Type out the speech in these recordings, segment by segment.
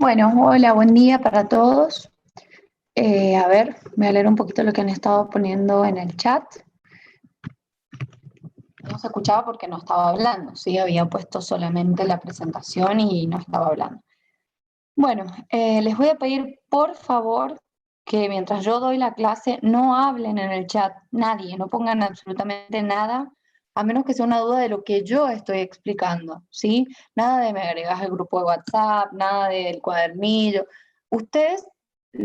Bueno, hola, buen día para todos. A ver, voy a leer un poquito lo que han estado poniendo en el chat. No se escuchaba porque no estaba hablando, sí, había puesto solamente la presentación y no estaba hablando. Bueno, les voy a pedir por favor que mientras yo doy la clase no hablen en el chat, nadie, no pongan absolutamente nada, a menos que sea una duda de lo que yo estoy explicando, ¿sí? Nada de me agregas al grupo de WhatsApp, nada del cuadernillo. Ustedes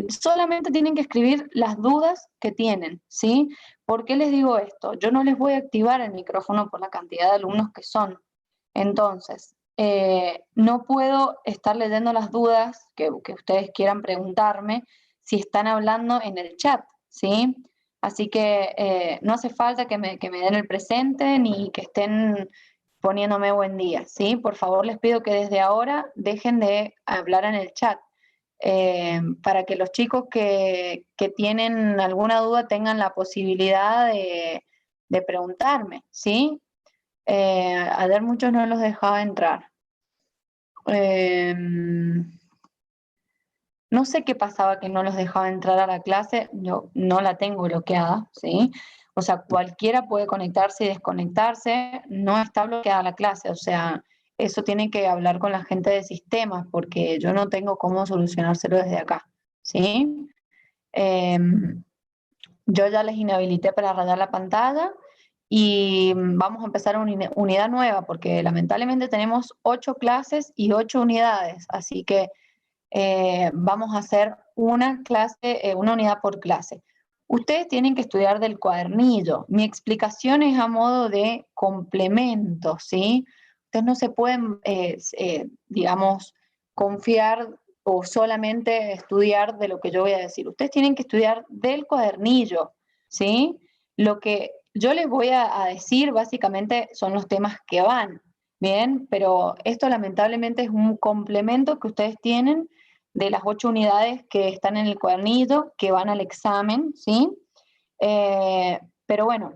solamente tienen que escribir las dudas que tienen, ¿sí? ¿Por qué les digo esto? Yo no les voy a activar el micrófono por la cantidad de alumnos que son. Entonces, no puedo estar leyendo las dudas que ustedes quieran preguntarme si están hablando en el chat, ¿sí? Así que no hace falta que me den el presente ni que estén poniéndome buen día, ¿sí? Por favor, les pido que desde ahora dejen de hablar en el chat. Para que los chicos que tienen alguna duda tengan la posibilidad de preguntarme, ¿sí? Ayer muchos no los dejaba entrar. Eh, no sé qué pasaba que no los dejaba entrar a la clase, yo no la tengo bloqueada, ¿sí? O sea, cualquiera puede conectarse y desconectarse, no está bloqueada la clase, o sea, eso tiene que hablar con la gente de sistemas, porque yo no tengo cómo solucionárselo desde acá, ¿sí? Eh, yo ya les inhabilité para rayar la pantalla y vamos a empezar una unidad nueva, porque lamentablemente tenemos 8 clases y 8 unidades, así que vamos a hacer una clase, una unidad por clase. Ustedes tienen que estudiar del cuadernillo. Mi explicación es a modo de complemento, ¿sí? Ustedes no se pueden, digamos, confiar o solamente estudiar de lo que yo voy a decir. Ustedes tienen que estudiar del cuadernillo, ¿sí? Lo que yo les voy a decir básicamente son los temas que van, ¿bien? Pero esto lamentablemente es un complemento que ustedes tienen de las 8 unidades que están en el cuadernillo, que van al examen, ¿sí? Pero bueno,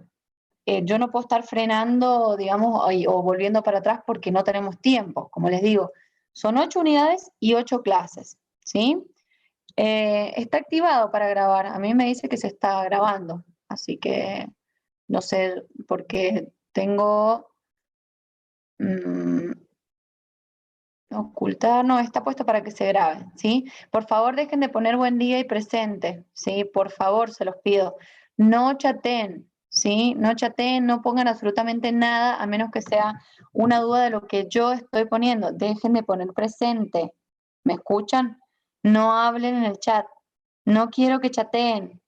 yo no puedo estar frenando, digamos, o volviendo para atrás porque no tenemos tiempo. Como les digo, son 8 unidades y 8 clases, ¿sí? Está activado para grabar. A mí me dice que se está grabando, así que no sé, porque tengo ocultar, no, está puesto para que se grabe, ¿sí? Por favor, dejen de poner buen día y presente, ¿sí? Por favor, se los pido. No chateen, ¿sí? No chateen, no pongan absolutamente nada, a menos que sea una duda de lo que yo estoy poniendo. Dejen de poner presente. ¿Me escuchan? No hablen en el chat. No quiero que chateen,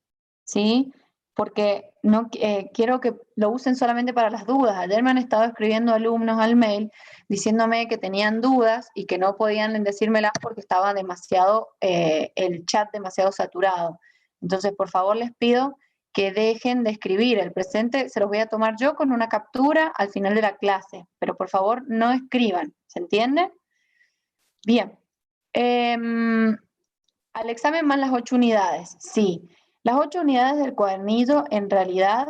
¿sí? Porque no quiero que lo usen solamente para las dudas. Ayer me han estado escribiendo alumnos al mail diciéndome que tenían dudas y que no podían decírmelas porque estaba demasiado, el chat demasiado saturado. Entonces, por favor, les pido que dejen de escribir. El presente se los voy a tomar yo con una captura al final de la clase, pero por favor no escriban, ¿se entiende? Bien. Al examen más las 8 unidades, sí. Las 8 unidades del cuadernillo en realidad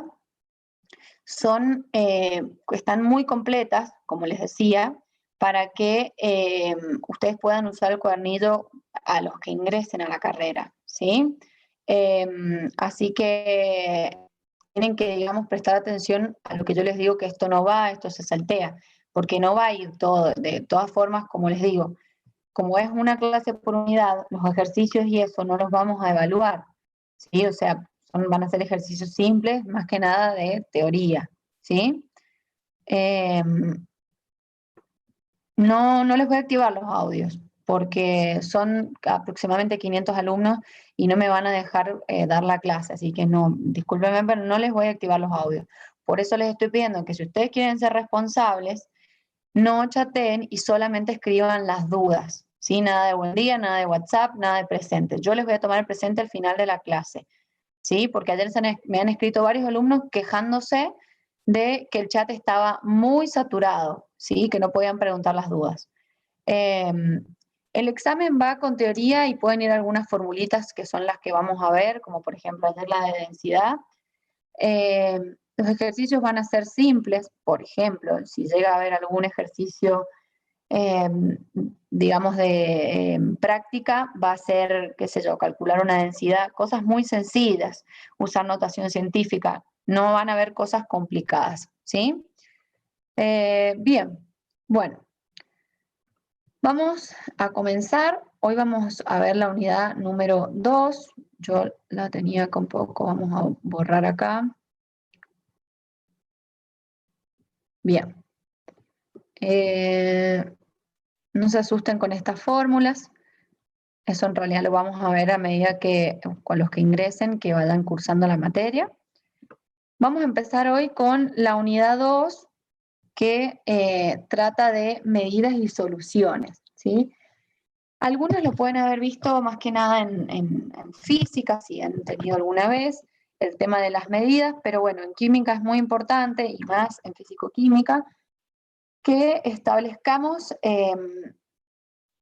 están muy completas, como les decía, para que ustedes puedan usar el cuadernillo a los que ingresen a la carrera, ¿sí? Así que tienen que, digamos, prestar atención a lo que yo les digo, que esto no va, esto se saltea, porque no va a ir todo. De todas formas, como les digo, como es una clase por unidad, los ejercicios y eso no los vamos a evaluar, ¿sí? O sea, van a ser ejercicios simples, más que nada de teoría, ¿sí? Eh, no les voy a activar los audios, porque son aproximadamente 500 alumnos y no me van a dejar dar la clase, así que no, discúlpenme, pero no les voy a activar los audios. Por eso les estoy pidiendo que si ustedes quieren ser responsables, no chateen y solamente escriban las dudas, ¿sí? Nada de buen día, nada de WhatsApp, nada de presente. Yo les voy a tomar el presente al final de la clase, ¿sí? Porque ayer me han escrito varios alumnos quejándose de que el chat estaba muy saturado, ¿sí? Que no podían preguntar las dudas. Eh, el examen va con teoría y pueden ir algunas formulitas que son las que vamos a ver, como por ejemplo ayer la de densidad. Eh, los ejercicios van a ser simples, por ejemplo, si llega a haber algún ejercicio digamos, de práctica, va a ser, qué sé yo, calcular una densidad, cosas muy sencillas, usar notación científica, no van a haber cosas complicadas, ¿sí? Bien, bueno, vamos a comenzar. Hoy vamos a ver la unidad número 2. Yo la tenía acá un poco, vamos a borrar acá. Bien. No se asusten con estas fórmulas. Eso en realidad lo vamos a ver a medida que, con los que ingresen, que vayan cursando la materia. Vamos a empezar hoy con la unidad 2, que trata de medidas y soluciones, ¿sí? Algunos lo pueden haber visto más que nada en física, si han tenido alguna vez el tema de las medidas, pero bueno, en química es muy importante, y más en físico-química, que establezcamos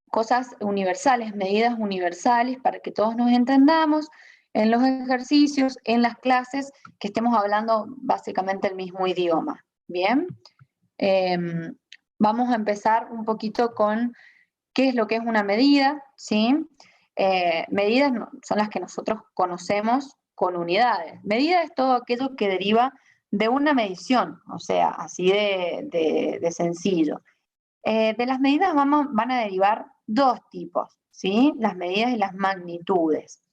cosas universales, medidas universales, para que todos nos entendamos en los ejercicios, en las clases, que estemos hablando básicamente el mismo idioma. Bien, vamos a empezar un poquito con qué es lo que es una medida, ¿sí? Medidas son las que nosotros conocemos con unidades. Medida es todo aquello que deriva de una medición, o sea, así de sencillo. De las medidas van a derivar dos tipos, ¿sí? Las medidas y las magnitudes.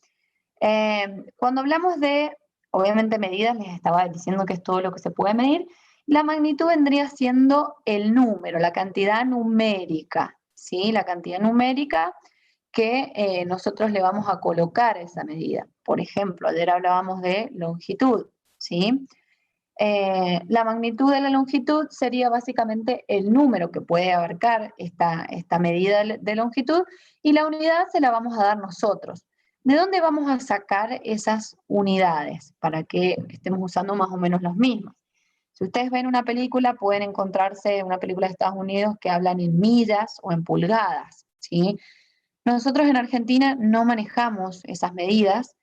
Cuando hablamos de, obviamente, medidas, les estaba diciendo que es todo lo que se puede medir. La magnitud vendría siendo el número, la cantidad numérica, ¿sí? La cantidad numérica que nosotros le vamos a colocar a esa medida. Por ejemplo, ayer hablábamos de longitud, ¿sí? La magnitud de la longitud sería básicamente el número que puede abarcar esta medida de longitud, y la unidad se la vamos a dar nosotros. ¿De dónde vamos a sacar esas unidades para que estemos usando más o menos las mismas? Si ustedes ven una película, pueden encontrarse una película de Estados Unidos que hablan en millas o en pulgadas, ¿sí? Nosotros en Argentina no manejamos esas medidas,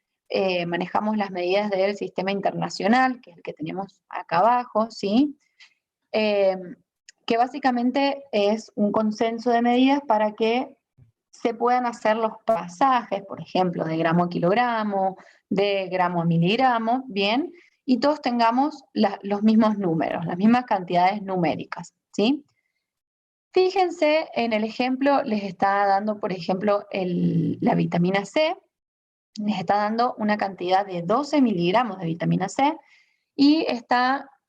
manejamos las medidas del sistema internacional, que es el que tenemos acá abajo, ¿sí? Que básicamente es un consenso de medidas para que se puedan hacer los pasajes, por ejemplo, de gramo a kilogramo, de gramo a miligramo, ¿bien? Y todos tengamos los mismos números, las mismas cantidades numéricas, ¿sí? Fíjense en el ejemplo, les está dando, por ejemplo, la vitamina C, les está dando una cantidad de 12 miligramos de vitamina C, y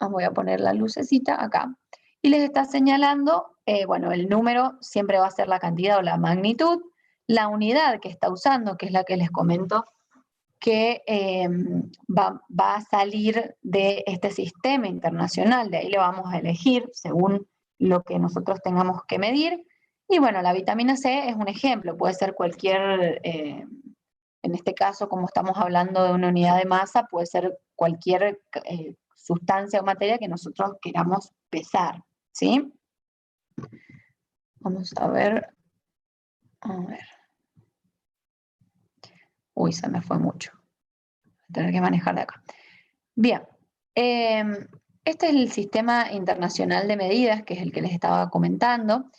voy a poner la lucecita acá, y les está señalando, bueno, el número siempre va a ser la cantidad o la magnitud, la unidad que está usando, que es la que les comento, que va a salir de este sistema internacional, de ahí le vamos a elegir según lo que nosotros tengamos que medir. Y bueno, la vitamina C es un ejemplo, puede ser cualquier, en este caso, como estamos hablando de una unidad de masa, puede ser cualquier sustancia o materia que nosotros queramos pesar, ¿sí? Vamos a ver. Uy, se me fue mucho. Voy a tener que manejar de acá. Bien, este es el sistema internacional de medidas, que es el que les estaba comentando.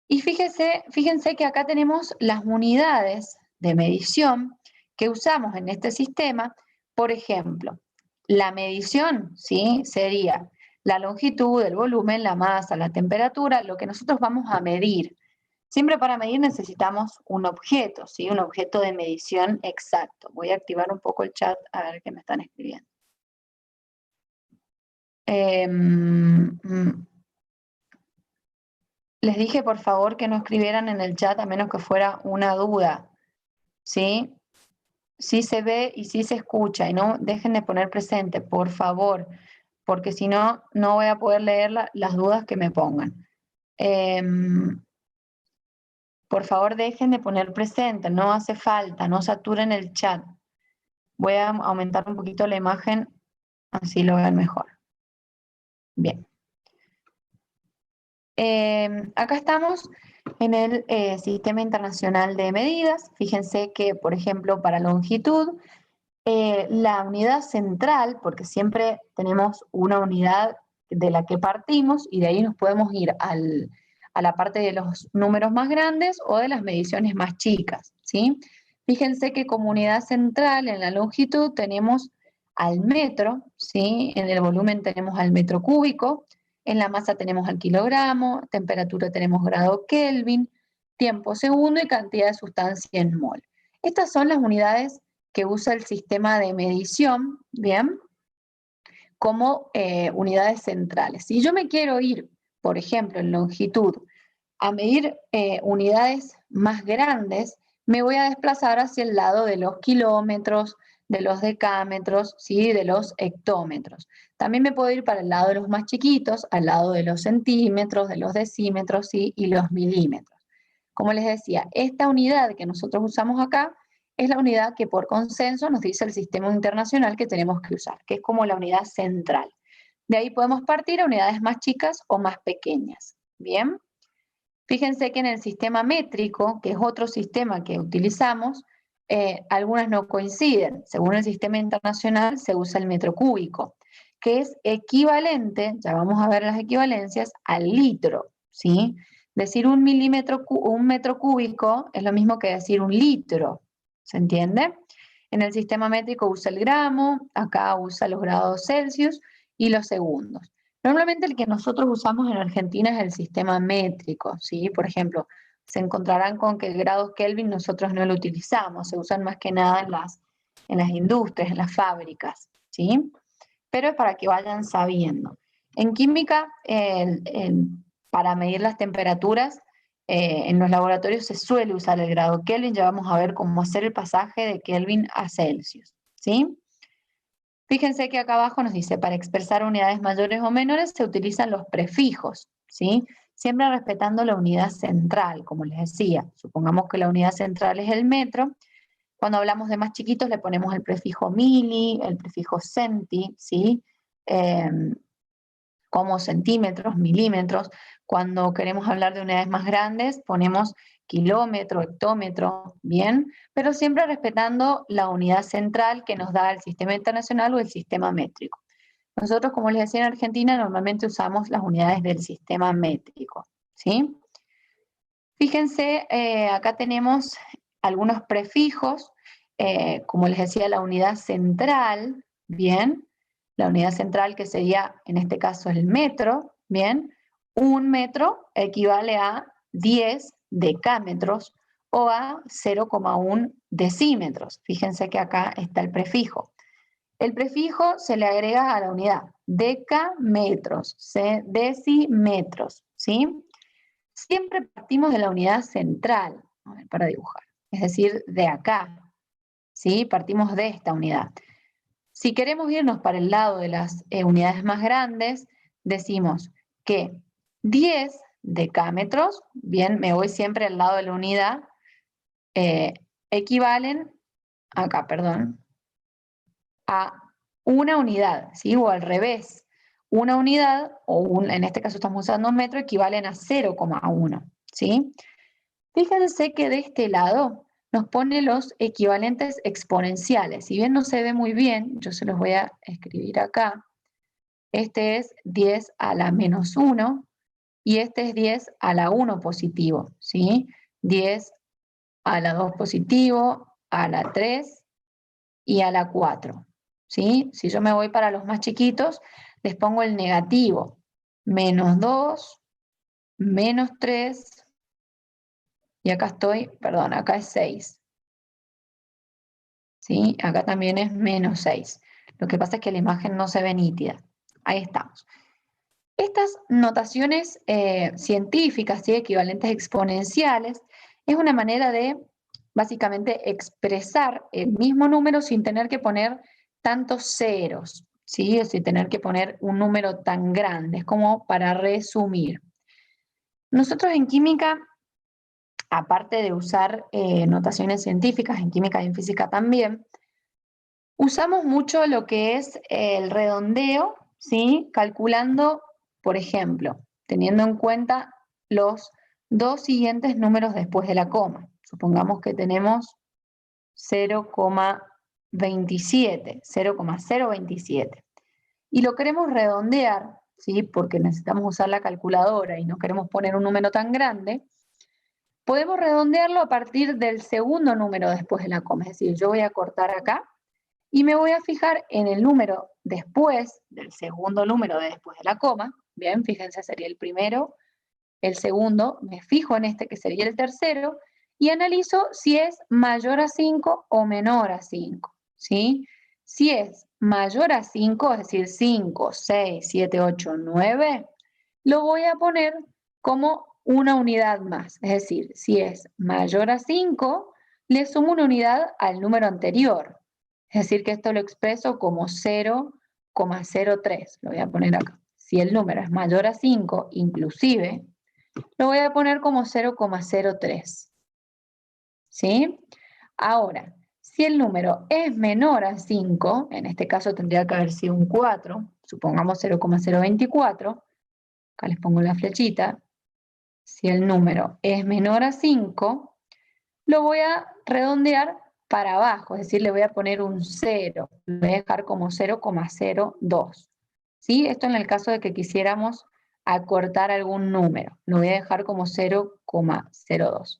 Y fíjense que acá tenemos las unidades de medición que usamos en este sistema. Por ejemplo, la medición, ¿sí? Sería la longitud, el volumen, la masa, la temperatura, lo que nosotros vamos a medir. Siempre para medir necesitamos un objeto, ¿sí? Un objeto de medición exacto. Voy a activar un poco el chat a ver qué me están escribiendo. Les dije por favor que no escribieran en el chat a menos que fuera una duda, ¿sí? Sí se ve y sí se escucha, y no dejen de poner presente, por favor, porque si no, no voy a poder leer las dudas que me pongan. Por favor, dejen de poner presente, no hace falta, no saturen el chat. Voy a aumentar un poquito la imagen, así lo vean mejor. Bien. Acá estamos en el Sistema Internacional de Medidas. Fíjense que, por ejemplo, para longitud, la unidad central, porque siempre tenemos una unidad de la que partimos y de ahí nos podemos ir a la parte de los números más grandes o de las mediciones más chicas, ¿sí? Fíjense que como unidad central en la longitud tenemos al metro, ¿sí? En el volumen tenemos al metro cúbico, en la masa tenemos al kilogramo, temperatura tenemos grado Kelvin, tiempo segundo y cantidad de sustancia en mol. Estas son las unidades que usa el sistema de medición, ¿bien? Como unidades centrales. Si yo me quiero ir, por ejemplo, en longitud, a medir unidades más grandes, me voy a desplazar hacia el lado de los kilómetros, de los decámetros, ¿sí? De los hectómetros. También me puedo ir para el lado de los más chiquitos, al lado de los centímetros, de los decímetros, ¿sí? Y los milímetros. Como les decía, esta unidad que nosotros usamos acá es la unidad que por consenso nos dice el sistema internacional que tenemos que usar, que es como la unidad central. De ahí podemos partir a unidades más chicas o más pequeñas. Bien. Fíjense que en el sistema métrico, que es otro sistema que utilizamos, algunas no coinciden. Según el sistema internacional se usa el metro cúbico, que es equivalente, ya vamos a ver las equivalencias, al litro, ¿sí? Decir un metro cúbico es lo mismo que decir un litro, ¿se entiende? En el sistema métrico usa el gramo, acá usa los grados Celsius y los segundos. Normalmente el que nosotros usamos en Argentina es el sistema métrico, ¿sí? Por ejemplo, se encontrarán con que el grado Kelvin nosotros no lo utilizamos, se usan más que nada en las industrias, en las fábricas, ¿sí? Pero es para que vayan sabiendo. En química, para medir las temperaturas, en los laboratorios se suele usar el grado Kelvin, ya vamos a ver cómo hacer el pasaje de Kelvin a Celsius, ¿sí? Fíjense que acá abajo nos dice, para expresar unidades mayores o menores se utilizan los prefijos, ¿sí? Siempre respetando la unidad central, como les decía. Supongamos que la unidad central es el metro. Cuando hablamos de más chiquitos le ponemos el prefijo mili, el prefijo centi, ¿sí? Como centímetros, milímetros. Cuando queremos hablar de unidades más grandes ponemos kilómetro, hectómetro, bien, pero siempre respetando la unidad central que nos da el sistema internacional o el sistema métrico. Nosotros, como les decía en Argentina, normalmente usamos las unidades del sistema métrico, ¿sí? Fíjense, acá tenemos algunos prefijos, como les decía, la unidad central, bien, la unidad central que sería, en este caso, el metro, bien, un metro equivale a 10 decámetros o a 0,1 decímetros. Fíjense que acá está el prefijo. El prefijo se le agrega a la unidad, decámetros, decímetros, ¿sí? Siempre partimos de la unidad central, a ver, para dibujar, es decir, de acá, ¿sí? Partimos de esta unidad. Si queremos irnos para el lado de las unidades más grandes, decimos que 10 decámetros, bien, me voy siempre al lado de la unidad, equivalen, acá, perdón, a una unidad, ¿sí? O al revés, una unidad, en este caso estamos usando un metro, equivalen a 0,1, ¿sí? Fíjense que de este lado nos pone los equivalentes exponenciales. Si bien no se ve muy bien, yo se los voy a escribir acá. Este es 10 a la menos 1 y este es 10 a la 1 positivo, ¿sí? 10 a la 2 positivo, a la 3 y a la 4, ¿sí? Si yo me voy para los más chiquitos, les pongo el negativo. Menos 2, menos 3, y acá estoy, perdón, acá es 6. ¿Sí? Acá también es menos 6. Lo que pasa es que la imagen no se ve nítida. Ahí estamos. Estas notaciones científicas, ¿sí? Equivalentes exponenciales, es una manera de básicamente expresar el mismo número sin tener que poner tantos ceros, ¿sí? O sin tener que poner un número tan grande, es como para resumir. Nosotros en química, aparte de usar notaciones científicas, en química y en física también, usamos mucho lo que es el redondeo, ¿sí? Calculando, por ejemplo, teniendo en cuenta los dos siguientes números después de la coma. Supongamos que tenemos 0,27, 0,027. Y lo queremos redondear, ¿sí? Porque necesitamos usar la calculadora y no queremos poner un número tan grande, podemos redondearlo a partir del segundo número después de la coma. Es decir, yo voy a cortar acá y me voy a fijar en el número después del segundo número de después de la coma. Bien, fíjense, sería el primero, el segundo, me fijo en este que sería el tercero y analizo si es mayor a 5 o menor a 5, ¿sí? Si es mayor a 5, es decir, 5, 6, 7, 8, 9, lo voy a poner como una unidad más. Es decir, si es mayor a 5, le sumo una unidad al número anterior. Es decir, que esto lo expreso como 0,03. Lo voy a poner acá. Si el número es mayor a 5, inclusive, lo voy a poner como 0,03. ¿Sí? Ahora, si el número es menor a 5, en este caso tendría que haber sido un 4, supongamos 0,024, acá les pongo la flechita. Si el número es menor a 5, lo voy a redondear para abajo, es decir, le voy a poner un 0, lo voy a dejar como 0,02. ¿Sí? Esto en el caso de que quisiéramos acortar algún número, lo voy a dejar como 0,02.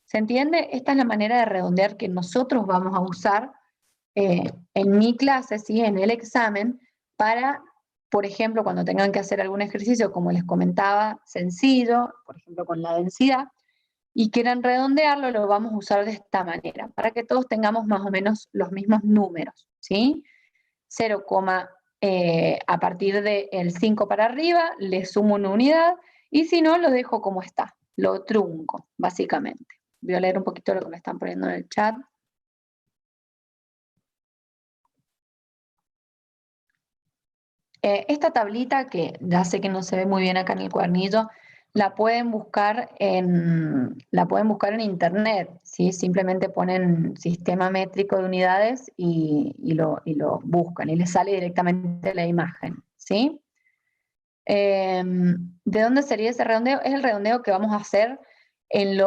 ¿Se entiende? Esta es la manera de redondear que nosotros vamos a usar en mi clase, ¿sí? En el examen, para, por ejemplo, cuando tengan que hacer algún ejercicio, como les comentaba, sencillo, por ejemplo, con la densidad, y quieran redondearlo, lo vamos a usar de esta manera, para que todos tengamos más o menos los mismos números, ¿sí? 0, a partir del 5 para arriba, le sumo una unidad, y si no, lo dejo como está, lo trunco, básicamente. Voy a leer un poquito lo que me están poniendo en el chat. Esta tablita, que ya sé que no se ve muy bien acá en el cuadernillo, la pueden buscar en internet, ¿sí? Simplemente ponen sistema métrico de unidades y lo buscan y les sale directamente la imagen, ¿sí? ¿De dónde sería ese redondeo? Es el redondeo que vamos a hacer en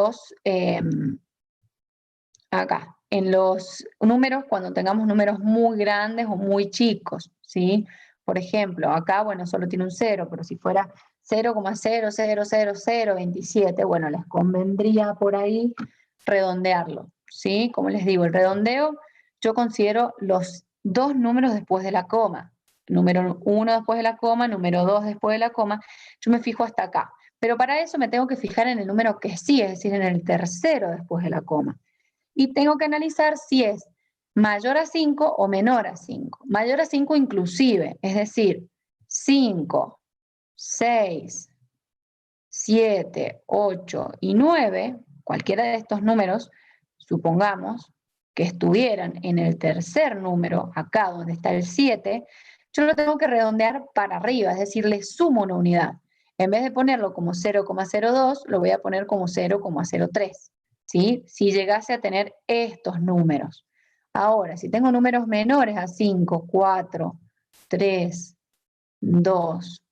acá, en los números, cuando tengamos números muy grandes o muy chicos, ¿sí? Por ejemplo, acá, bueno, solo tiene un 0, pero si fuera 0,0000027, bueno, les convendría por ahí redondearlo, ¿sí? Como les digo, el redondeo, yo considero los dos números después de la coma. Número 1 después de la coma, número 2 después de la coma, yo me fijo hasta acá. Pero para eso me tengo que fijar en el número que sí, es decir, en el tercero después de la coma. Y tengo que analizar si es mayor a 5 o menor a 5. Mayor a 5 inclusive, es decir, 5, 6, 7, 8 y 9, cualquiera de estos números, supongamos que estuvieran en el tercer número, acá donde está el 7, yo lo tengo que redondear para arriba, es decir, le sumo una unidad. En vez de ponerlo como 0,02, lo voy a poner como 0,03. ¿Sí? Si llegase a tener estos números. Ahora, si tengo números menores a 5, 4, 3, 2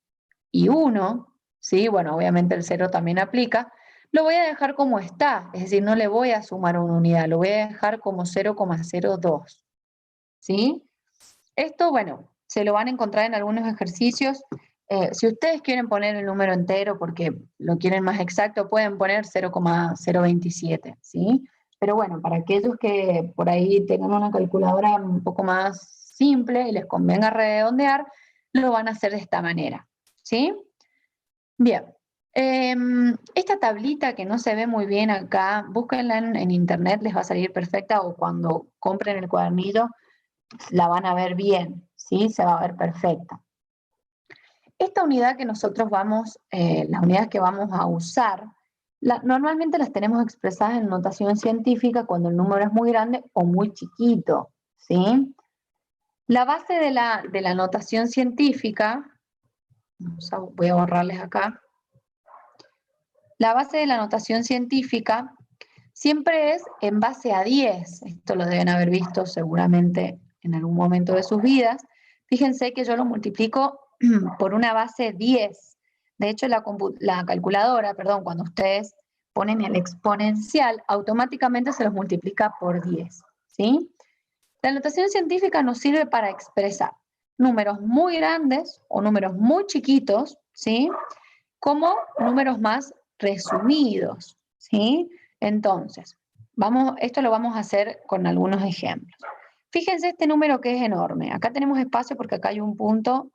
y 1, ¿sí? Bueno, obviamente el 0 también aplica, lo voy a dejar como está, es decir, no le voy a sumar una unidad, lo voy a dejar como 0,02, ¿sí? Esto, bueno, se lo van a encontrar en algunos ejercicios. Si ustedes quieren poner el número entero porque lo quieren más exacto, pueden poner 0,027, ¿sí? Pero bueno, para aquellos que por ahí tengan una calculadora un poco más simple y les convenga redondear, lo van a hacer de esta manera, ¿sí? Bien. Esta tablita que no se ve muy bien acá, búsquenla en internet, les va a salir perfecta, o cuando compren el cuadernillo, la van a ver bien, ¿sí? Se va a ver perfecta. Esta unidad que nosotros las unidades que vamos a usar, normalmente las tenemos expresadas en notación científica cuando el número es muy grande o muy chiquito, ¿sí? La base de la notación científica, voy a borrarles acá, la base de la notación científica siempre es en base a 10, esto lo deben haber visto seguramente en algún momento de sus vidas. Fíjense que yo lo multiplico por una base 10. De hecho, la calculadora, perdón, cuando ustedes ponen el exponencial, automáticamente se los multiplica por 10, ¿sí? La notación científica nos sirve para expresar números muy grandes o números muy chiquitos, ¿sí? Como números más resumidos, ¿sí? Entonces, esto lo vamos a hacer con algunos ejemplos. Fíjense este número que es enorme. Acá tenemos espacio porque acá hay un punto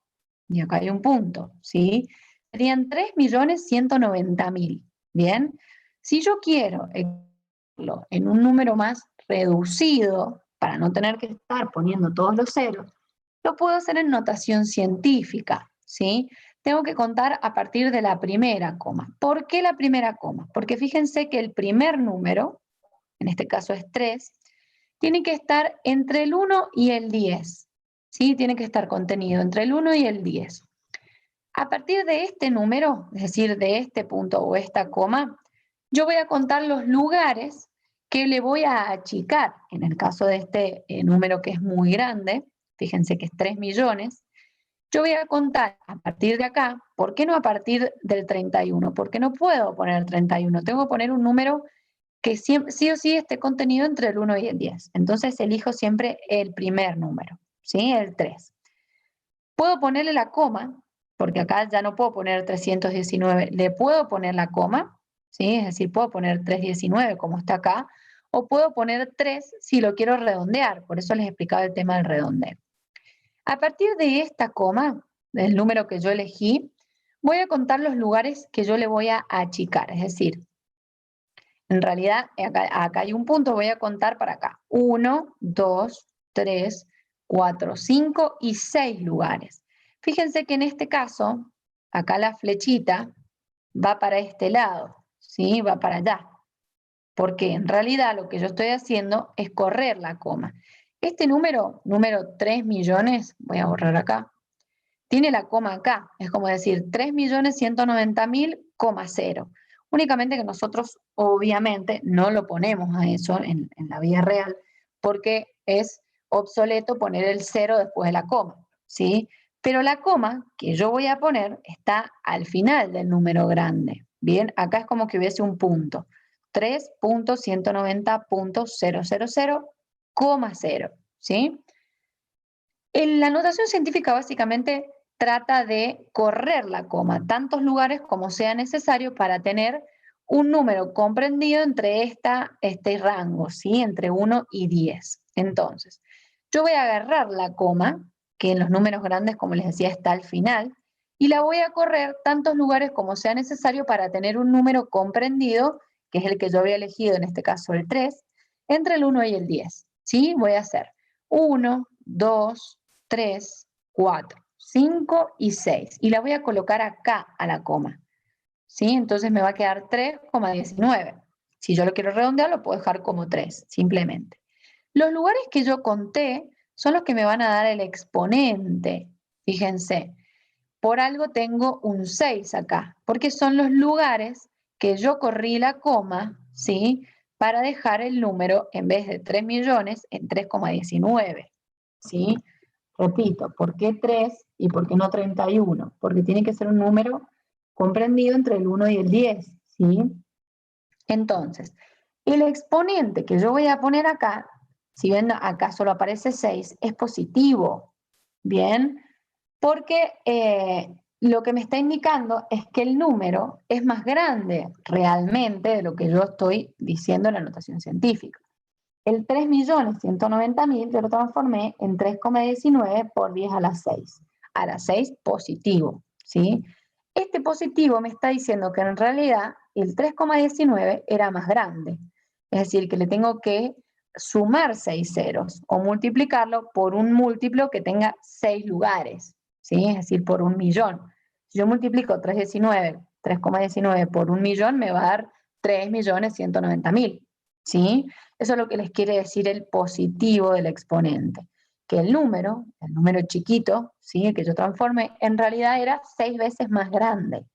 y acá hay un punto, ¿sí? Serían 3.190.000, ¿bien? Si yo quiero en un número más reducido, para no tener que estar poniendo todos los ceros, lo puedo hacer en notación científica, ¿sí? Tengo que contar a partir de la primera coma. ¿Por qué la primera coma? Porque fíjense que el primer número, en este caso es 3, tiene que estar entre el 1 y el 10, ¿sí? Tiene que estar contenido entre el 1 y el 10. A partir de este número, es decir, de este punto o esta coma, yo voy a contar los lugares que le voy a achicar. En el caso de este número que es muy grande, fíjense que es 3 millones, yo voy a contar a partir de acá. ¿Por qué no a partir del 31? Porque no puedo poner 31, tengo que poner un número que sí o sí esté contenido entre el 1 y el 10. Entonces elijo siempre el primer número, ¿sí? El 3. Puedo ponerle la coma, porque acá ya no puedo poner 319, le puedo poner la coma, ¿sí? Es decir, puedo poner 319 como está acá, o puedo poner 3 si lo quiero redondear, por eso les explicaba el tema del redondeo. A partir de esta coma, del número que yo elegí, voy a contar los lugares que yo le voy a achicar, es decir, en realidad acá hay un punto, voy a contar para acá. 1, 2, 3, 4, 5 y 6 lugares. Fíjense que en este caso, acá la flechita va para este lado, ¿sí? Va para allá. Porque en realidad lo que yo estoy haciendo es correr la coma. Este número 3 millones, voy a borrar acá, tiene la coma acá. Es como decir 3.190.000,0. Únicamente que nosotros obviamente no lo ponemos a eso en la vida real porque es obsoleto poner el 0 después de la coma, ¿sí? Pero la coma que yo voy a poner está al final del número grande. Bien, acá es como que hubiese un punto. 3.190.000,0, ¿sí? La notación científica básicamente trata de correr la coma, tantos lugares como sea necesario para tener un número comprendido entre este rango, ¿sí? Entre 1 y 10. Entonces, yo voy a agarrar la coma, que en los números grandes, como les decía, está al final, y la voy a correr tantos lugares como sea necesario para tener un número comprendido, que es el que yo había elegido, en este caso el 3, entre el 1 y el 10, ¿sí? Voy a hacer 1, 2, 3, 4, 5 y 6. Y la voy a colocar acá a la coma, ¿sí? Entonces me va a quedar 3,19. Si yo lo quiero redondear, lo puedo dejar como 3, simplemente. Los lugares que yo conté son los que me van a dar el exponente. Fíjense, por algo tengo un 6 acá, porque son los lugares que yo corrí la coma, ¿sí? Para dejar el número, en vez de 3 millones, en 3,19, ¿sí? Repito, ¿por qué 3 y por qué no 31? Porque tiene que ser un número comprendido entre el 1 y el 10, ¿sí? Entonces, el exponente que yo voy a poner acá, si ven acá solo aparece 6, es positivo, ¿bien? Porque lo que me está indicando es que el número es más grande realmente de lo que yo estoy diciendo en la notación científica. El 3.190.000 yo lo transformé en 3,19 por 10 a la 6. A la 6 positivo, ¿sí? Este positivo me está diciendo que en realidad el 3,19 era más grande. Es decir, que le tengo que sumar 6 ceros o multiplicarlo por un múltiplo que tenga 6 lugares, ¿sí? Es decir, por 1.000.000. Si yo multiplico 3,19 por 1.000.000, me va a dar 3.190.000, ¿sí? Eso es lo que les quiere decir el positivo del exponente. Que el número chiquito, ¿sí? El que yo transformé, en realidad era 6 veces más grande,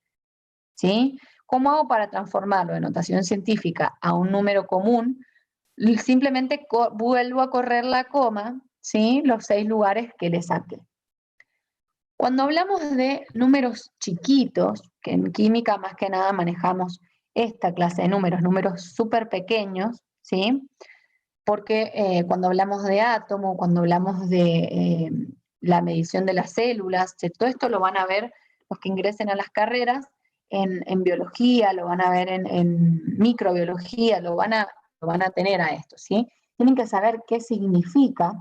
¿sí? ¿Cómo hago para transformarlo de notación científica a un número común? Simplemente vuelvo a correr la coma, ¿sí? Los 6 lugares que le saqué. Cuando hablamos de números chiquitos, que en química más que nada manejamos esta clase de números súper pequeños, ¿sí? Porque cuando hablamos de átomo, cuando hablamos de la medición de las células, todo esto lo van a ver los que ingresen a las carreras en biología, lo van a ver en microbiología, lo van a tener a esto, ¿sí? Tienen que saber qué significa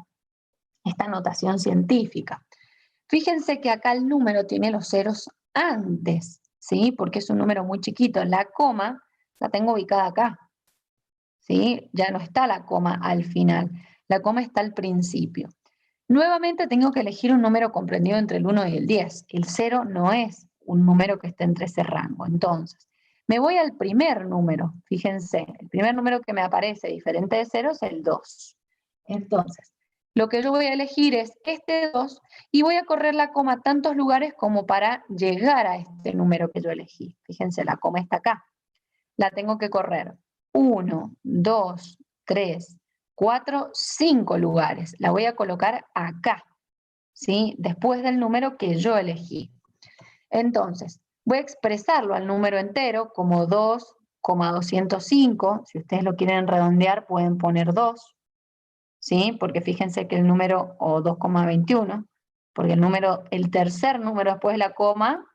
esta notación científica. Fíjense que acá el número tiene los ceros antes, ¿sí? Porque es un número muy chiquito. La coma la tengo ubicada acá, ¿sí? Ya no está la coma al final, la coma está al principio. Nuevamente tengo que elegir un número comprendido entre el 1 y el 10. El 0 no es un número que esté entre ese rango. Entonces, me voy al primer número. Fíjense, el primer número que me aparece diferente de 0 es el 2. Entonces, lo que yo voy a elegir es este 2 y voy a correr la coma tantos lugares como para llegar a este número que yo elegí. Fíjense, la coma está acá. La tengo que correr 1, 2, 3, 4, 5 lugares. La voy a colocar acá, ¿sí? Después del número que yo elegí. Entonces, voy a expresarlo al número entero como 2,205. Si ustedes lo quieren redondear, pueden poner 2, ¿sí? Porque fíjense que el número, o 2,21, porque el tercer número después de la coma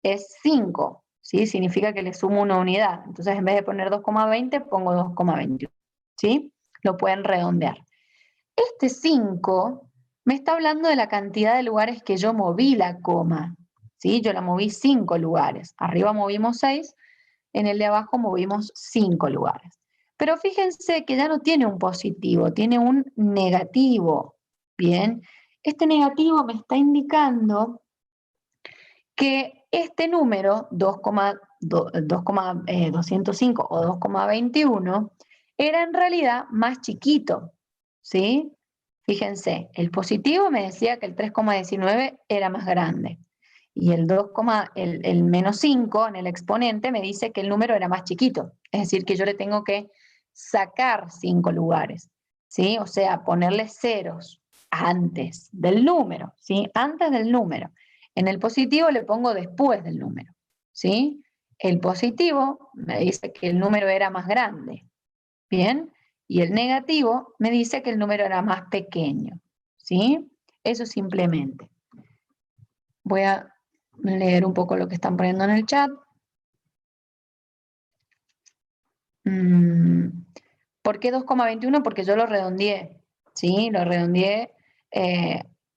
es 5, ¿sí? Significa que le sumo una unidad. Entonces, en vez de poner 2,20, pongo 2,21, ¿sí? Lo pueden redondear. Este 5 me está hablando de la cantidad de lugares que yo moví la coma, ¿sí? Yo la moví 5 lugares. Arriba movimos 6, en el de abajo movimos 5 lugares. Pero fíjense que ya no tiene un positivo, tiene un negativo, ¿bien? Este negativo me está indicando que este número, 2,205 o 2,21, era en realidad más chiquito, ¿sí? Fíjense, el positivo me decía que el 3,19 era más grande, y el menos 5 en el exponente me dice que el número era más chiquito, es decir, que yo le tengo que sacar 5 lugares, ¿sí? O sea, ponerle ceros antes del número, ¿sí? Antes del número. En el positivo le pongo después del número, ¿sí? El positivo me dice que el número era más grande, ¿bien? Y el negativo me dice que el número era más pequeño, ¿sí? Eso simplemente. Voy a leer un poco lo que están poniendo en el chat. ¿Por qué 2,21? Porque yo lo redondeé, ¿sí? Lo redondeé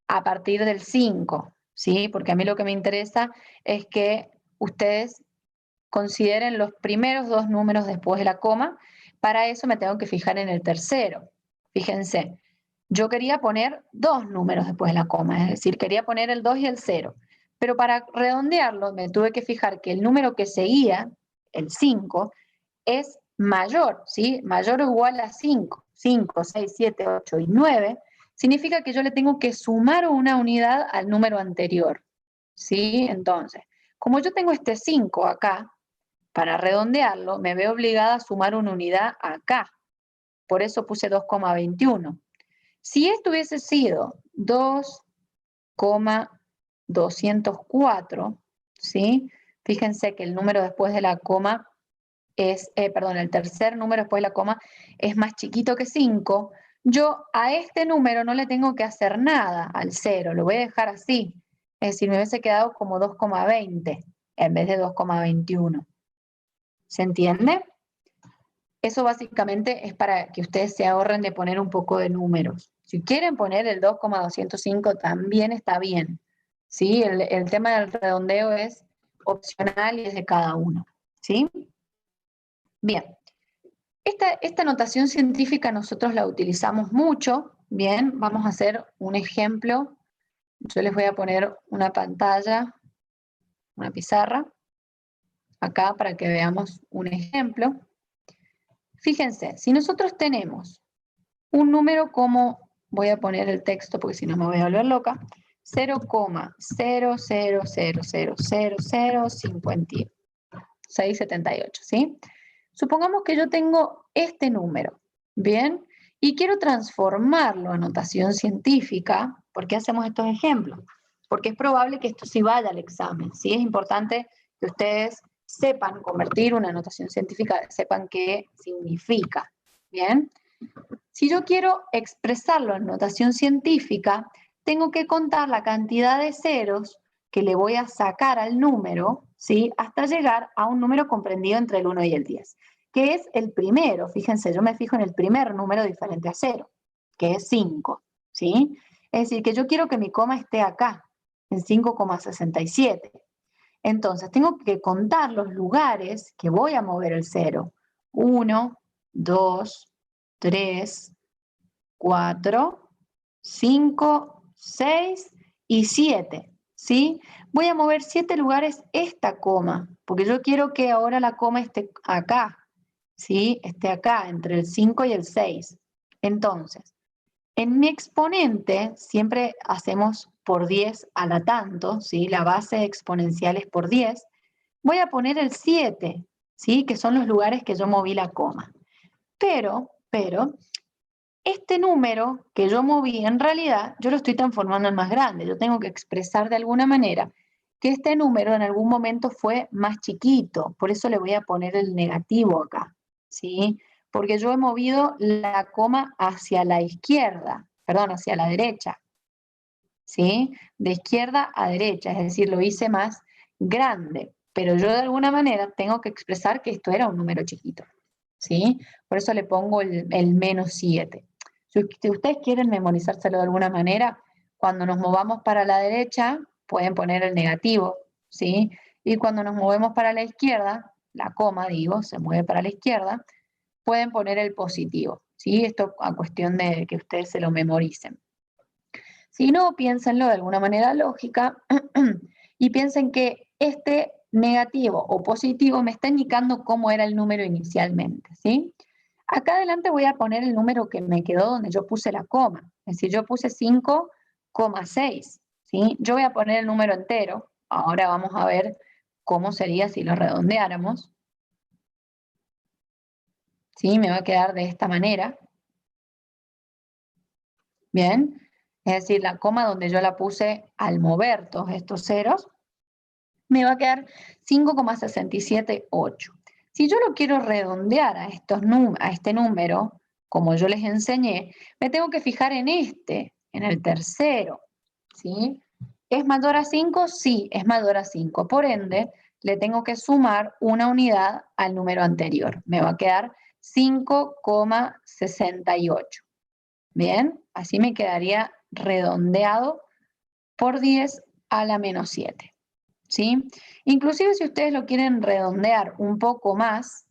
a partir del 5, ¿sí? Porque a mí lo que me interesa es que ustedes consideren los primeros 2 números después de la coma. Para eso me tengo que fijar en el tercero. Fíjense, yo quería poner 2 números después de la coma, es decir, quería poner el 2 y el 0. Pero para redondearlo me tuve que fijar que el número que seguía, el 5, es mayor, ¿sí? Mayor o igual a 5. 5, 6, 7, 8 y 9 significa que yo le tengo que sumar una unidad al número anterior, ¿sí? Entonces, como yo tengo este 5 acá, para redondearlo, me veo obligada a sumar una unidad acá. Por eso puse 2,21. Si esto hubiese sido 2,204, ¿sí? Fíjense que el número después de la coma el tercer número después de la coma es más chiquito que 5, yo a este número no le tengo que hacer nada al 0, lo voy a dejar así. Es decir, me hubiese quedado como 2,20 en vez de 2,21. ¿Se entiende? Eso básicamente es para que ustedes se ahorren de poner un poco de números. Si quieren poner el 2,205 también está bien, ¿sí? El tema del redondeo es opcional y es de cada uno, ¿sí? Bien, esta notación científica nosotros la utilizamos mucho. Bien, vamos a hacer un ejemplo. Yo les voy a poner una pantalla, una pizarra, acá para que veamos un ejemplo. Fíjense, si nosotros tenemos un número como, voy a poner el texto porque si no me voy a volver loca, 0,0000005678, ¿sí? Supongamos que yo tengo este número, ¿bien? Y quiero transformarlo a notación científica. ¿Por qué hacemos estos ejemplos? Porque es probable que esto sí vaya al examen, ¿sí? Es importante que ustedes sepan convertir una notación científica, sepan qué significa, ¿bien? Si yo quiero expresarlo en notación científica, tengo que contar la cantidad de ceros que le voy a sacar al número, ¿sí? Hasta llegar a un número comprendido entre el 1 y el 10, que es el primero. Fíjense, yo me fijo en el primer número diferente a 0, que es 5, ¿sí? Es decir, que yo quiero que mi coma esté acá, en 5,67. Entonces, tengo que contar los lugares que voy a mover el 0. 1, 2, 3, 4, 5, 6 y 7, ¿sí? Voy a mover 7 lugares esta coma, porque yo quiero que ahora la coma esté acá, ¿sí? Esté acá, entre el 5 y el 6. Entonces, en mi exponente siempre hacemos por 10 a la tanto, ¿sí? La base exponencial es por 10. Voy a poner el 7, ¿sí? Que son los lugares que yo moví la coma. Pero, este número que yo moví, en realidad, yo lo estoy transformando en más grande. Yo tengo que expresar de alguna manera que este número en algún momento fue más chiquito. Por eso le voy a poner el negativo acá, ¿sí? Porque yo he movido la coma hacia la izquierda, perdón, hacia la derecha, ¿sí? De izquierda a derecha, es decir, lo hice más grande. Pero yo de alguna manera tengo que expresar que esto era un número chiquito, ¿sí? Por eso le pongo el menos 7. Si ustedes quieren memorizárselo de alguna manera, cuando nos movamos para la derecha, pueden poner el negativo, ¿sí? Y cuando nos movemos para la izquierda, la coma, digo, se mueve para la izquierda, pueden poner el positivo, ¿sí? Esto a cuestión de que ustedes se lo memoricen. Si no, piénsenlo de alguna manera lógica y piensen que este negativo o positivo me está indicando cómo era el número inicialmente, ¿sí? Acá adelante voy a poner el número que me quedó donde yo puse la coma. Es decir, yo puse 5,6, ¿sí? Yo voy a poner el número entero. Ahora vamos a ver cómo sería si lo redondeáramos. ¿Sí? Me va a quedar de esta manera. Bien. Es decir, la coma donde yo la puse al mover todos estos ceros, me va a quedar 5,678. Si yo lo quiero redondear a este número, como yo les enseñé, me tengo que fijar en en el tercero, ¿sí? ¿Es mayor a 5? Sí, es mayor a 5. Por ende, le tengo que sumar una unidad al número anterior. Me va a quedar 5,68. Bien, así me quedaría redondeado por 10 a la menos 7. ¿Sí? Inclusive si ustedes lo quieren redondear un poco más,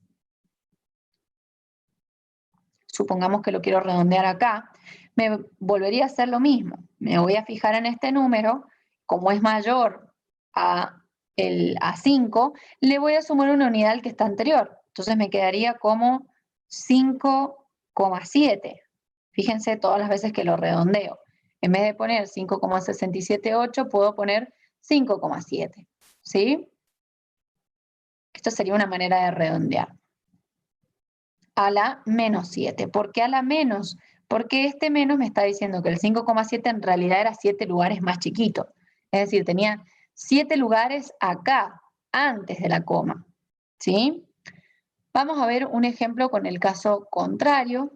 supongamos que lo quiero redondear acá, me volvería a hacer lo mismo. Me voy a fijar en este número, como es mayor a 5, le voy a sumar una unidad al que está anterior. Entonces me quedaría como 5,7. Fíjense todas las veces que lo redondeo. En vez de poner 5,678, puedo poner 5,7. ¿Sí? Esto sería una manera de redondear. A la menos 7. ¿Por qué a la menos? Porque este menos me está diciendo que el 5,7 en realidad era 7 lugares más chiquito. Es decir, tenía 7 lugares acá, antes de la coma. ¿Sí? Vamos a ver un ejemplo con el caso contrario.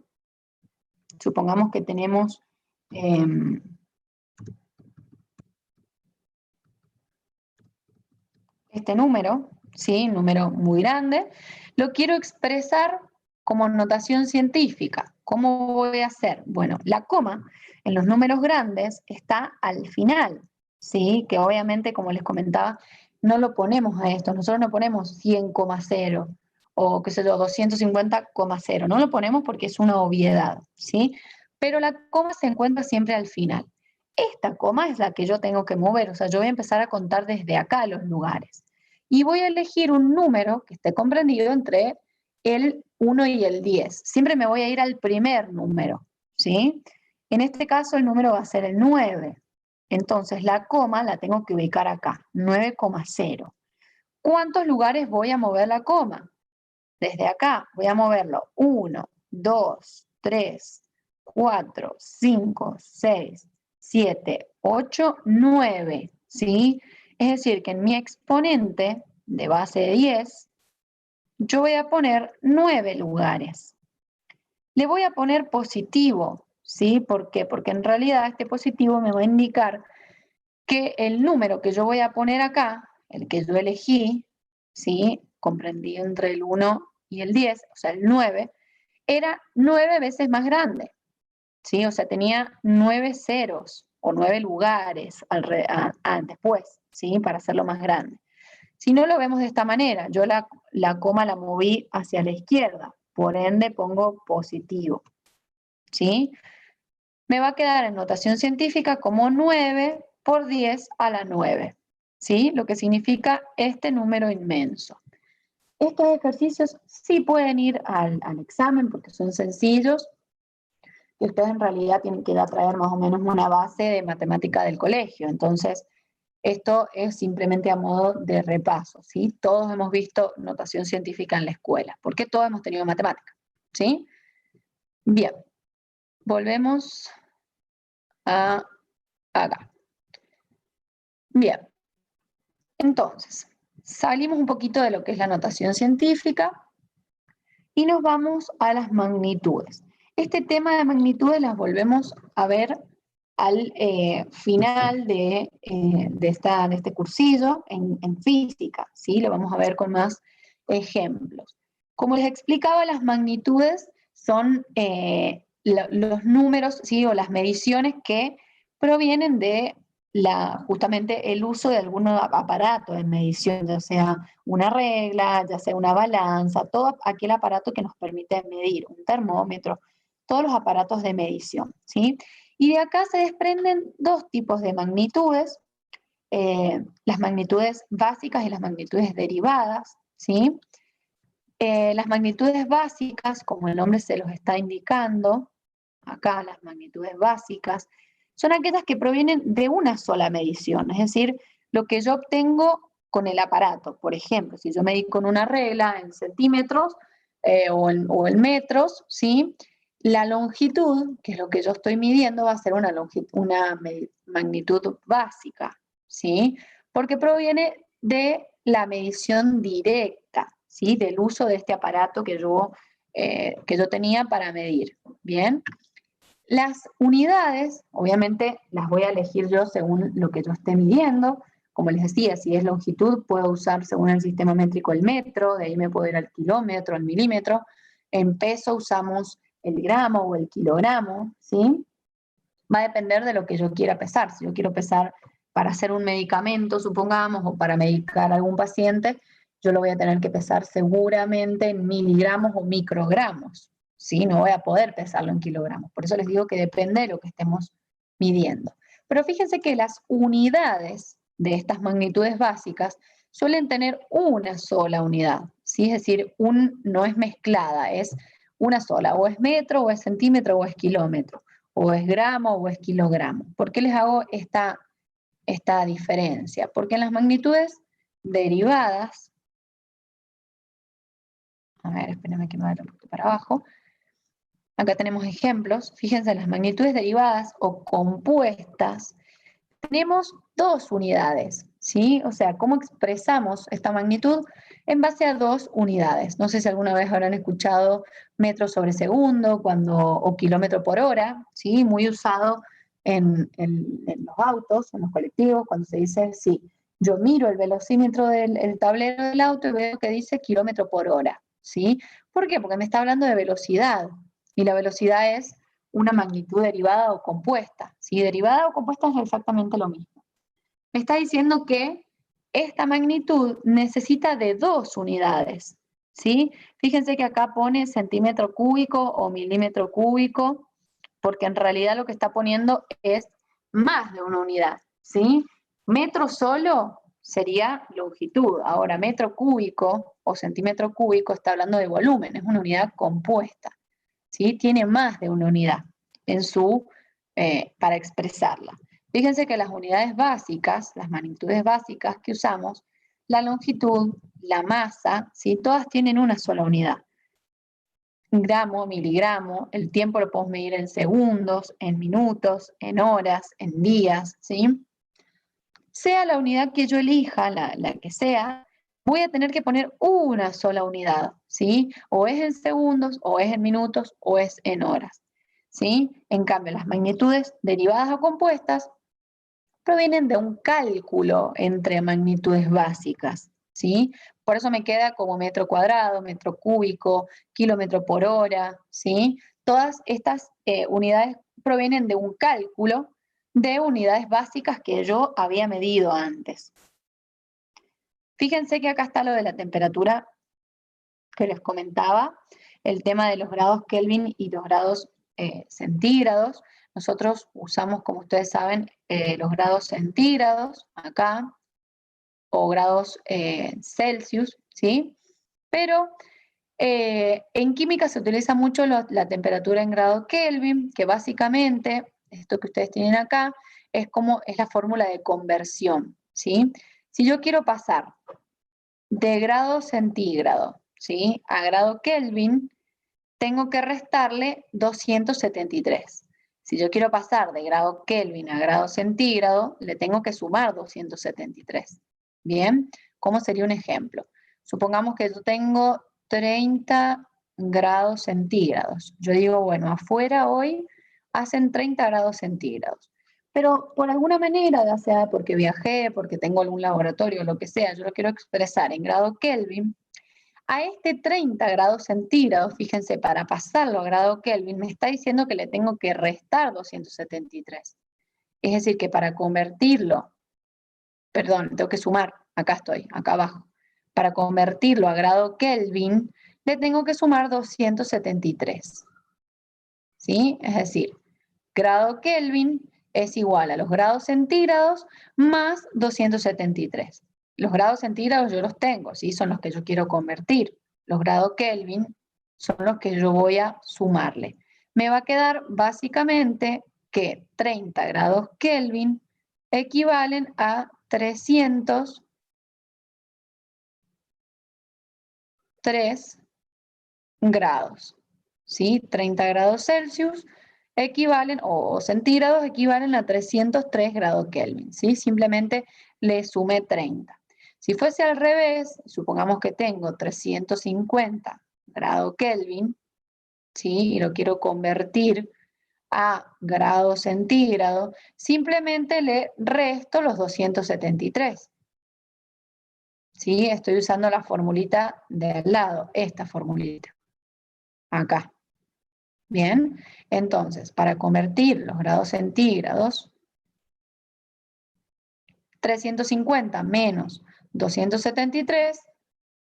Supongamos que tenemos este número, ¿sí? Un número muy grande. Lo quiero expresar como notación científica. ¿Cómo voy a hacer? Bueno, la coma en los números grandes está al final, ¿sí? Que obviamente, como les comentaba, no lo ponemos a esto. Nosotros no ponemos 100,0 o qué sé yo, 250,0. No lo ponemos porque es una obviedad, ¿sí? Pero la coma se encuentra siempre al final. Esta coma es la que yo tengo que mover, o sea, yo voy a empezar a contar desde acá los lugares. Y voy a elegir un número que esté comprendido entre el 1 y el 10. Siempre me voy a ir al primer número, ¿sí? En este caso el número va a ser el 9. Entonces la coma la tengo que ubicar acá, 9,0. ¿Cuántos lugares voy a mover la coma? Desde acá voy a moverlo 1, 2, 3, 4, 5, 6, 7, 8, 9, ¿sí? Es decir, que en mi exponente de base de 10, yo voy a poner 9 lugares. Le voy a poner positivo, ¿sí? ¿Por qué? Porque en realidad este positivo me va a indicar que el número que yo voy a poner acá, el que yo elegí, ¿sí? Comprendido entre el 1 y el 10, o sea, el 9, era 9 veces más grande, ¿sí? O sea, tenía 9 ceros o 9 lugares después, ¿sí? Para hacerlo más grande. Si no lo vemos de esta manera, yo la coma la moví hacia la izquierda, por ende pongo positivo, ¿sí? Me va a quedar en notación científica como 9 por 10 a la 9, ¿sí? Lo que significa este número inmenso. Estos ejercicios sí pueden ir al examen porque son sencillos y ustedes en realidad tienen que ir a traer más o menos una base de matemática del colegio. Entonces, esto es simplemente a modo de repaso, ¿sí? Todos hemos visto notación científica en la escuela, porque todos hemos tenido matemática, ¿sí? Bien, volvemos a acá. Bien, entonces, salimos un poquito de lo que es la notación científica y nos vamos a las magnitudes. Este tema de magnitudes las volvemos a ver al final de este cursillo en física, ¿sí? Lo vamos a ver con más ejemplos. Como les explicaba, las magnitudes son los números, ¿sí? O las mediciones que provienen de justamente el uso de algún aparato de medición, ya sea una regla, ya sea una balanza, todo aquel aparato que nos permite medir, un termómetro, todos los aparatos de medición, ¿sí? Y de acá se desprenden dos tipos de magnitudes, las magnitudes básicas y las magnitudes derivadas, ¿sí? Las magnitudes básicas, como el nombre se los está indicando, acá las magnitudes básicas, son aquellas que provienen de una sola medición, es decir, lo que yo obtengo con el aparato. Por ejemplo, si yo medí con una regla en centímetros o en metros, ¿sí? La longitud, que es lo que yo estoy midiendo, va a ser una magnitud básica, ¿sí? Porque proviene de la medición directa, ¿sí? Del uso de este aparato que yo tenía para medir, ¿bien? Las unidades, obviamente, las voy a elegir yo según lo que yo esté midiendo. Como les decía, si es longitud, puedo usar según el sistema métrico el metro, de ahí me puedo ir al kilómetro, al milímetro. En peso usamos el gramo o el kilogramo, ¿sí? Va a depender de lo que yo quiera pesar. Si yo quiero pesar para hacer un medicamento, supongamos, o para medicar a algún paciente, yo lo voy a tener que pesar seguramente en miligramos o microgramos, ¿sí? No voy a poder pesarlo en kilogramos. Por eso les digo que depende de lo que estemos midiendo. Pero fíjense que las unidades de estas magnitudes básicas suelen tener una sola unidad, ¿sí? Es decir, no es mezclada, es una sola, o es metro, o es centímetro, o es kilómetro, o es gramo, o es kilogramo. ¿Por qué les hago esta diferencia? Porque en las magnitudes derivadas, a ver, espérenme que me vaya un poquito para abajo. Acá tenemos ejemplos. Fíjense, en las magnitudes derivadas o compuestas tenemos dos unidades, ¿sí? O sea, ¿cómo expresamos esta magnitud? En base a dos unidades. No sé si alguna vez habrán escuchado metro sobre segundo o kilómetro por hora, ¿sí? Muy usado en los autos, en los colectivos, cuando se dice, sí, yo miro el velocímetro del tablero del auto y veo que dice kilómetro por hora, ¿sí? ¿Por qué? Porque me está hablando de velocidad, y la velocidad es una magnitud derivada o compuesta. ¿Sí? Derivada o compuesta es exactamente lo mismo. Me está diciendo que esta magnitud necesita de dos unidades. ¿Sí? Fíjense que acá pone centímetro cúbico o milímetro cúbico, porque en realidad lo que está poniendo es más de una unidad. ¿Sí? Metro solo sería longitud. Ahora, metro cúbico o centímetro cúbico está hablando de volumen, es una unidad compuesta. ¿Sí? Tiene más de una unidad para expresarla. Fíjense que las unidades básicas, las magnitudes básicas que usamos, la longitud, la masa, ¿sí? Todas tienen una sola unidad. Gramo, miligramo, el tiempo lo podemos medir en segundos, en minutos, en horas, en días, ¿sí? Sea la unidad que yo elija, la que sea, voy a tener que poner una sola unidad, ¿sí? O es en segundos, o es en minutos, o es en horas. ¿sí? En cambio, las magnitudes derivadas o compuestas provienen de un cálculo entre magnitudes básicas, ¿sí? Por eso me queda como metro cuadrado, metro cúbico, kilómetro por hora, ¿sí? Todas estas unidades provienen de un cálculo de unidades básicas que yo había medido antes. Fíjense que acá está lo de la temperatura que les comentaba, el tema de los grados Kelvin y los grados centígrados. Nosotros usamos, como ustedes saben, los grados centígrados acá, o grados Celsius, ¿sí? Pero en química se utiliza mucho la temperatura en grado Kelvin, que básicamente, esto que ustedes tienen acá, es la fórmula de conversión, ¿sí? Si yo quiero pasar de grado centígrado, ¿sí?, a grado Kelvin, tengo que restarle 273. Si yo quiero pasar de grado Kelvin a grado centígrado, le tengo que sumar 273. Bien, ¿cómo sería un ejemplo? Supongamos que yo tengo 30 grados centígrados. Yo digo, bueno, afuera hoy hacen 30 grados centígrados. Pero por alguna manera, ya sea porque viajé, porque tengo algún laboratorio, lo que sea, yo lo quiero expresar en grado Kelvin. A este 30 grados centígrados, fíjense, para pasarlo a grado Kelvin, me está diciendo que le tengo que restar 273. Es decir, que para convertirlo, perdón, tengo que sumar, acá estoy, acá abajo. Para convertirlo a grado Kelvin, le tengo que sumar 273. ¿Sí? Es decir, grado Kelvin es igual a los grados centígrados más 273. Los grados centígrados yo los tengo, ¿sí? Son los que yo quiero convertir. Los grados Kelvin son los que yo voy a sumarle. Me va a quedar básicamente que 30 grados Kelvin equivalen a 303 grados, ¿sí? 30 grados Celsius equivalen, o centígrados equivalen a 303 grados Kelvin, ¿sí? Simplemente le sumé 30. Si fuese al revés, supongamos que tengo 350 grados Kelvin, ¿sí? Y lo quiero convertir a grados centígrados, simplemente le resto los 273. ¿Sí? Estoy usando la formulita de al lado, esta formulita, acá. Bien, entonces, para convertir los grados centígrados, 350 menos 273,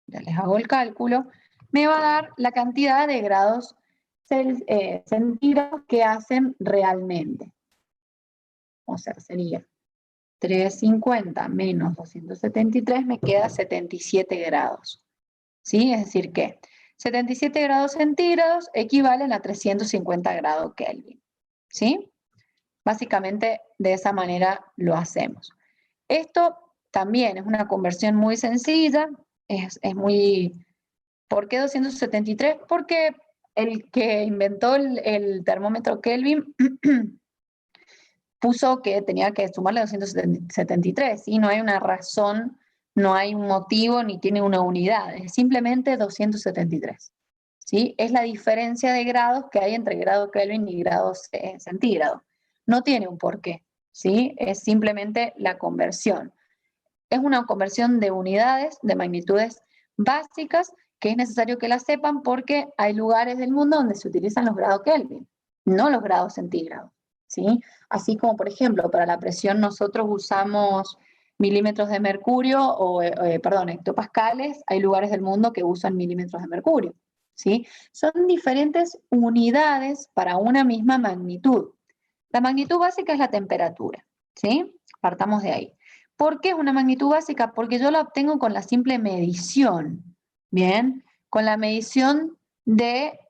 ya les hago el cálculo, me va a dar la cantidad de grados centígrados que hacen realmente. O sea, sería 350 menos 273 me queda 77 grados. ¿Sí? Es decir que 77 grados centígrados equivalen a 350 grados Kelvin. ¿Sí? Básicamente de esa manera lo hacemos. Esto también es una conversión muy sencilla, es muy... ¿Por qué 273? Porque el que inventó el termómetro Kelvin puso que tenía que sumarle 273, ¿sí? No hay una razón, no hay un motivo, ni tiene una unidad, es simplemente 273. ¿Sí? Es la diferencia de grados que hay entre grado Kelvin y grados centígrados. No tiene un porqué, ¿sí? Es simplemente la conversión. Es una conversión de unidades, de magnitudes básicas, que es necesario que la sepan porque hay lugares del mundo donde se utilizan los grados Kelvin, no los grados centígrados, ¿sí? Así como, por ejemplo, para la presión nosotros usamos milímetros de mercurio o, perdón, hectopascales, hay lugares del mundo que usan milímetros de mercurio, ¿sí? Son diferentes unidades para una misma magnitud. La magnitud básica es la temperatura, ¿sí? Partamos de ahí. ¿Por qué es una magnitud básica? Porque yo la obtengo con la simple medición, ¿bien? Con la medición de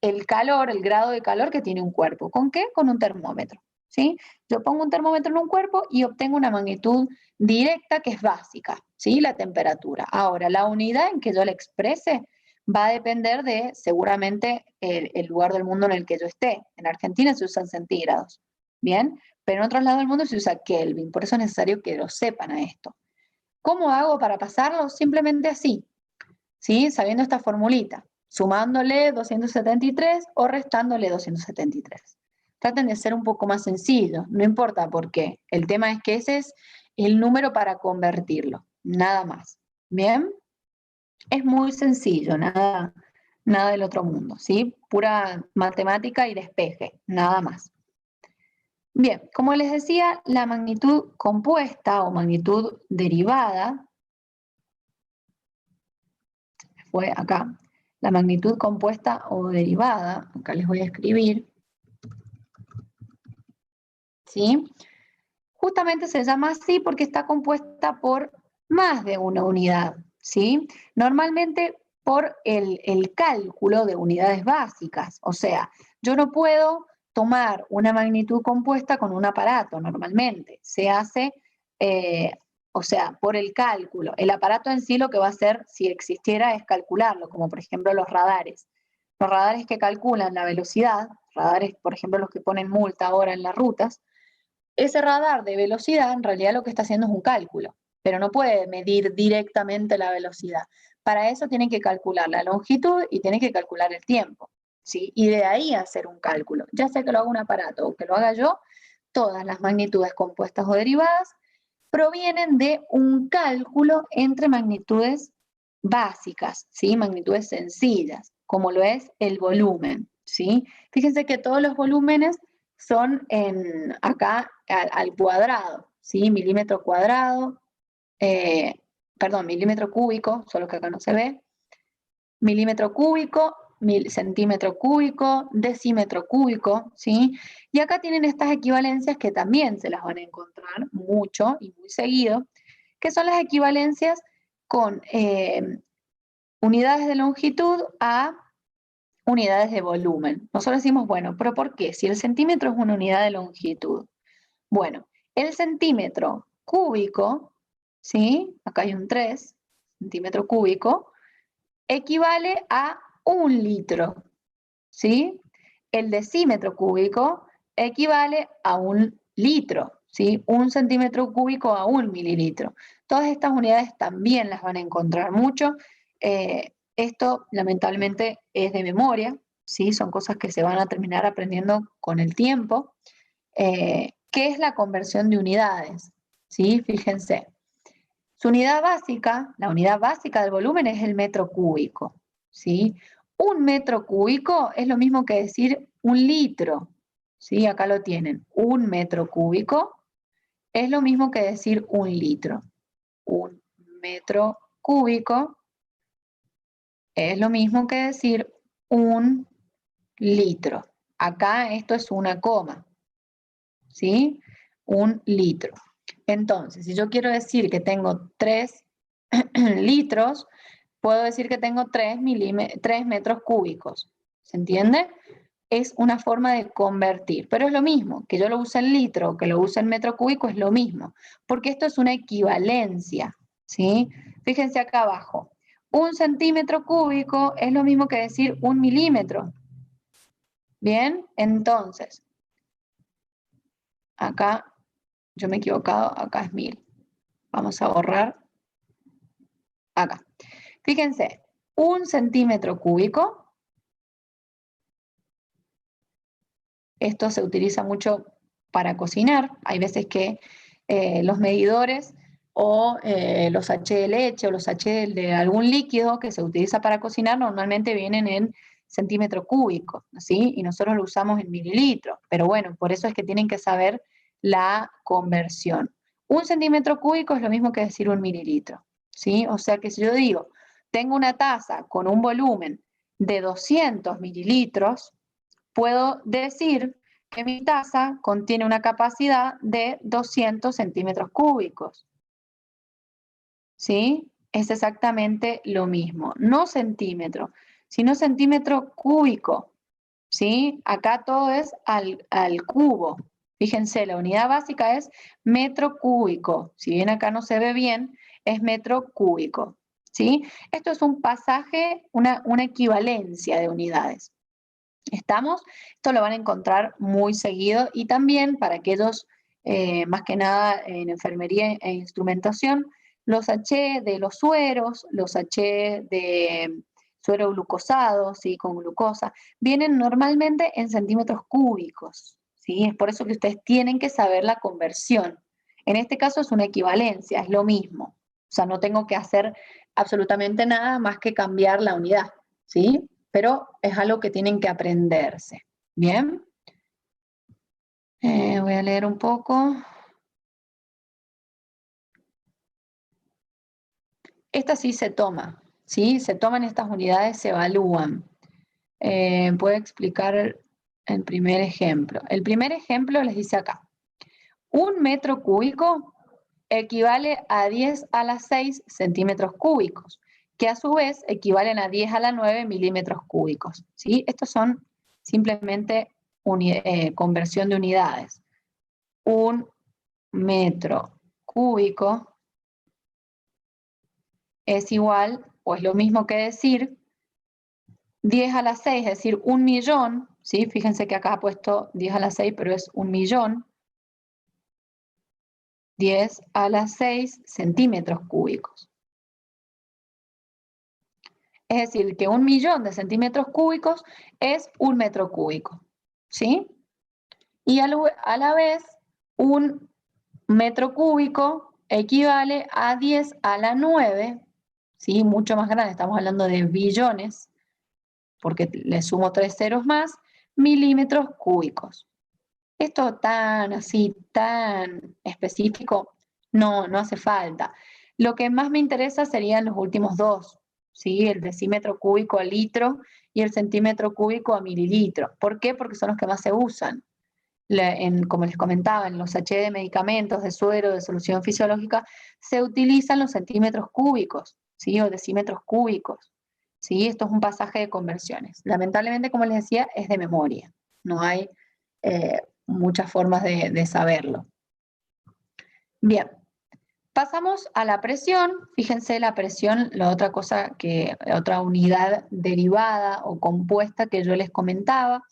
el calor, el grado de calor que tiene un cuerpo. ¿Con qué? Con un termómetro, ¿sí? Yo pongo un termómetro en un cuerpo y obtengo una magnitud directa que es básica, ¿sí? La temperatura. Ahora, la unidad en que yo la exprese va a depender de seguramente el lugar del mundo en el que yo esté. En Argentina se usan centígrados, ¿bien? Pero en otros lados del mundo se usa Kelvin, por eso es necesario que lo sepan a esto. ¿Cómo hago para pasarlo? Simplemente así, ¿sí? Sabiendo esta formulita. sumándole 273 o restándole 273. Traten de ser un poco más sencillos, no importa por qué. El tema es que ese es el número para convertirlo, nada más. ¿Bien? Es muy sencillo, nada del otro mundo, ¿sí? Pura matemática y despeje, nada más. Bien, como les decía, la magnitud compuesta o magnitud derivada, fue acá, la magnitud compuesta o derivada, acá les voy a escribir, ¿sí? Justamente se llama así porque está compuesta por más de una unidad, ¿sí? Normalmente por el cálculo de unidades básicas, o sea, yo no puedo tomar una magnitud compuesta con un aparato normalmente, se hace, o sea, por el cálculo. El aparato en sí lo que va a hacer, si existiera, es calcularlo, como por ejemplo los radares. Los radares que calculan la velocidad, radares, por ejemplo, los que ponen multa ahora en las rutas, ese radar de velocidad en realidad lo que está haciendo es un cálculo, pero no puede medir directamente la velocidad. Para eso tiene que calcular la longitud y tiene que calcular el tiempo, ¿sí? Y de ahí hacer un cálculo. Ya sea que lo haga un aparato o que lo haga yo, todas las magnitudes compuestas o derivadas provienen de un cálculo entre magnitudes básicas, ¿sí? Magnitudes sencillas, como lo es el volumen, ¿sí? Fíjense que todos los volúmenes son acá al cuadrado, ¿sí? Milímetro cuadrado, perdón, milímetro cúbico, solo que acá no se ve, milímetro cúbico, centímetro cúbico, decímetro cúbico, ¿sí? Y acá tienen estas equivalencias que también se las van a encontrar mucho y muy seguido, que son las equivalencias con unidades de longitud a unidades de volumen. Nosotros decimos, bueno, pero ¿por qué? Si el centímetro es una unidad de longitud. Bueno, el centímetro cúbico, ¿sí? Acá hay un 3, centímetro cúbico, equivale a 1 litro, ¿sí? El decímetro cúbico equivale a 1 litro, ¿sí? 1 centímetro cúbico a 1 mililitro. Todas estas unidades también las van a encontrar mucho. Esto lamentablemente es de memoria, ¿sí? Son cosas que se van a terminar aprendiendo con el tiempo. ¿Qué es la conversión de unidades? ¿Sí? Fíjense. Su unidad básica, la unidad básica del volumen es el metro cúbico, ¿sí? 1 metro cúbico es lo mismo que decir 1 litro, ¿sí? Acá lo tienen. 1 metro cúbico es lo mismo que decir 1 litro. 1 metro cúbico es lo mismo que decir 1 litro. Acá esto es una coma, ¿sí? 1 litro. Entonces, si yo quiero decir que tengo 3 litros, puedo decir que tengo 3 metros cúbicos. ¿Se entiende? Es una forma de convertir, pero es lo mismo, que yo lo use en litro, que lo use en metro cúbico, es lo mismo, porque esto es una equivalencia, ¿sí? Fíjense acá abajo. 1 centímetro cúbico es lo mismo que decir 1 milímetro. Bien, entonces, acá yo me he equivocado, acá es 1000. Vamos a borrar acá. Fíjense, 1 centímetro cúbico, esto se utiliza mucho para cocinar. Hay veces que los medidores o los sachets de leche o los sachets de algún líquido que se utiliza para cocinar normalmente vienen en centímetro cúbico, ¿sí? Y nosotros lo usamos en mililitros. Pero bueno, por eso es que tienen que saber la conversión. 1 centímetro cúbico es lo mismo que decir 1 mililitro, ¿sí? O sea que si yo digo, tengo una taza con un volumen de 200 mililitros, puedo decir que mi taza contiene una capacidad de 200 centímetros cúbicos, ¿sí? Es exactamente lo mismo, no centímetro, sino centímetro cúbico, ¿sí? Acá todo es al cubo. Fíjense, la unidad básica es metro cúbico. Si bien acá no se ve bien, es metro cúbico, ¿sí? Esto es un pasaje, una equivalencia de unidades. ¿Estamos? Esto lo van a encontrar muy seguido y también para aquellos, más que nada en enfermería e instrumentación, los sachets de los sueros, los sachets de suero glucosado, ¿sí? Con glucosa, vienen normalmente en centímetros cúbicos, ¿sí? Es por eso que ustedes tienen que saber la conversión. En este caso es una equivalencia, es lo mismo. O sea, no tengo que hacer absolutamente nada más que cambiar la unidad, ¿sí? Pero es algo que tienen que aprenderse. ¿Bien? Voy a leer un poco. Esta sí se toma, ¿sí? Se toman estas unidades, se evalúan. Puedo explicar el primer ejemplo. El primer ejemplo les dice acá. 1 metro cúbico equivale a 10 a la 6 centímetros cúbicos, que a su vez equivalen a 10 a la 9 milímetros cúbicos, ¿sí? Estos son simplemente conversión de unidades. 1 metro cúbico es igual, o es lo mismo que decir, 10 a la 6, es decir, 1 millón, ¿sí? Fíjense que acá ha puesto 10 a la 6, pero es 1 millón. 10 a la 6 centímetros cúbicos. Es decir, que 1 millón de centímetros cúbicos es 1 metro cúbico, ¿sí? Y a la vez, 1 metro cúbico equivale a 10 a la 9, ¿sí? Mucho más grande, estamos hablando de billones, porque le sumo 3 ceros más, milímetros cúbicos. Esto tan así, tan específico, no hace falta. Lo que más me interesa serían los últimos dos, ¿sí? El decímetro cúbico a litro y el centímetro cúbico a mililitro. ¿Por qué? Porque son los que más se usan. Como les comentaba, en los H de medicamentos, de suero, de solución fisiológica, se utilizan los centímetros cúbicos, ¿sí? O decímetros cúbicos, ¿sí? Esto es un pasaje de conversiones. Lamentablemente, como les decía, es de memoria. No hay muchas formas de saberlo. Bien, pasamos a la presión. Fíjense la presión, la otra cosa otra unidad derivada o compuesta que yo les comentaba.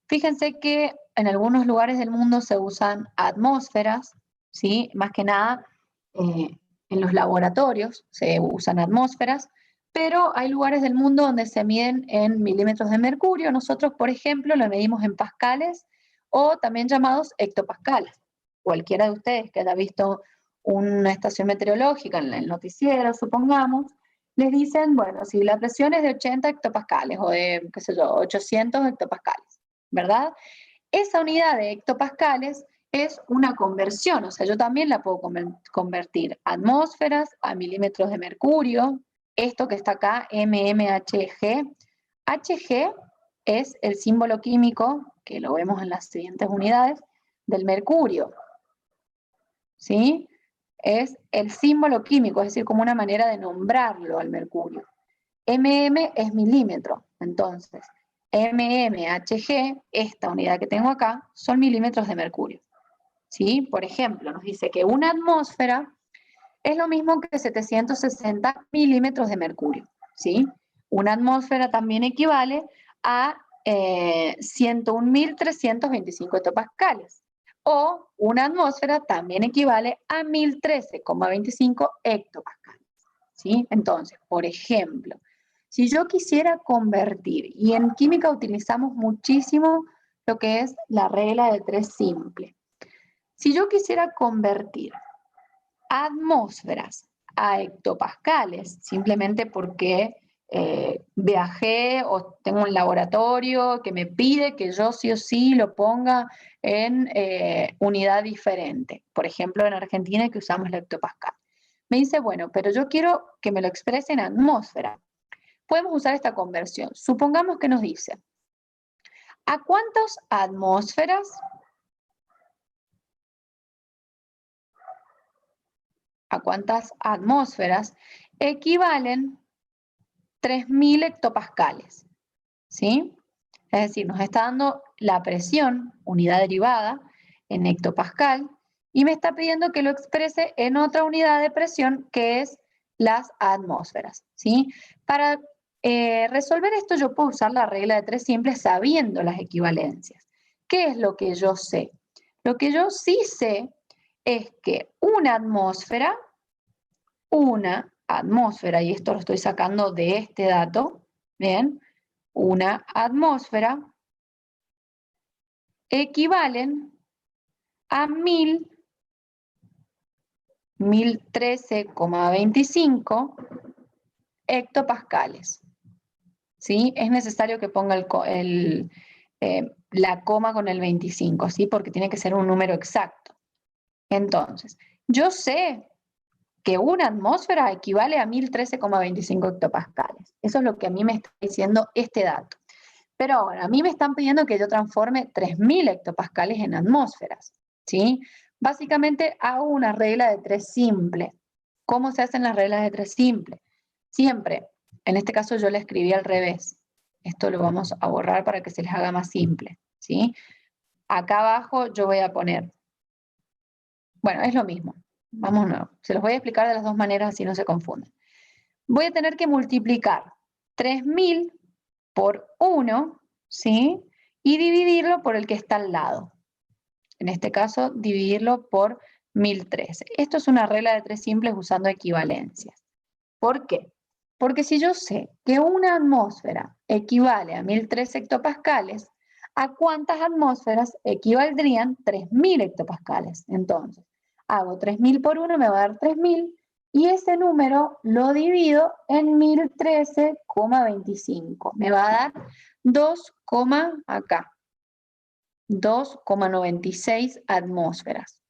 Fíjense que en algunos lugares del mundo se usan atmósferas, ¿sí? Más que nada en los laboratorios se usan atmósferas, pero hay lugares del mundo donde se miden en milímetros de mercurio. Nosotros, por ejemplo, lo medimos en pascales o también llamados hectopascales. Cualquiera de ustedes que haya visto una estación meteorológica en el noticiero, supongamos, les dicen, bueno, si la presión es de 80 hectopascales o de, qué sé yo, 800 hectopascales, ¿verdad? Esa unidad de hectopascales es una conversión, o sea, yo también la puedo convertir atmósferas a milímetros de mercurio, esto que está acá, mmHg. Hg es el símbolo químico, que lo vemos en las siguientes unidades, del mercurio, ¿sí? Es el símbolo químico, es decir, como una manera de nombrarlo al mercurio. mm es milímetro, entonces, mmHg, esta unidad que tengo acá, son milímetros de mercurio, ¿sí? Por ejemplo, nos dice que una atmósfera es lo mismo que 760 milímetros de mercurio, ¿sí? Una atmósfera también equivale a 101.325 hectopascales. O una atmósfera también equivale a 1.013,25 hectopascales, ¿sí? Entonces, por ejemplo, si yo quisiera convertir, y en química utilizamos muchísimo lo que es la regla de 3 simple. Si yo quisiera convertir atmósferas a hectopascales, simplemente porque viajé o tengo un laboratorio que me pide que yo sí o sí lo ponga en unidad diferente. Por ejemplo, en Argentina que usamos la hectopascal. Me dice, bueno, pero yo quiero que me lo exprese en atmósfera. Podemos usar esta conversión. Supongamos que nos dice, ¿a cuántas atmósferas equivalen 3.000 hectopascales? ¿Sí? Es decir, nos está dando la presión, unidad derivada, en hectopascal, y me está pidiendo que lo exprese en otra unidad de presión, que es las atmósferas, ¿sí? Para resolver esto yo puedo usar la regla de 3 simples sabiendo las equivalencias. ¿Qué es lo que yo sé? Lo que yo sí sé es que una atmósfera, y esto lo estoy sacando de este dato, Bien, una atmósfera equivalen a 1013,25 hectopascales. ¿Sí? Es necesario que ponga la coma con el 25, ¿sí? Porque tiene que ser un número exacto. Entonces, yo sé que una atmósfera equivale a 1013,25 hectopascales. Eso es lo que a mí me está diciendo este dato. Pero ahora, a mí me están pidiendo que yo transforme 3000 hectopascales en atmósferas, ¿sí? Básicamente hago una regla de 3 simple. ¿Cómo se hacen las reglas de 3 simple? Siempre, en este caso yo la escribí al revés. Esto lo vamos a borrar para que se les haga más simple, ¿sí? Acá abajo yo voy a poner, bueno, es lo mismo. Vamos nuevo. Se los voy a explicar de las dos maneras así no se confunden. Voy a tener que multiplicar 3000 por 1, ¿sí? Y dividirlo por el que está al lado. En este caso, dividirlo por 1013. Esto es una regla de 3 simples usando equivalencias. ¿Por qué? Porque si yo sé que una atmósfera equivale a 1013 hectopascales, ¿a cuántas atmósferas equivaldrían 3000 hectopascales? Entonces, hago 3000 por 1, me va a dar 3000, y ese número lo divido en 1013,25. Me va a dar 2,96 atmósferas.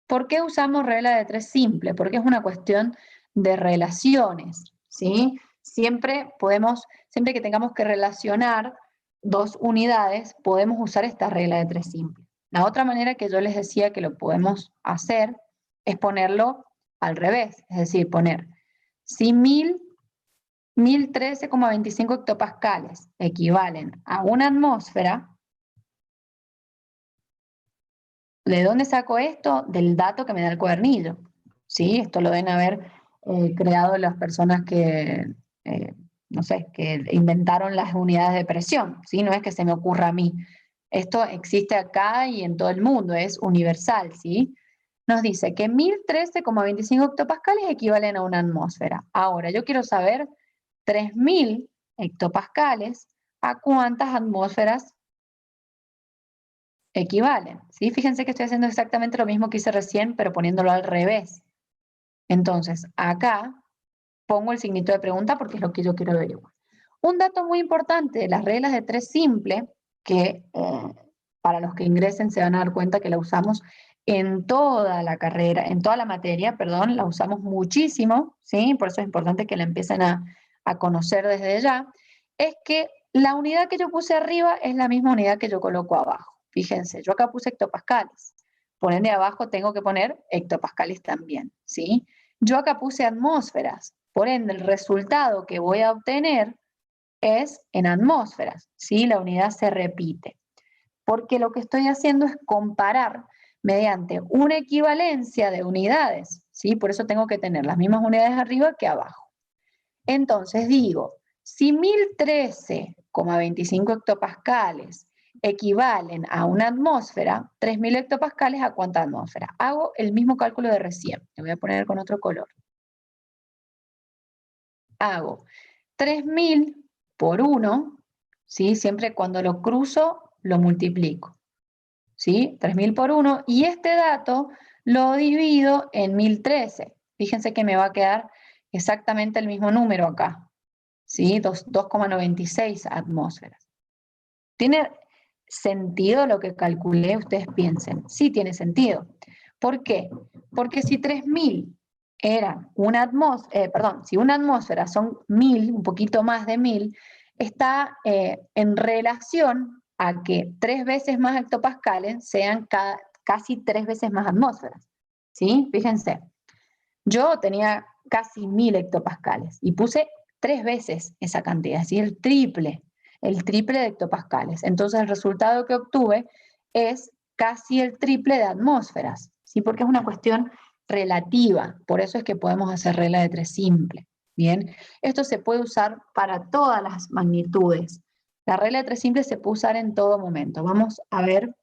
¿Por qué usamos regla de 3 simple? Porque es una cuestión de relaciones, ¿sí? Siempre que tengamos que relacionar dos unidades, podemos usar esta regla de 3 simple. La otra manera que yo les decía que lo podemos hacer es ponerlo al revés, es decir, poner si 1013,25 hectopascales equivalen a una atmósfera. ¿De dónde saco esto? Del dato que me da el cuadernillo. ¿Sí? Esto lo deben haber creado las personas que, no sé, que inventaron las unidades de presión. ¿Sí? No es que se me ocurra a mí. Esto existe acá y en todo el mundo, es universal. ¿Sí? Nos dice que 1013,25 hectopascales equivalen a una atmósfera. Ahora, yo quiero saber 3000 hectopascales, ¿a cuántas atmósferas equivalen? ¿Sí? Fíjense que estoy haciendo exactamente lo mismo que hice recién, pero poniéndolo al revés. Entonces, acá pongo el signito de pregunta porque es lo que yo quiero averiguar. Un dato muy importante de las reglas de 3 simple, que para los que ingresen se van a dar cuenta que la usamos en toda la carrera, en toda la materia, perdón, la usamos muchísimo, ¿sí? Por eso es importante que la empiecen a conocer desde ya, es que la unidad que yo puse arriba es la misma unidad que yo coloco abajo. Fíjense, yo acá puse hectopascales, por ende abajo tengo que poner hectopascales también, ¿sí? Yo acá puse atmósferas, por ende el resultado que voy a obtener es en atmósferas, ¿sí? La unidad se repite, porque lo que estoy haciendo es comparar mediante una equivalencia de unidades, ¿sí? Por eso tengo que tener las mismas unidades arriba que abajo. Entonces digo, si 1013,25 hectopascales equivalen a una atmósfera, 3000 hectopascales ¿a cuánta atmósfera? Hago el mismo cálculo de recién, lo voy a poner con otro color. Hago 3000 por 1, ¿sí? Siempre cuando lo cruzo, lo multiplico, ¿sí? 3000 por 1, y este dato lo divido en 1013. Fíjense que me va a quedar exactamente el mismo número acá, ¿sí? 2,96 atmósferas. ¿Tiene sentido lo que calculé? Ustedes piensen. Sí tiene sentido. ¿Por qué? Porque si 3000 era una atmósfera, si una atmósfera son 1000, un poquito más de 1000, está en relación a que 3 veces más hectopascales sean casi 3 veces más atmósferas. ¿Sí? Fíjense. Yo tenía casi 1000 hectopascales y puse 3 veces esa cantidad, es decir, el triple de hectopascales. Entonces el resultado que obtuve es casi el triple de atmósferas, ¿sí? Porque es una cuestión relativa, por eso es que podemos hacer regla de 3 simple. Bien, esto se puede usar para todas las magnitudes. La regla de 3 simple se puede usar en todo momento. Vamos a ver,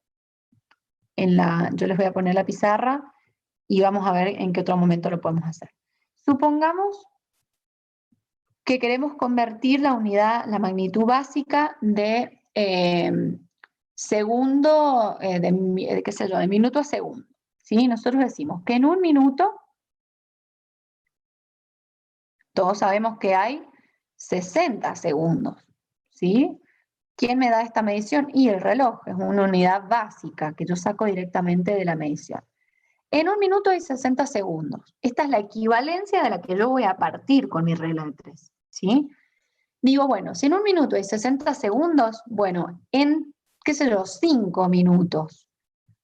yo les voy a poner la pizarra y vamos a ver en qué otro momento lo podemos hacer. Supongamos que queremos convertir la unidad, la magnitud básica de segundo, qué sé yo, de minuto a segundo. ¿Sí? Nosotros decimos que en un minuto, todos sabemos que hay 60 segundos. ¿Sí? ¿Quién me da esta medición? Y el reloj, es una unidad básica que yo saco directamente de la medición. En un minuto hay 60 segundos. Esta es la equivalencia de la que yo voy a partir con mi regla de 3. ¿Sí? Digo, bueno, si en un minuto hay 60 segundos, bueno, en, qué sé yo, 5 minutos,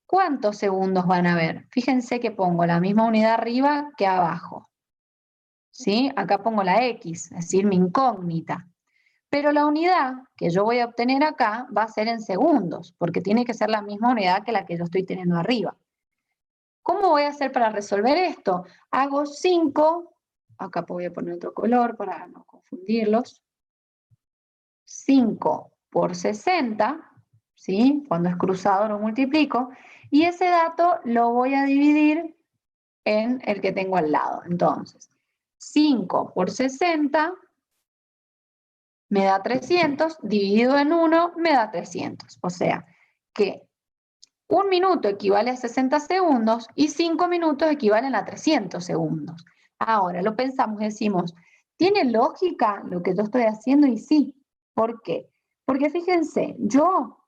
¿cuántos segundos van a haber? Fíjense que pongo la misma unidad arriba que abajo. ¿Sí? Acá pongo la X, es decir, mi incógnita. Pero la unidad que yo voy a obtener acá va a ser en segundos, porque tiene que ser la misma unidad que la que yo estoy teniendo arriba. ¿Cómo voy a hacer para resolver esto? Hago 5, acá voy a poner otro color para no confundirlos. 5 por 60, ¿sí? Cuando es cruzado lo multiplico, y ese dato lo voy a dividir en el que tengo al lado. Entonces, 5 por 60 me da 300, dividido en 1 me da 300. O sea, que un minuto equivale a 60 segundos y 5 minutos equivalen a 300 segundos. Ahora, lo pensamos y decimos, ¿tiene lógica lo que yo estoy haciendo? Y sí. ¿Por qué? Porque fíjense, yo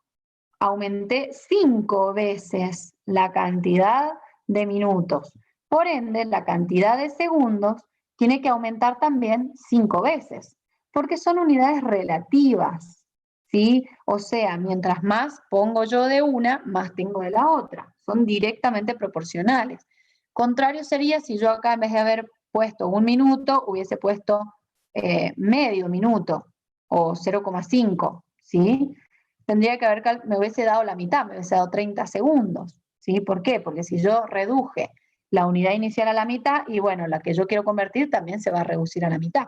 aumenté 5 veces la cantidad de minutos. Por ende, la cantidad de segundos tiene que aumentar también 5 veces, porque son unidades relativas, ¿sí? O sea, mientras más pongo yo de una, más tengo de la otra. Son directamente proporcionales. Contrario sería si yo acá en vez de haber puesto un minuto, hubiese puesto medio minuto o 0,5, ¿sí? Tendría que haber, me hubiese dado la mitad, me hubiese dado 30 segundos. ¿Sí? ¿Por qué? Porque si yo reduje la unidad inicial a la mitad, y bueno, la que yo quiero convertir también se va a reducir a la mitad.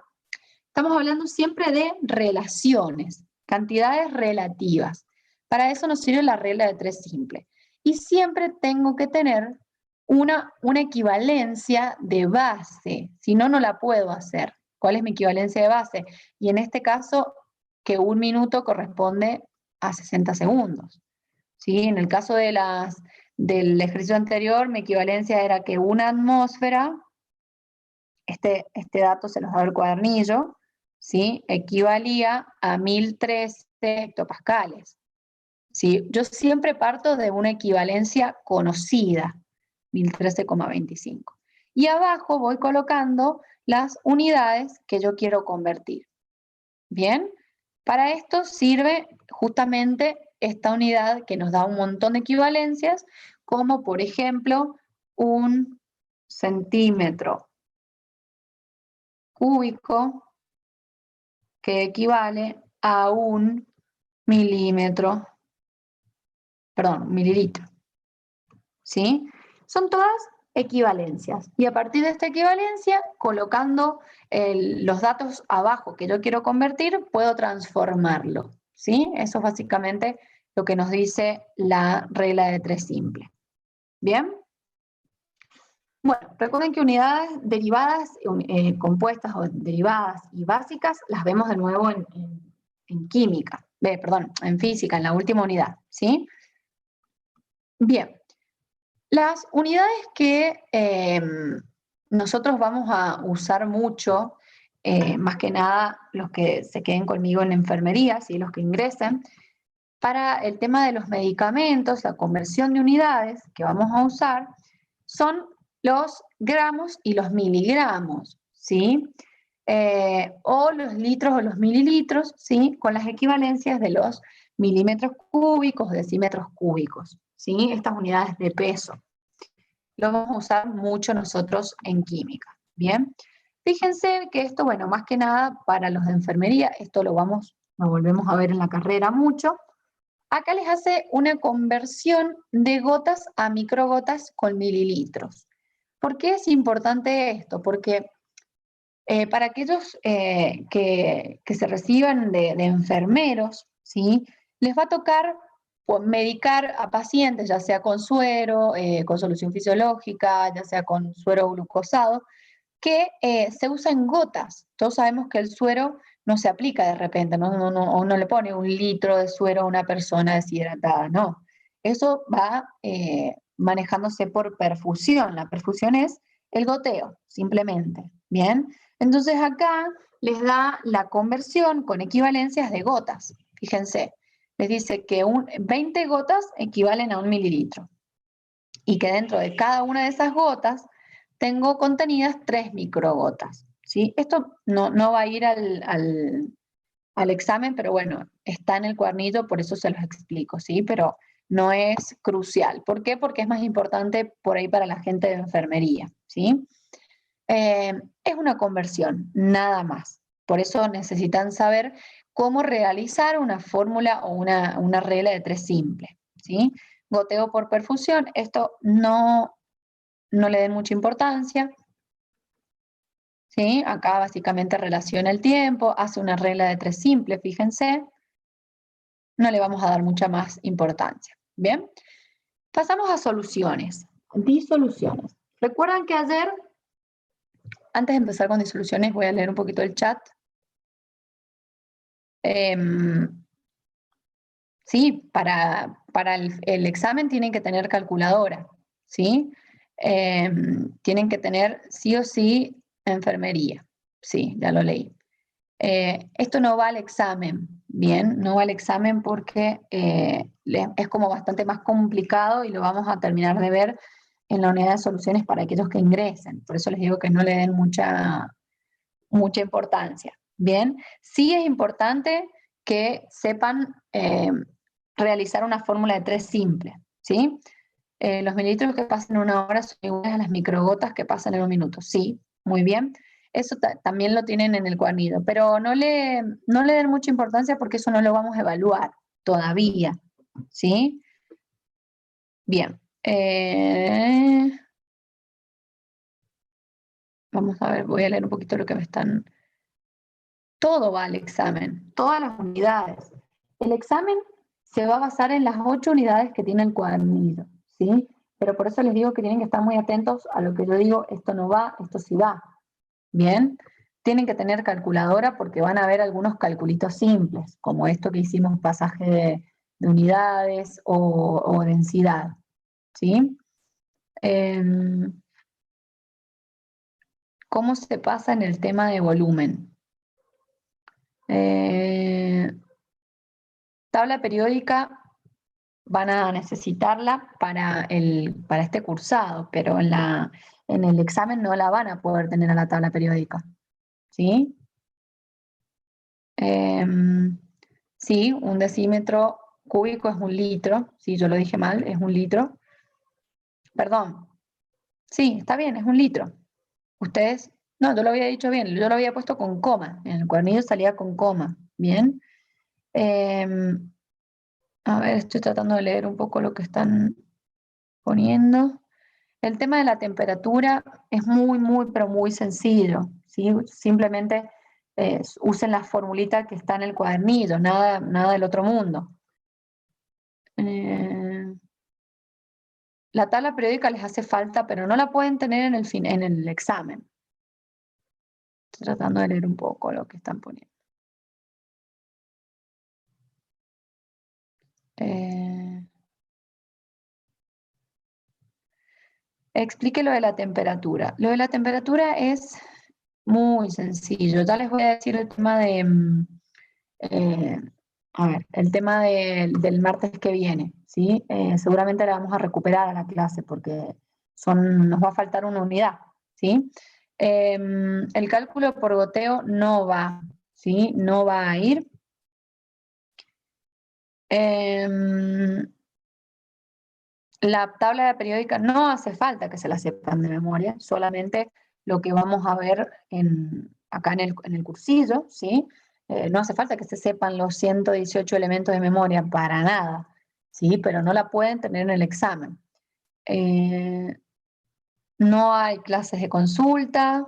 Estamos hablando siempre de relaciones, cantidades relativas. Para eso nos sirve la regla de 3 simple. Y siempre tengo que tener una equivalencia de base, si no, no la puedo hacer. ¿Cuál es mi equivalencia de base? Y en este caso, que un minuto corresponde a 60 segundos. ¿Sí? En el caso de del ejercicio anterior, mi equivalencia era que una atmósfera, este dato se los da el cuadernillo, ¿sí? Equivalía a 1013 hectopascales. ¿Sí? Yo siempre parto de una equivalencia conocida, 1013,25. Y abajo voy colocando las unidades que yo quiero convertir. ¿Bien? Para esto sirve justamente esta unidad que nos da un montón de equivalencias, como por ejemplo un centímetro cúbico, que equivale a un milímetro, perdón, mililitro. ¿Sí? Son todas equivalencias. Y a partir de esta equivalencia, colocando los datos abajo que yo quiero convertir, puedo transformarlo. ¿Sí? Eso es básicamente lo que nos dice la regla de 3 simple. ¿Bien? Bueno, recuerden que unidades derivadas, compuestas o derivadas y básicas, las vemos de nuevo en química, perdón, en física, en la última unidad. ¿Sí? Bien. Las unidades que nosotros vamos a usar mucho, más que nada los que se queden conmigo en enfermería, ¿sí? Los que ingresen, para el tema de los medicamentos, la conversión de unidades que vamos a usar, son los gramos y los miligramos, ¿sí? O los litros o los mililitros, ¿sí? Con las equivalencias de los milímetros cúbicos, decímetros cúbicos, ¿sí? Estas unidades de peso. Lo vamos a usar mucho nosotros en química, ¿bien? Fíjense que esto, bueno, más que nada para los de enfermería, esto lo volvemos a ver en la carrera mucho. Acá les hace una conversión de gotas a microgotas con mililitros. ¿Por qué es importante esto? Porque para aquellos que se reciban de enfermeros, ¿sí? Les va a tocar medicar a pacientes, ya sea con suero, con solución fisiológica, ya sea con suero glucosado, que se usa en gotas. Todos sabemos que el suero no se aplica de repente, o no le pone 1 litro de suero a una persona deshidratada, no. Eso va manejándose por perfusión. La perfusión es el goteo, simplemente. ¿Bien? Entonces acá les da la conversión con equivalencias de gotas. Fíjense, les dice que 20 gotas equivalen a 1 mililitro. Y que dentro de cada una de esas gotas tengo contenidas 3 microgotas. ¿Sí? Esto no va a ir al examen, pero bueno, está en el cuadernillo, por eso se los explico, ¿sí? Pero no es crucial. ¿Por qué? Porque es más importante por ahí para la gente de enfermería, ¿sí? Es una conversión, nada más. Por eso necesitan saber cómo realizar una fórmula o una regla de 3 simple, ¿sí? Goteo por perfusión, esto no le den mucha importancia, ¿sí? Acá básicamente relaciona el tiempo, hace una regla de 3 simple, fíjense. No le vamos a dar mucha más importancia, ¿bien? Pasamos a soluciones, disoluciones. Recuerdan que ayer, antes de empezar con disoluciones, voy a leer un poquito el chat. Sí, para el examen tienen que tener calculadora, ¿sí? Tienen que tener sí o sí enfermería, sí, ya lo leí. Esto no va al examen, ¿bien? No va al examen porque es como bastante más complicado y lo vamos a terminar de ver en la unidad de soluciones para aquellos que ingresen. Por eso les digo que no le den mucha importancia, ¿bien? Sí es importante que sepan realizar una fórmula de 3 simple, ¿sí? Los mililitros que pasan en 1 hora son iguales a las microgotas que pasan en 1 minuto. Sí, muy bien. Eso también lo tienen en el cuadernillo, pero no le den mucha importancia porque eso no lo vamos a evaluar todavía, ¿sí? Bien. Vamos a ver, voy a leer un poquito lo que me están... Todo va al examen, todas las unidades. El examen se va a basar en las 8 unidades que tiene el cuadernillo, ¿sí? Pero por eso les digo que tienen que estar muy atentos a lo que yo digo, esto no va, esto sí va. ¿Bien? Tienen que tener calculadora porque van a haber algunos calculitos simples, como esto que hicimos, pasaje de unidades o densidad, ¿sí? ¿Cómo se pasa en el tema de volumen? Tabla periódica van a necesitarla para este cursado, pero en el examen no la van a poder tener a la tabla periódica, ¿sí? Sí, un decímetro cúbico es 1 litro, sí, yo lo dije mal, es 1 litro. Perdón, sí, está bien, es 1 litro. Ustedes, no, yo lo había dicho bien, yo lo había puesto con coma, en el cuadernillo salía con coma, ¿bien? A ver, estoy tratando de leer un poco lo que están poniendo. El tema de la temperatura es muy, pero muy sencillo, ¿sí? Simplemente usen la formulita que está en el cuadernillo, nada del otro mundo. La tabla periódica les hace falta, pero no la pueden tener en el examen. Estoy tratando de leer un poco lo que están poniendo. Explique lo de la temperatura. Lo de la temperatura es muy sencillo. Ya les voy a decir el tema de... a ver, el tema del martes que viene, ¿sí? Seguramente la vamos a recuperar a la clase porque nos va a faltar una unidad, ¿sí? El cálculo por goteo no va, ¿sí? No va a ir. La tabla periódica no hace falta que se la sepan de memoria, solamente lo que vamos a ver acá en el cursillo, ¿sí? No hace falta que se sepan los 118 elementos de memoria para nada, ¿sí? Pero no la pueden tener en el examen. No hay clases de consulta,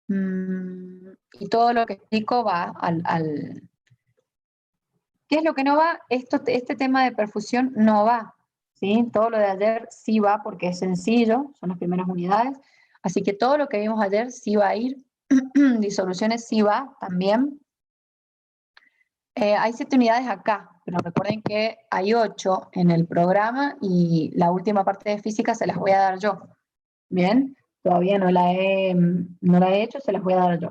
y todo lo que explico va al... ¿Qué es lo que no va? Este tema de perfusión no va, ¿sí? Todo lo de ayer sí va porque es sencillo, son las primeras unidades. Así que todo lo que vimos ayer sí va a ir, disoluciones sí va también. Hay 7 unidades acá, pero recuerden que hay 8 en el programa y la última parte de física se las voy a dar yo. Bien, todavía no la he hecho, se las voy a dar yo.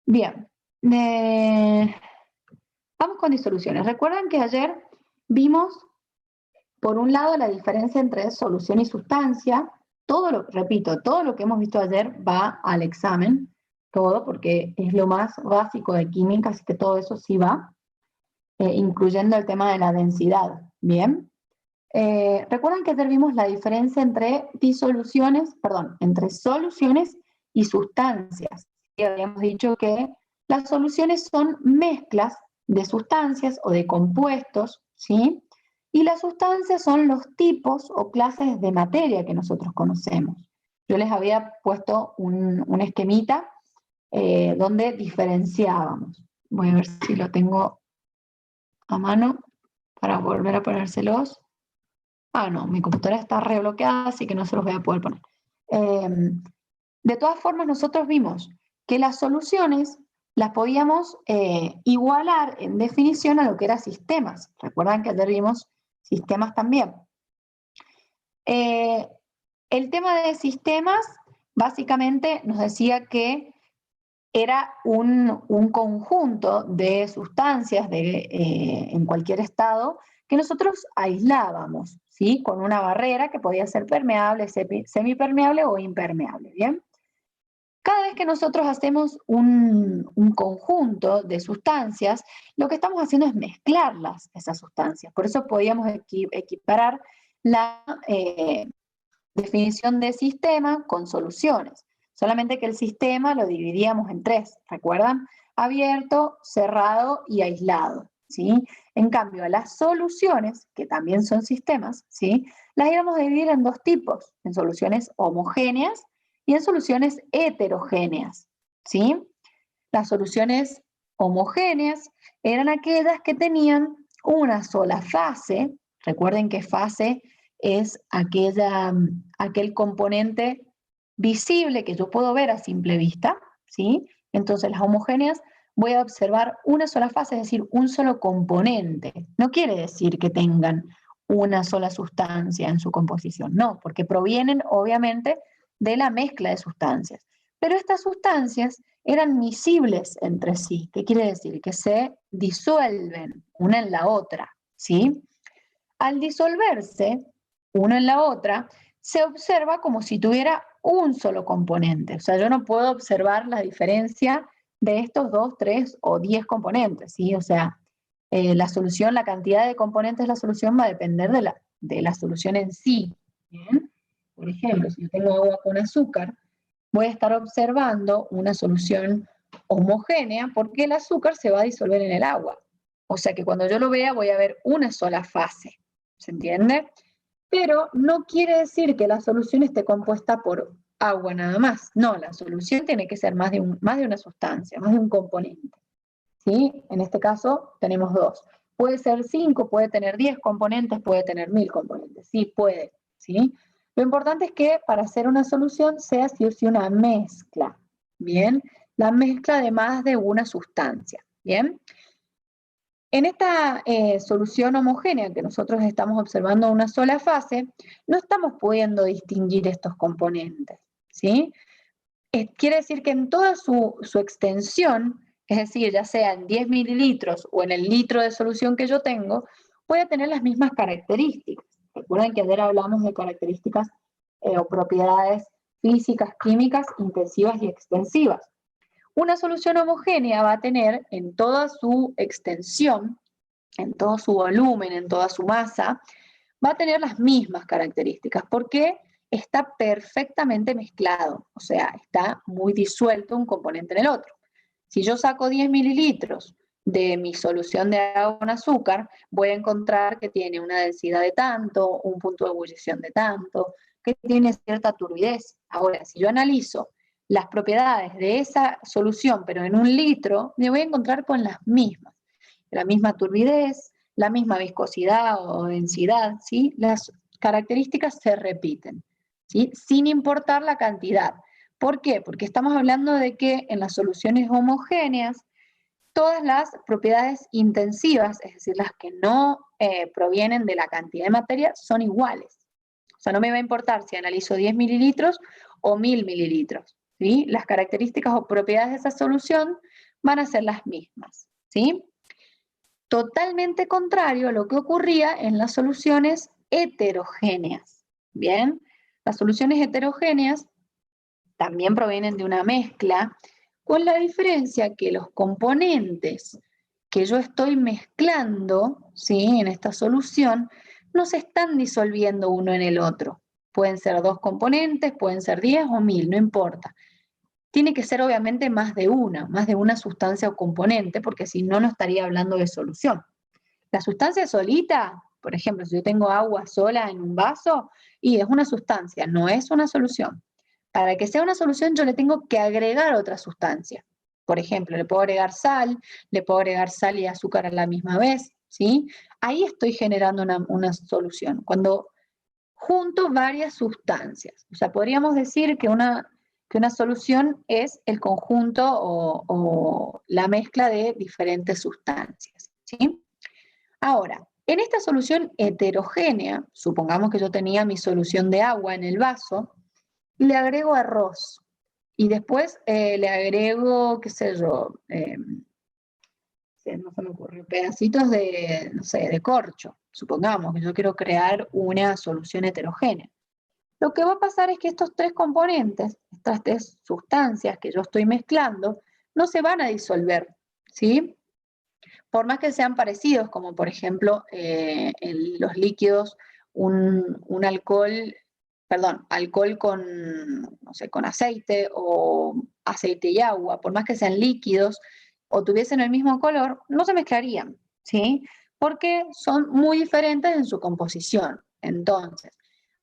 Bien, vamos con disoluciones. Recuerdan que ayer vimos, por un lado, la diferencia entre solución y sustancia. Repito, todo lo que hemos visto ayer va al examen, todo, porque es lo más básico de química, así que todo eso sí va, incluyendo el tema de la densidad. Bien. Recuerdan que ayer vimos la diferencia entre entre soluciones y sustancias. Y habíamos dicho que las soluciones son mezclas de sustancias o de compuestos, ¿sí? Y las sustancias son los tipos o clases de materia que nosotros conocemos. Yo les había puesto un esquemita donde diferenciábamos. Voy a ver si lo tengo a mano para volver a ponérselos. Ah, no, mi computadora está rebloqueada, así que no se los voy a poder poner. De todas formas, nosotros vimos que las soluciones las podíamos igualar en definición a lo que eran sistemas. Recuerdan que ayer vimos sistemas también. El tema de sistemas, básicamente nos decía que era un conjunto de sustancias en cualquier estado que nosotros aislábamos, ¿sí? Con una barrera que podía ser permeable, semipermeable o impermeable, ¿bien? Cada vez que nosotros hacemos un conjunto de sustancias, lo que estamos haciendo es mezclarlas, esas sustancias. Por eso podíamos equiparar la definición de sistema con soluciones. Solamente que el sistema lo dividíamos en 3, ¿recuerdan? Abierto, cerrado y aislado, ¿sí? En cambio, las soluciones, que también son sistemas, ¿sí? Las íbamos a dividir en 2 tipos, en soluciones homogéneas y en soluciones heterogéneas, ¿sí? Las soluciones homogéneas eran aquellas que tenían una sola fase. Recuerden que fase es aquel componente visible que yo puedo ver a simple vista, ¿sí? Entonces las homogéneas voy a observar una sola fase, es decir, un solo componente. No quiere decir que tengan una sola sustancia en su composición, no, porque provienen obviamente de la mezcla de sustancias. Pero estas sustancias eran miscibles entre sí. ¿Qué quiere decir? Que se disuelven una en la otra, ¿sí? Al disolverse una en la otra, se observa como si tuviera un solo componente. O sea, yo no puedo observar la diferencia de estos 2, 3 o 10 componentes, ¿sí? O sea, la solución, la cantidad de componentes de la solución va a depender de la solución en sí. ¿Bien? Por ejemplo, si yo tengo agua con azúcar, voy a estar observando una solución homogénea porque el azúcar se va a disolver en el agua. O sea que cuando yo lo vea voy a ver una sola fase. ¿Se entiende? Pero no quiere decir que la solución esté compuesta por agua nada más. No, la solución tiene que ser más de una sustancia, más de un componente. ¿Sí? En este caso tenemos 2. Puede ser 5, puede tener 10 componentes, puede tener 1000 componentes. Sí, puede. ¿Sí? Lo importante es que para hacer una solución sea sí o sí una mezcla. ¿Bien? La mezcla de más de una sustancia. ¿Bien? En esta solución homogénea que nosotros estamos observando una sola fase, no estamos pudiendo distinguir estos componentes, ¿sí? Quiere decir que en toda su extensión, es decir, ya sea en 10 mililitros o en el litro de solución que yo tengo, puede tener las mismas características. Recuerden que ayer hablamos de características o propiedades físicas, químicas, intensivas y extensivas. Una solución homogénea va a tener en toda su extensión, en todo su volumen, en toda su masa, va a tener las mismas características porque está perfectamente mezclado, o sea, está muy disuelto un componente en el otro. Si yo saco 10 mililitros de mi solución de agua con azúcar, voy a encontrar que tiene una densidad de tanto, un punto de ebullición de tanto, que tiene cierta turbidez. Ahora, si yo analizo las propiedades de esa solución, pero en un litro, me voy a encontrar con las mismas. La misma turbidez, la misma viscosidad o densidad, ¿sí? Las características se repiten. ¿sí? Sin importar la cantidad. ¿Por qué? Porque estamos hablando de que en las soluciones homogéneas, todas las propiedades intensivas, es decir, las que no provienen de la cantidad de materia, son iguales. O sea, no me va a importar si analizo 10 mililitros o 1000 mililitros, ¿sí? Las características o propiedades de esa solución van a ser las mismas, ¿sí? Totalmente contrario a lo que ocurría en las soluciones heterogéneas, ¿bien? Las soluciones heterogéneas también provienen de una mezcla, con la diferencia que los componentes que yo estoy mezclando, ¿sí? En esta solución, no se están disolviendo uno en el otro. Pueden ser 2 componentes, pueden ser 10 o 1000, no importa. Tiene que ser obviamente más de una sustancia o componente, porque si no, no estaría hablando de solución. La sustancia solita, por ejemplo, si yo tengo agua sola en un vaso, y es una sustancia, no es una solución. Para que sea una solución yo le tengo que agregar otra sustancia. Por ejemplo, le puedo agregar sal y azúcar a la misma vez, ¿sí? Ahí estoy generando una solución. Cuando junto varias sustancias. O sea, podríamos decir que una solución es el conjunto o la mezcla de diferentes sustancias, ¿sí? Ahora, en esta solución heterogénea, supongamos que yo tenía mi solución de agua en el vaso, le agrego arroz y después le agrego, qué sé yo, no se me ocurre, pedacitos de, no sé, de corcho. Supongamos que yo quiero crear una solución heterogénea. Lo que va a pasar es que estos 3 componentes, estas 3 sustancias que yo estoy mezclando, no se van a disolver, ¿sí? Por más que sean parecidos, como por ejemplo en los líquidos, un alcohol, perdón, alcohol con, no sé, con aceite o aceite y agua, por más que sean líquidos o tuviesen el mismo color, no se mezclarían, ¿sí? Porque son muy diferentes en su composición. Entonces,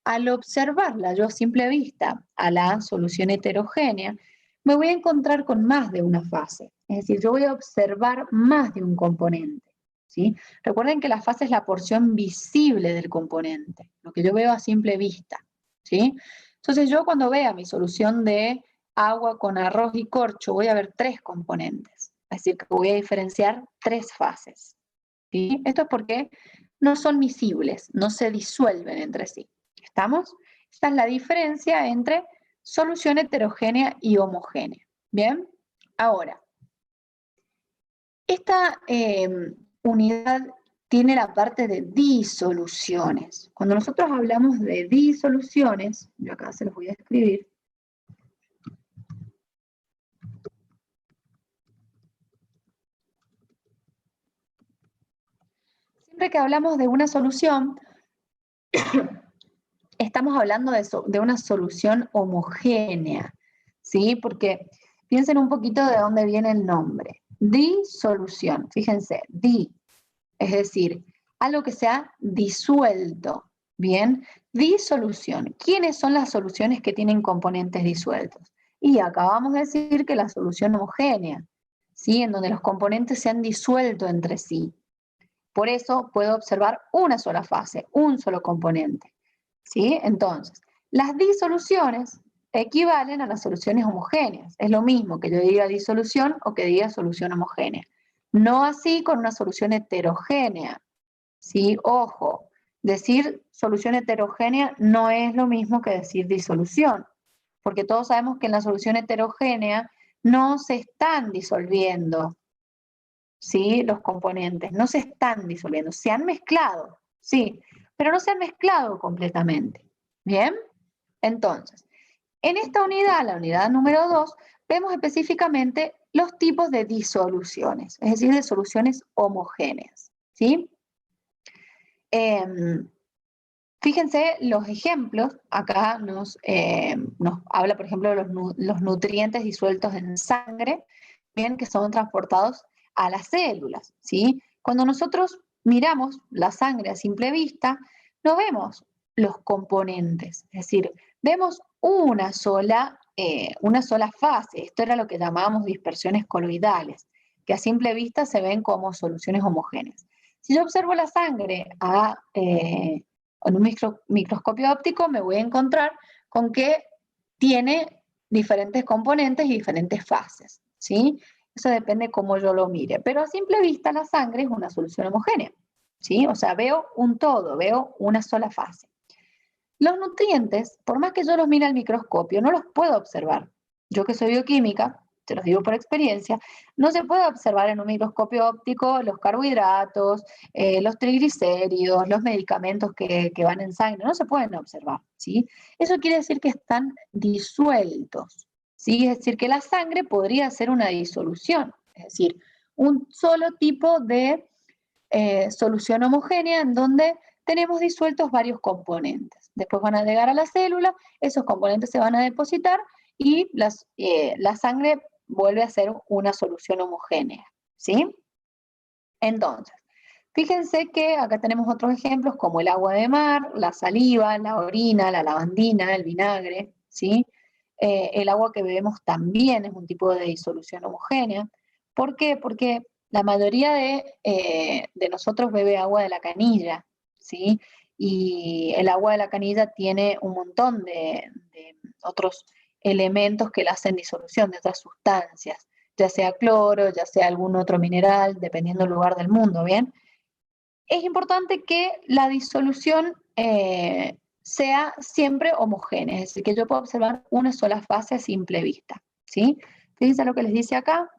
al observarla yo a simple vista a la solución heterogénea, me voy a encontrar con más de una fase. Es decir, yo voy a observar más de un componente, ¿sí? Recuerden que la fase es la porción visible del componente, lo que yo veo a simple vista, ¿sí? Entonces yo cuando vea mi solución de agua con arroz y corcho, voy a ver 3 componentes. Es decir, que voy a diferenciar 3 fases, ¿sí? Esto es porque no son miscibles, no se disuelven entre sí. ¿Estamos? Esta es la diferencia entre solución heterogénea y homogénea. ¿Bien? Ahora, esta unidad tiene la parte de disoluciones. Cuando nosotros hablamos de disoluciones, yo acá se los voy a escribir. Siempre que hablamos de una solución, estamos hablando de una solución homogénea, ¿sí? Porque piensen un poquito de dónde viene el nombre. Disolución, fíjense, es decir, algo que se ha disuelto, ¿bien? Disolución. ¿Quiénes son las soluciones que tienen componentes disueltos? Y acabamos de decir que la solución homogénea, ¿sí? En donde los componentes se han disuelto entre sí. Por eso puedo observar una sola fase, un solo componente, ¿sí? Entonces, las disoluciones equivalen a las soluciones homogéneas. Es lo mismo que yo diga disolución o que diga solución homogénea. No así con una solución heterogénea, ¿sí? Ojo, decir solución heterogénea no es lo mismo que decir disolución, porque todos sabemos que en la solución heterogénea no se están disolviendo, ¿sí? Los componentes, no se están disolviendo, se han mezclado, sí, pero no se han mezclado completamente. ¿Bien? Entonces, en esta unidad, la unidad número 2, vemos específicamente los tipos de disoluciones, es decir, de soluciones homogéneas, ¿sí? Fíjense los ejemplos, acá nos habla, por ejemplo, de los nutrientes disueltos en sangre, bien, que son transportados a las células, ¿sí? Cuando nosotros miramos la sangre a simple vista, no vemos los componentes, es decir, vemos una sola fase. Esto era lo que llamábamos dispersiones coloidales, que a simple vista se ven como soluciones homogéneas. Si yo observo la sangre en un microscopio óptico, me voy a encontrar con que tiene diferentes componentes y diferentes fases, ¿sí? Eso depende cómo yo lo mire. Pero a simple vista la sangre es una solución homogénea, ¿sí? O sea, veo un todo, veo una sola fase. Los nutrientes, por más que yo los mire al microscopio, no los puedo observar. Yo que soy bioquímica, te los digo por experiencia, no se puede observar en un microscopio óptico los carbohidratos, los triglicéridos, los medicamentos que van en sangre, no se pueden observar, ¿sí? Eso quiere decir que están disueltos, ¿sí? Es decir, que la sangre podría ser una disolución, es decir, un solo tipo de solución homogénea en donde tenemos disueltos varios componentes. Después van a llegar a la célula, esos componentes se van a depositar y la sangre vuelve a ser una solución homogénea, ¿sí? Entonces, fíjense que acá tenemos otros ejemplos como el agua de mar, la saliva, la orina, la lavandina, el vinagre, ¿sí? El agua que bebemos también es un tipo de disolución homogénea. ¿Por qué? Porque la mayoría de nosotros bebe agua de la canilla, ¿sí? Y el agua de la canilla tiene un montón de otros elementos que la hacen disolución, de otras sustancias, ya sea cloro, ya sea algún otro mineral, dependiendo del lugar del mundo, ¿bien? Es importante que la disolución sea siempre homogénea, es decir, que yo pueda observar una sola fase a simple vista, ¿sí? Fíjense lo que les dice acá,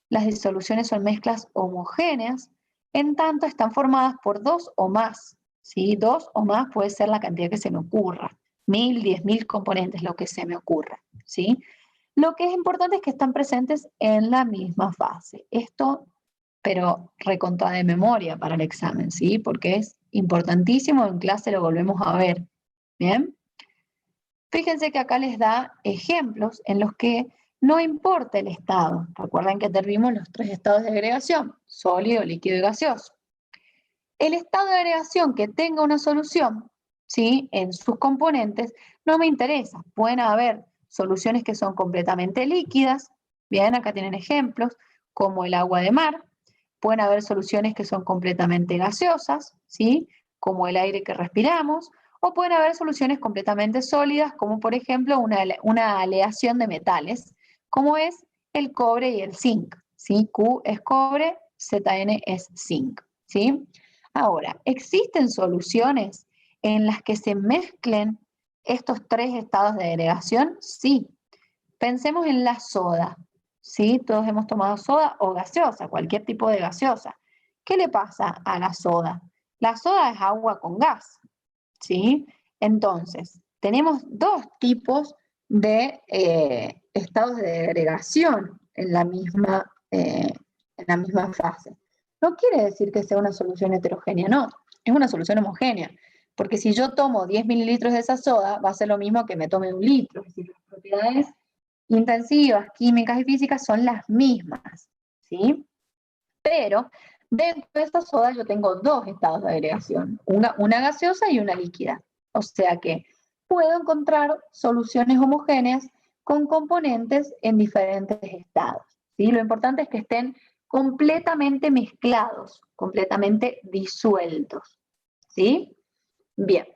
las disoluciones son mezclas homogéneas, en tanto están formadas por dos o más, ¿sí? Dos o más puede ser la cantidad que se me ocurra, 1000, 10.000 componentes, lo que se me ocurra, ¿sí? Lo que es importante es que están presentes en la misma fase. Esto, pero recontra de memoria para el examen, ¿sí? Porque es importantísimo, en clase lo volvemos a ver, ¿bien? Fíjense que acá les da ejemplos en los que no importa el estado. Recuerden que vimos los 3 estados de agregación, sólido, líquido y gaseoso. El estado de agregación que tenga una solución, ¿sí? En sus componentes, no me interesa. Pueden haber soluciones que son completamente líquidas, bien, acá tienen ejemplos, como el agua de mar. Pueden haber soluciones que son completamente gaseosas, ¿sí? Como el aire que respiramos, o pueden haber soluciones completamente sólidas, como por ejemplo una aleación de metales, como es el cobre y el zinc, ¿sí? Q es cobre, ZN es zinc, ¿sí? Ahora, ¿existen soluciones en las que se mezclen estos 3 estados de agregación? Sí. Pensemos en la soda, ¿sí? Todos hemos tomado soda o gaseosa, cualquier tipo de gaseosa. ¿Qué le pasa a la soda? La soda es agua con gas, ¿sí? Entonces, tenemos 2 tipos de estados de agregación en la misma fase. No quiere decir que sea una solución heterogénea, no, es una solución homogénea. Porque si yo tomo 10 mililitros de esa soda, va a ser lo mismo que me tome 1 litro. Es decir, las propiedades intensivas, químicas y físicas son las mismas, ¿sí? Pero dentro de esta soda yo tengo 2 estados de agregación, una gaseosa y una líquida. O sea que puedo encontrar soluciones homogéneas con componentes en diferentes estados, ¿sí? Lo importante es que estén completamente mezclados, completamente disueltos, ¿sí? Bien.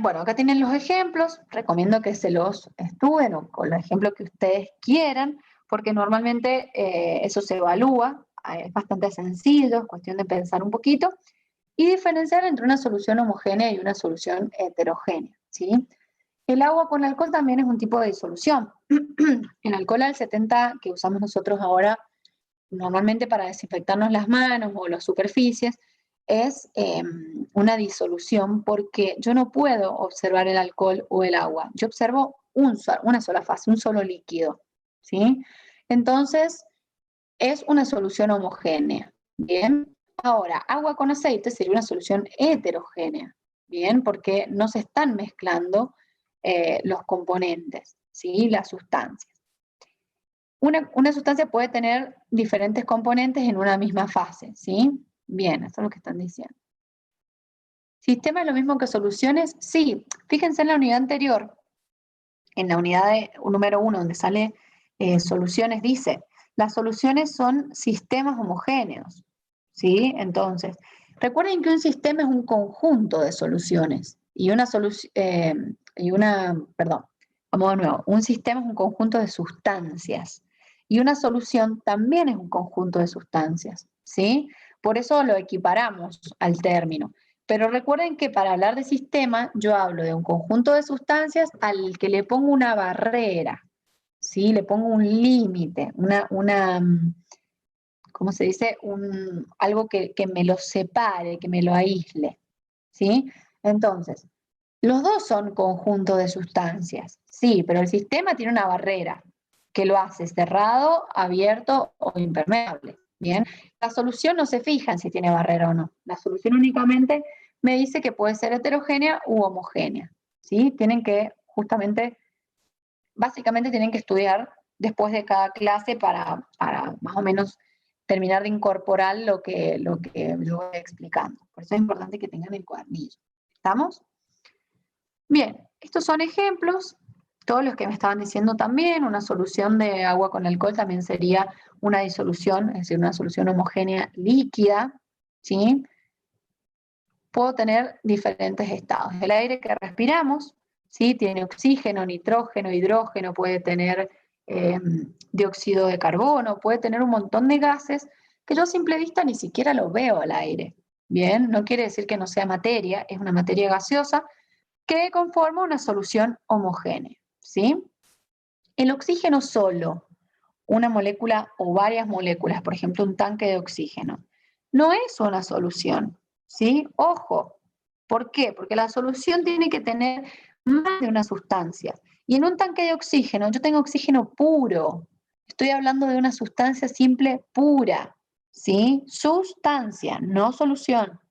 Bueno, acá tienen los ejemplos, recomiendo que se los estudien o con los ejemplos que ustedes quieran, porque normalmente eso se evalúa, es bastante sencillo, es cuestión de pensar un poquito y diferenciar entre una solución homogénea y una solución heterogénea, ¿sí? El agua con alcohol también es un tipo de disolución. El alcohol al 70 que usamos nosotros ahora normalmente para desinfectarnos las manos o las superficies, es una disolución porque yo no puedo observar el alcohol o el agua. Yo observo una sola fase, un solo líquido, ¿sí? Entonces, es una solución homogénea, ¿bien? Ahora, agua con aceite sería una solución heterogénea, ¿bien? Porque no se están mezclando los componentes, ¿sí? Las sustancias. Una sustancia puede tener diferentes componentes en una misma fase, ¿sí? Bien, eso es lo que están diciendo. ¿Sistema es lo mismo que soluciones? Sí. Fíjense en la unidad anterior, en la unidad número 1, donde sale soluciones, dice, las soluciones son sistemas homogéneos, ¿sí? Entonces, recuerden que un sistema es un conjunto de soluciones, Perdón, vamos de nuevo. Un sistema es un conjunto de sustancias y una solución también es un conjunto de sustancias, ¿sí? Por eso lo equiparamos al término. Pero recuerden que para hablar de sistema, yo hablo de un conjunto de sustancias al que le pongo una barrera, ¿sí? Le pongo un límite, ¿cómo se dice? Algo que me lo separe, que me lo aísle, ¿sí? Entonces, los dos son conjuntos de sustancias, sí, pero el sistema tiene una barrera que lo hace cerrado, abierto o impermeable, ¿bien? La solución no se fija en si tiene barrera o no. La solución únicamente me dice que puede ser heterogénea u homogénea, ¿sí? Tienen que, justamente, básicamente tienen que estudiar después de cada clase para más o menos terminar de incorporar lo que yo voy explicando. Por eso es importante que tengan el cuadernillo. ¿Estamos? Bien, estos son ejemplos. Todos los que me estaban diciendo también, una solución de agua con alcohol también sería una disolución, es decir, una solución homogénea líquida, ¿sí? Puedo tener diferentes estados. El aire que respiramos, ¿sí? Tiene oxígeno, nitrógeno, hidrógeno, puede tener dióxido de carbono, puede tener un montón de gases que yo a simple vista ni siquiera lo veo al aire. Bien, no quiere decir que no sea materia, es una materia gaseosa que conforma una solución homogénea, ¿sí? El oxígeno solo, una molécula o varias moléculas, por ejemplo, un tanque de oxígeno, no es una solución, ¿sí? Ojo, ¿por qué? Porque la solución tiene que tener más de una sustancia. Y en un tanque de oxígeno, yo tengo oxígeno puro. Estoy hablando de una sustancia simple pura, ¿sí? Sustancia, no solución.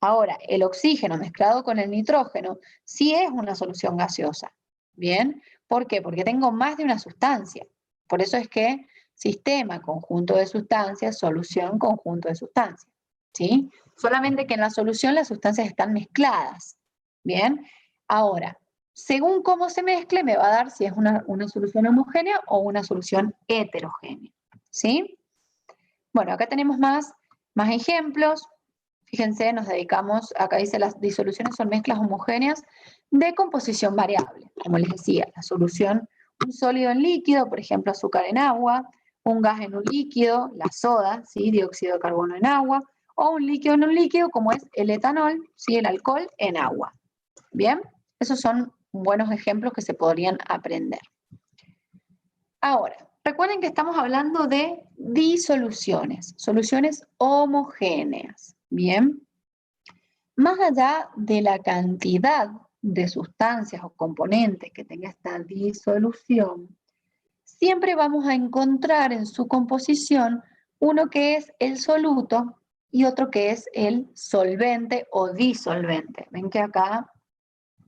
Ahora, el oxígeno mezclado con el nitrógeno sí es una solución gaseosa. ¿Bien? ¿Por qué? Porque tengo más de una sustancia. Por eso es que sistema, conjunto de sustancias, solución, conjunto de sustancias. ¿Sí? Solamente que en la solución las sustancias están mezcladas. ¿Bien? Ahora, según cómo se mezcle, me va a dar si es una solución homogénea o una solución heterogénea. ¿Sí? Bueno, acá tenemos más ejemplos. Fíjense, nos dedicamos, acá dice las disoluciones son mezclas homogéneas de composición variable. Como les decía, la solución, un sólido en líquido, por ejemplo, azúcar en agua, un gas en un líquido, la soda, ¿sí? Dióxido de carbono en agua, o un líquido en un líquido, como es el etanol, ¿sí? El alcohol en agua. Bien, esos son buenos ejemplos que se podrían aprender. Ahora, recuerden que estamos hablando de disoluciones, soluciones homogéneas. Bien, más allá de la cantidad de sustancias o componentes que tenga esta disolución, siempre vamos a encontrar en su composición uno que es el soluto y otro que es el solvente o disolvente. Ven que acá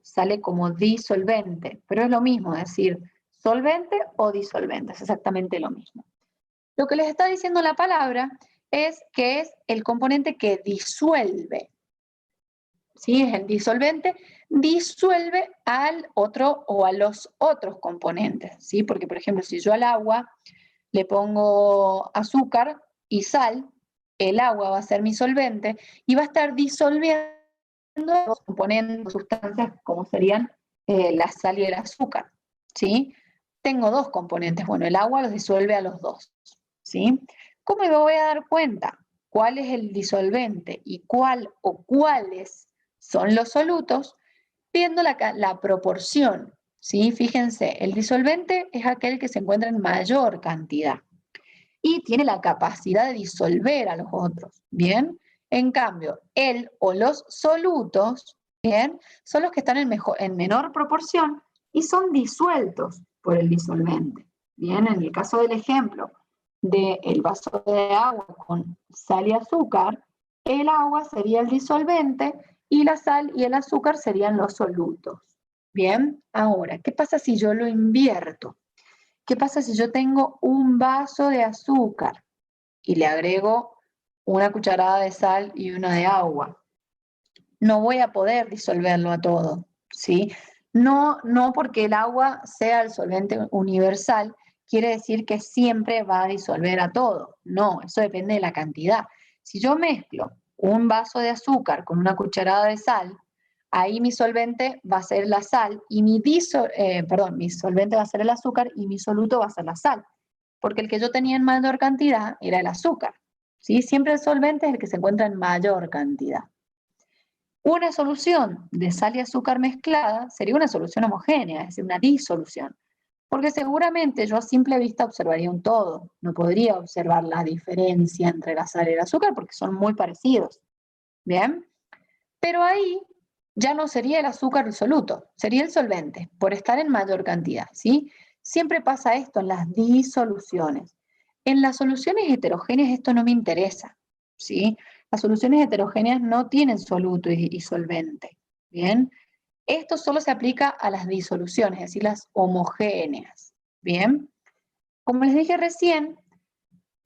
sale como disolvente, pero es lo mismo decir solvente o disolvente, es exactamente lo mismo. Lo que les está diciendo la palabra es que es el componente que disuelve. ¿Sí? Es el disolvente, disuelve al otro o a los otros componentes, ¿sí? Porque, por ejemplo, si yo al agua le pongo azúcar y sal, el agua va a ser mi solvente y va a estar disolviendo los componentes, sustancias como serían la sal y el azúcar, ¿sí? Tengo dos componentes, bueno, el agua los disuelve a los dos, ¿sí? ¿Cómo me voy a dar cuenta cuál es el disolvente y cuál o cuáles son los solutos? Viendo la proporción, ¿sí? Fíjense, el disolvente es aquel que se encuentra en mayor cantidad y tiene la capacidad de disolver a los otros, ¿bien? En cambio, el o los solutos, ¿bien? Son los que están en menor proporción y son disueltos por el disolvente, ¿bien? En el caso del ejemplo del vaso de agua con sal y azúcar, el agua sería el disolvente y la sal y el azúcar serían los solutos. Bien, ahora, ¿qué pasa si yo lo invierto? ¿Qué pasa si yo tengo un vaso de azúcar y le agrego una cucharada de sal y una de agua? No voy a poder disolverlo a todo, ¿sí? No porque el agua sea el solvente universal, quiere decir que siempre va a disolver a todo. No, eso depende de la cantidad. Si yo mezclo un vaso de azúcar con una cucharada de sal, Ahí mi solvente va a ser la sal y mi solvente va a ser el azúcar y mi soluto va a ser la sal. Porque el que yo tenía en mayor cantidad era el azúcar. ¿Sí? Siempre el solvente es el que se encuentra en mayor cantidad. Una solución de sal y azúcar mezclada sería una solución homogénea, es decir, una disolución. Porque seguramente yo a simple vista observaría un todo. No podría observar la diferencia entre la sal y el azúcar porque son muy parecidos. ¿Bien? Pero ahí ya no sería el azúcar el soluto, sería el solvente, por estar en mayor cantidad, ¿sí? Siempre pasa esto en las disoluciones. En las soluciones heterogéneas esto no me interesa, ¿sí? Las soluciones heterogéneas no tienen soluto y solvente, ¿bien? Esto solo se aplica a las disoluciones, es decir, las homogéneas, ¿bien? Como les dije recién,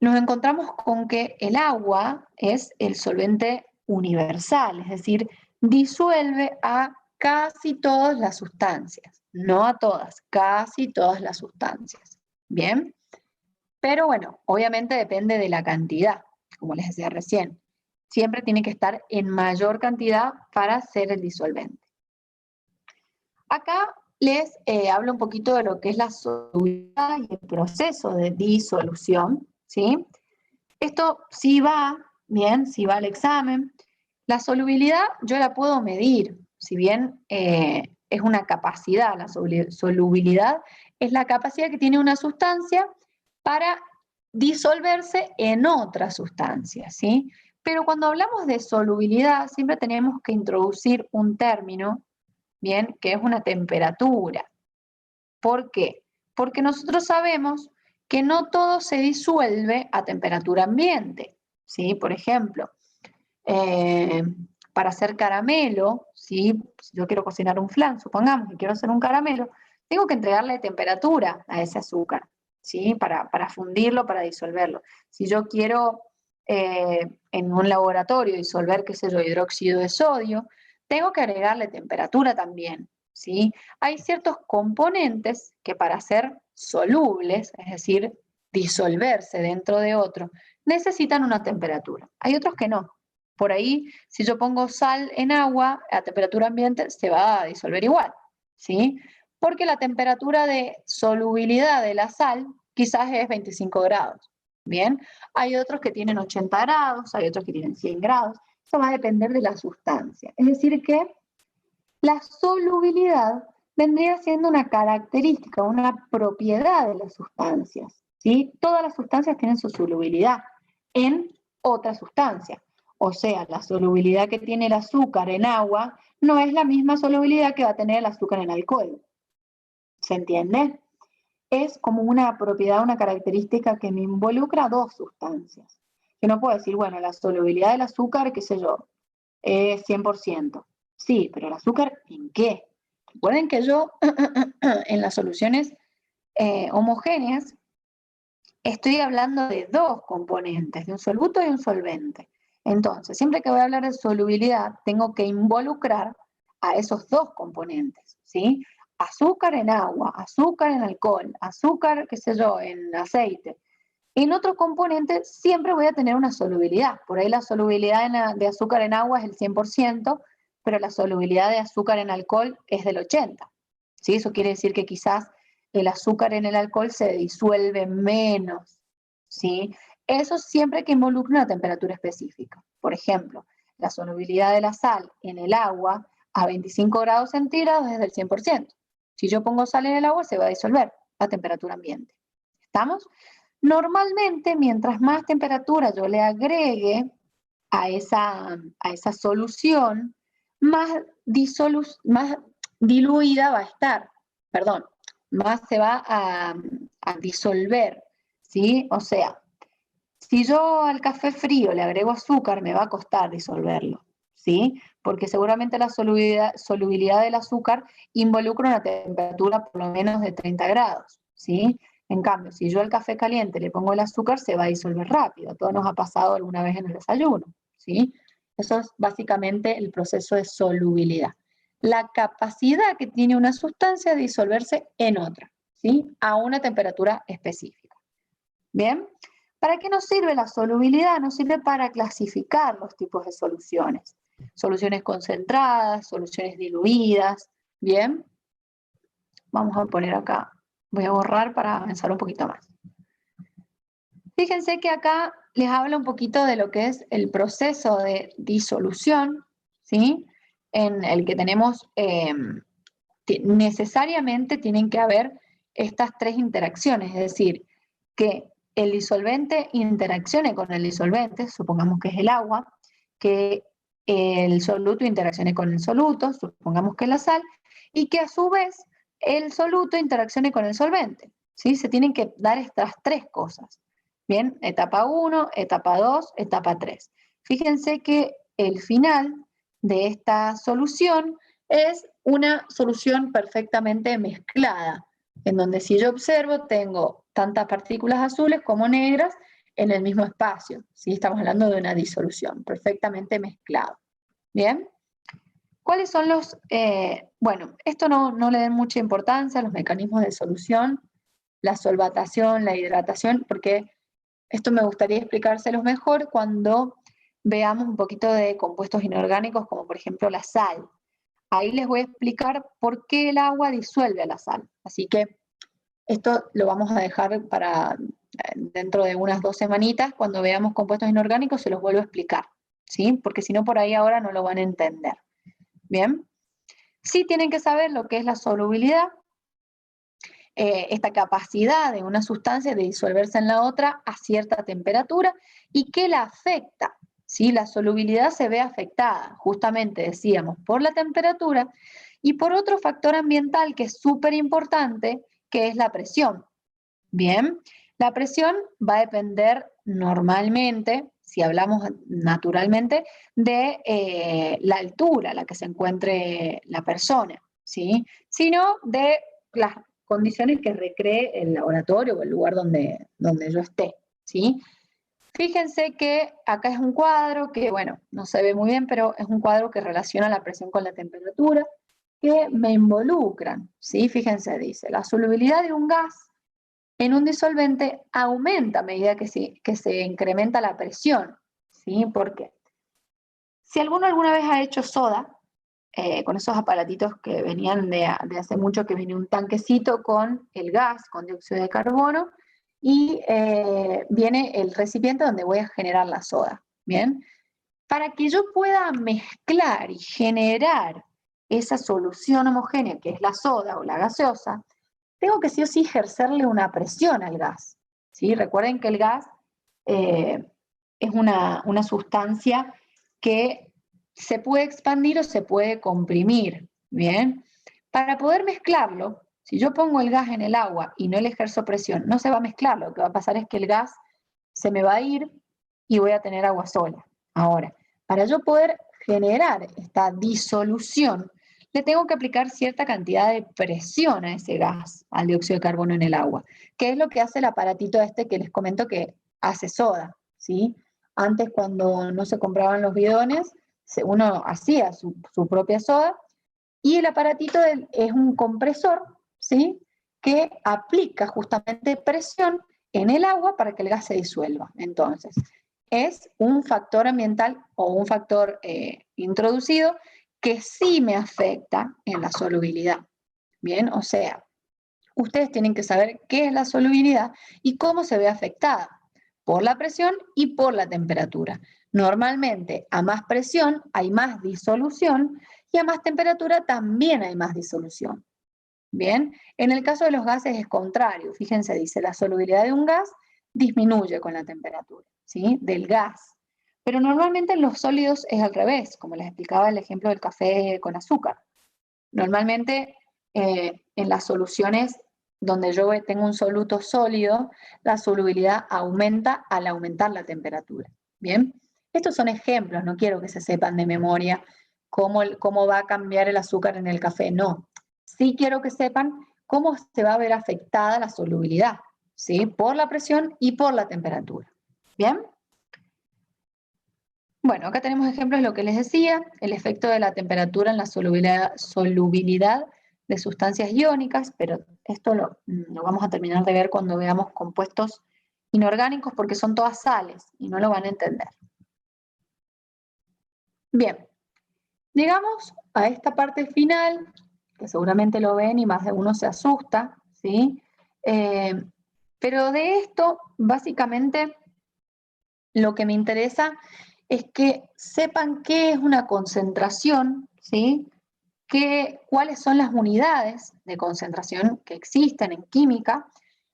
nos encontramos con que el agua es el solvente universal, es decir, disuelve a casi todas las sustancias, no a todas, casi todas las sustancias. ¿Bien? Pero bueno, obviamente depende de la cantidad, como les decía recién. Siempre tiene que estar en mayor cantidad para ser el disolvente. Acá les hablo un poquito de lo que es la solubilidad y el proceso de disolución, ¿sí? Esto sí va, bien, sí va al examen. La solubilidad yo la puedo medir, si bien es una capacidad, la solubilidad es la capacidad que tiene una sustancia para disolverse en otra sustancia, ¿sí? Pero cuando hablamos de solubilidad siempre tenemos que introducir un término, bien, que es una temperatura. ¿Por qué? Porque nosotros sabemos que no todo se disuelve a temperatura ambiente, ¿sí? Por ejemplo, para hacer caramelo, ¿sí? Si yo quiero cocinar un flan, supongamos que quiero hacer un caramelo, tengo que entregarle temperatura a ese azúcar, ¿sí? Para fundirlo, para disolverlo. Si yo quiero en un laboratorio disolver, qué sé yo, hidróxido de sodio, tengo que agregarle temperatura también, ¿sí? Hay ciertos componentes que para ser solubles, es decir, disolverse dentro de otro, necesitan una temperatura. Hay otros que no. Por ahí, si yo pongo sal en agua a temperatura ambiente, se va a disolver igual, ¿sí? Porque la temperatura de solubilidad de la sal quizás es 25 grados, ¿bien? Hay otros que tienen 80 grados, hay otros que tienen 100 grados. Eso va a depender de la sustancia. Es decir que la solubilidad vendría siendo una característica, una propiedad de las sustancias, ¿sí? Todas las sustancias tienen su solubilidad en otra sustancia. O sea, la solubilidad que tiene el azúcar en agua no es la misma solubilidad que va a tener el azúcar en alcohol. ¿Se entiende? Es como una propiedad, una característica que me involucra a dos sustancias. Yo no puedo decir, bueno, la solubilidad del azúcar, qué sé yo, es 100%. Sí, pero el azúcar, ¿en qué? Recuerden que yo en las soluciones homogéneas estoy hablando de dos componentes, de un soluto y un solvente. Entonces, siempre que voy a hablar de solubilidad, tengo que involucrar a esos dos componentes, ¿sí? Azúcar en agua, azúcar en alcohol, azúcar, qué sé yo, en aceite. En otro componente siempre voy a tener una solubilidad. Por ahí la solubilidad de azúcar en agua es el 100%, pero la solubilidad de azúcar en alcohol es del 80%. ¿Sí? Eso quiere decir que quizás el azúcar en el alcohol se disuelve menos. ¿Sí? Eso siempre que involucre una temperatura específica. Por ejemplo, la solubilidad de la sal en el agua a 25 grados centígrados es del 100%. Si yo pongo sal en el agua, se va a disolver a temperatura ambiente. ¿Estamos? Normalmente, mientras más temperatura yo le agregue a esa solución, más diluida va a estar, perdón, más se va a disolver, ¿sí? O sea, si yo al café frío le agrego azúcar, me va a costar disolverlo, ¿sí? Porque seguramente la solubilidad del azúcar involucra una temperatura por lo menos de 30 grados, ¿sí? En cambio, si yo al café caliente le pongo el azúcar, se va a disolver rápido. Todo nos ha pasado alguna vez en el desayuno, ¿sí? Eso es básicamente el proceso de solubilidad. La capacidad que tiene una sustancia de disolverse en otra, ¿sí? A una temperatura específica. ¿Bien? ¿Para qué nos sirve la solubilidad? Nos sirve para clasificar los tipos de soluciones. Soluciones concentradas, soluciones diluidas, ¿bien? Vamos a poner acá, voy a borrar para avanzar un poquito más. Fíjense que acá les habla un poquito de lo que es el proceso de disolución, ¿sí? En el que tenemos, necesariamente tienen que haber estas tres interacciones, es decir, que el disolvente interaccione con el disolvente, supongamos que es el agua, que el soluto interaccione con el soluto, supongamos que es la sal, y que a su vez el soluto interaccione con el solvente, ¿sí? Se tienen que dar estas tres cosas. Bien, etapa 1, etapa 2, etapa 3. Fíjense que el final de esta solución es una solución perfectamente mezclada, en donde si yo observo tengo tantas partículas azules como negras en el mismo espacio, ¿sí? Estamos hablando de una disolución perfectamente mezclada. ¿Bien? ¿Cuáles son los...? Bueno, esto no le den mucha importancia, los mecanismos de solución, la solvatación, la hidratación, porque esto me gustaría explicárselos mejor cuando veamos un poquito de compuestos inorgánicos, como por ejemplo la sal. Ahí les voy a explicar por qué el agua disuelve a la sal. Así que esto lo vamos a dejar para dentro de unas 2 semanitas, cuando veamos compuestos inorgánicos se los vuelvo a explicar, ¿sí? Porque si no por ahí ahora no lo van a entender. ¿Bien? Sí tienen que saber lo que es la solubilidad, esta capacidad de una sustancia de disolverse en la otra a cierta temperatura y que la afecta. ¿Sí? La solubilidad se ve afectada, justamente decíamos, por la temperatura y por otro factor ambiental que es súper importante, que es la presión. Bien, la presión va a depender normalmente, si hablamos naturalmente, de la altura a la que se encuentre la persona, ¿sí? Sino de las condiciones que recree el laboratorio o el lugar donde yo esté, ¿sí? Fíjense que acá es un cuadro que, bueno, no se ve muy bien, pero es un cuadro que relaciona la presión con la temperatura, que me involucran, ¿sí? Fíjense, dice, la solubilidad de un gas en un disolvente aumenta a medida que se incrementa la presión, ¿sí? ¿Por qué? Si alguno alguna vez ha hecho soda, con esos aparatitos que venían de hace mucho, que viene un tanquecito con el gas, con dióxido de carbono, y viene el recipiente donde voy a generar la soda, ¿bien? Para que yo pueda mezclar y generar esa solución homogénea, que es la soda o la gaseosa, tengo que sí o sí ejercerle una presión al gas, ¿sí? Recuerden que el gas es una sustancia que se puede expandir o se puede comprimir, ¿bien? Para poder mezclarlo, si yo pongo el gas en el agua y no le ejerzo presión, no se va a mezclar, lo que va a pasar es que el gas se me va a ir y voy a tener agua sola. Ahora, para yo poder generar esta disolución, le tengo que aplicar cierta cantidad de presión a ese gas, al dióxido de carbono en el agua, que es lo que hace el aparatito este que les comento que hace soda, ¿sí? Antes, cuando no se compraban los bidones, uno hacía su propia soda, y el aparatito es un compresor, ¿sí? Que aplica justamente presión en el agua para que el gas se disuelva. Entonces, es un factor ambiental o un factor introducido que sí me afecta en la solubilidad. Bien, o sea, ustedes tienen que saber qué es la solubilidad y cómo se ve afectada por la presión y por la temperatura. Normalmente, a más presión hay más disolución y a más temperatura también hay más disolución. Bien, en el caso de los gases es contrario. Fíjense, dice, la solubilidad de un gas disminuye con la temperatura, ¿sí? Del gas. Pero normalmente en los sólidos es al revés, como les explicaba el ejemplo del café con azúcar. Normalmente en las soluciones donde yo tengo un soluto sólido, la solubilidad aumenta al aumentar la temperatura. Bien, estos son ejemplos, no quiero que se sepan de memoria cómo va a cambiar el azúcar en el café, no. Sí quiero que sepan cómo se va a ver afectada la solubilidad, ¿sí? Por la presión y por la temperatura. ¿Bien? Bueno, acá tenemos ejemplos de lo que les decía, el efecto de la temperatura en la solubilidad de sustancias iónicas, pero esto lo vamos a terminar de ver cuando veamos compuestos inorgánicos porque son todas sales y no lo van a entender. Bien, Llegamos a esta parte final, que seguramente lo ven y más de uno se asusta, ¿sí? Pero de esto, básicamente, lo que me interesa es que sepan qué es una concentración, ¿sí? Cuáles son las unidades de concentración que existen en química.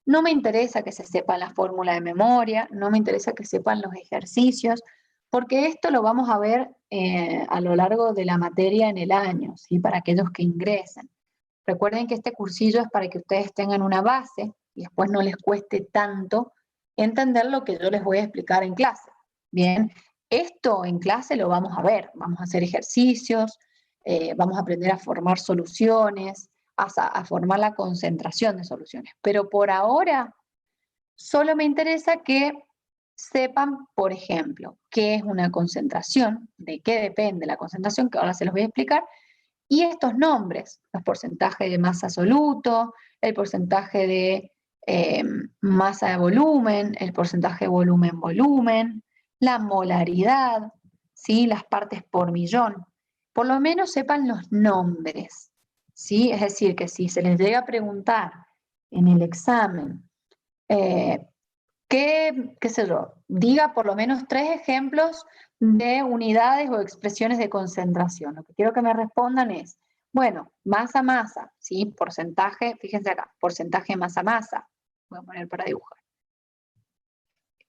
No me interesa que se sepan la fórmula de memoria, no me interesa que sepan los ejercicios, porque esto lo vamos a ver a lo largo de la materia en el año, ¿sí? Para aquellos que ingresen. Recuerden que este cursillo es para que ustedes tengan una base y después no les cueste tanto entender lo que yo les voy a explicar en clase. Bien, esto en clase lo vamos a ver, vamos a hacer ejercicios, vamos a aprender a formar soluciones, a formar la concentración de soluciones. Pero por ahora solo me interesa que sepan, por ejemplo, qué es una concentración, de qué depende la concentración, que ahora se los voy a explicar, y estos nombres, los porcentajes de masa absoluto, el porcentaje de masa de volumen, el porcentaje de volumen-volumen, la molaridad, ¿sí? Las partes por millón. Por lo menos sepan los nombres, ¿sí? Es decir, que si se les llega a preguntar en el examen, qué sé yo, diga por lo menos 3 ejemplos de unidades o expresiones de concentración. Lo que quiero que me respondan es, bueno, masa-masa, ¿sí? Porcentaje, fíjense acá, porcentaje masa-masa. Voy a poner para dibujar.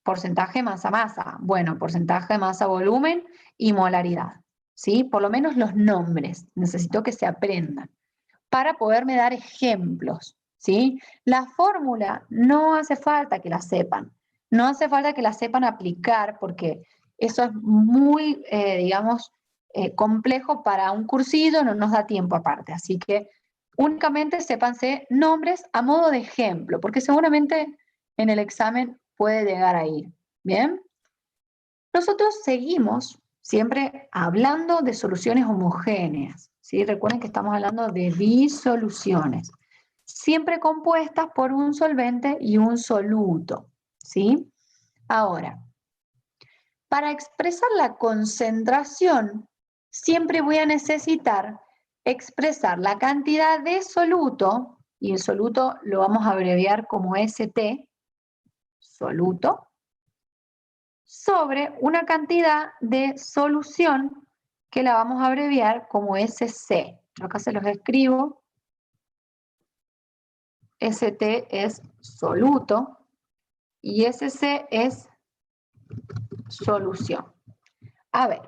Porcentaje masa-masa, bueno, porcentaje masa-volumen y molaridad, ¿sí? Por lo menos los nombres, necesito que se aprendan para poderme dar ejemplos, ¿sí? La fórmula no hace falta que la sepan, no hace falta que la sepan aplicar porque eso es muy, digamos, complejo para un cursillo, no nos da tiempo aparte, así que únicamente sépanse nombres a modo de ejemplo, porque seguramente en el examen puede llegar a ir, ¿bien? Nosotros seguimos siempre hablando de soluciones homogéneas, ¿sí? Recuerden que estamos hablando de disoluciones, siempre compuestas por un solvente y un soluto, ¿sí? Ahora, para expresar la concentración, siempre voy a necesitar expresar la cantidad de soluto, y el soluto lo vamos a abreviar como ST, soluto, sobre una cantidad de solución que la vamos a abreviar como SC. Acá se los escribo. ST es soluto y SC es solución. A ver,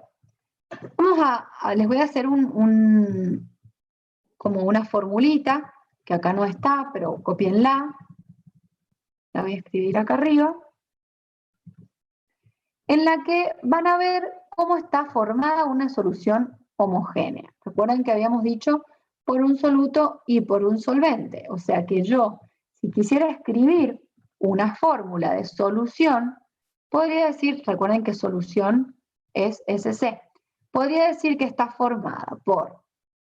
les voy a hacer como una formulita, que acá no está, pero copienla. La voy a escribir acá arriba. En la que van a ver cómo está formada una solución homogénea. Recuerden que habíamos dicho por un soluto y por un solvente. O sea que yo, si quisiera escribir una fórmula de solución, podría decir, recuerden que solución es SC, podría decir que está formada por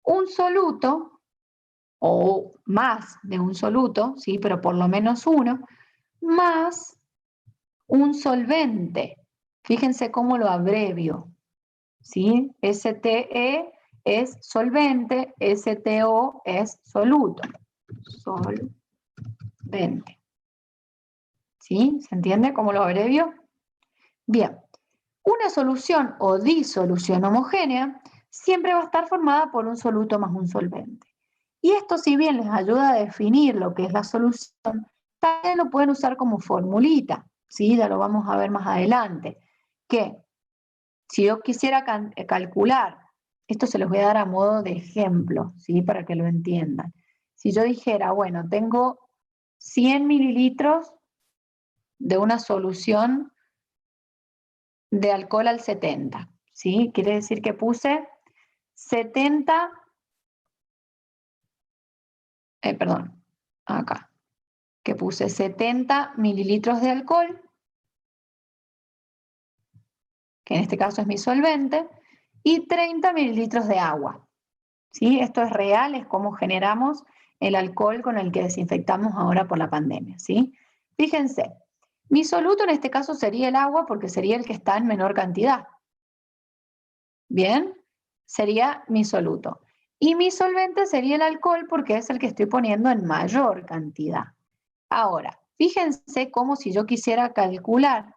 un soluto o más de un soluto, ¿sí? Pero por lo menos uno, más un solvente. Fíjense cómo lo abrevio, ¿sí? STE es solvente, STO es soluto. Solvente. ¿Sí? ¿Se entiende cómo lo abrevio? Bien. Una solución o disolución homogénea siempre va a estar formada por un soluto más un solvente. Y esto, si bien les ayuda a definir lo que es la solución, también lo pueden usar como formulita, ¿sí? Ya lo vamos a ver más adelante. Que si yo quisiera calcular, esto se los voy a dar a modo de ejemplo, ¿sí? Para que lo entiendan. Si yo dijera, bueno, tengo 100 mililitros de una solución de alcohol al 70, ¿sí? Quiere decir que puse 70, perdón, acá, que puse 70 mililitros de alcohol, que en este caso es mi solvente, y 30 mililitros de agua, ¿sí? Esto es real, es como generamos el alcohol con el que desinfectamos ahora por la pandemia, ¿sí? Fíjense, mi soluto en este caso sería el agua porque sería el que está en menor cantidad. ¿Bien? sería mi soluto. Y mi solvente sería el alcohol porque es el que estoy poniendo en mayor cantidad. Ahora, fíjense cómo si yo quisiera calcular,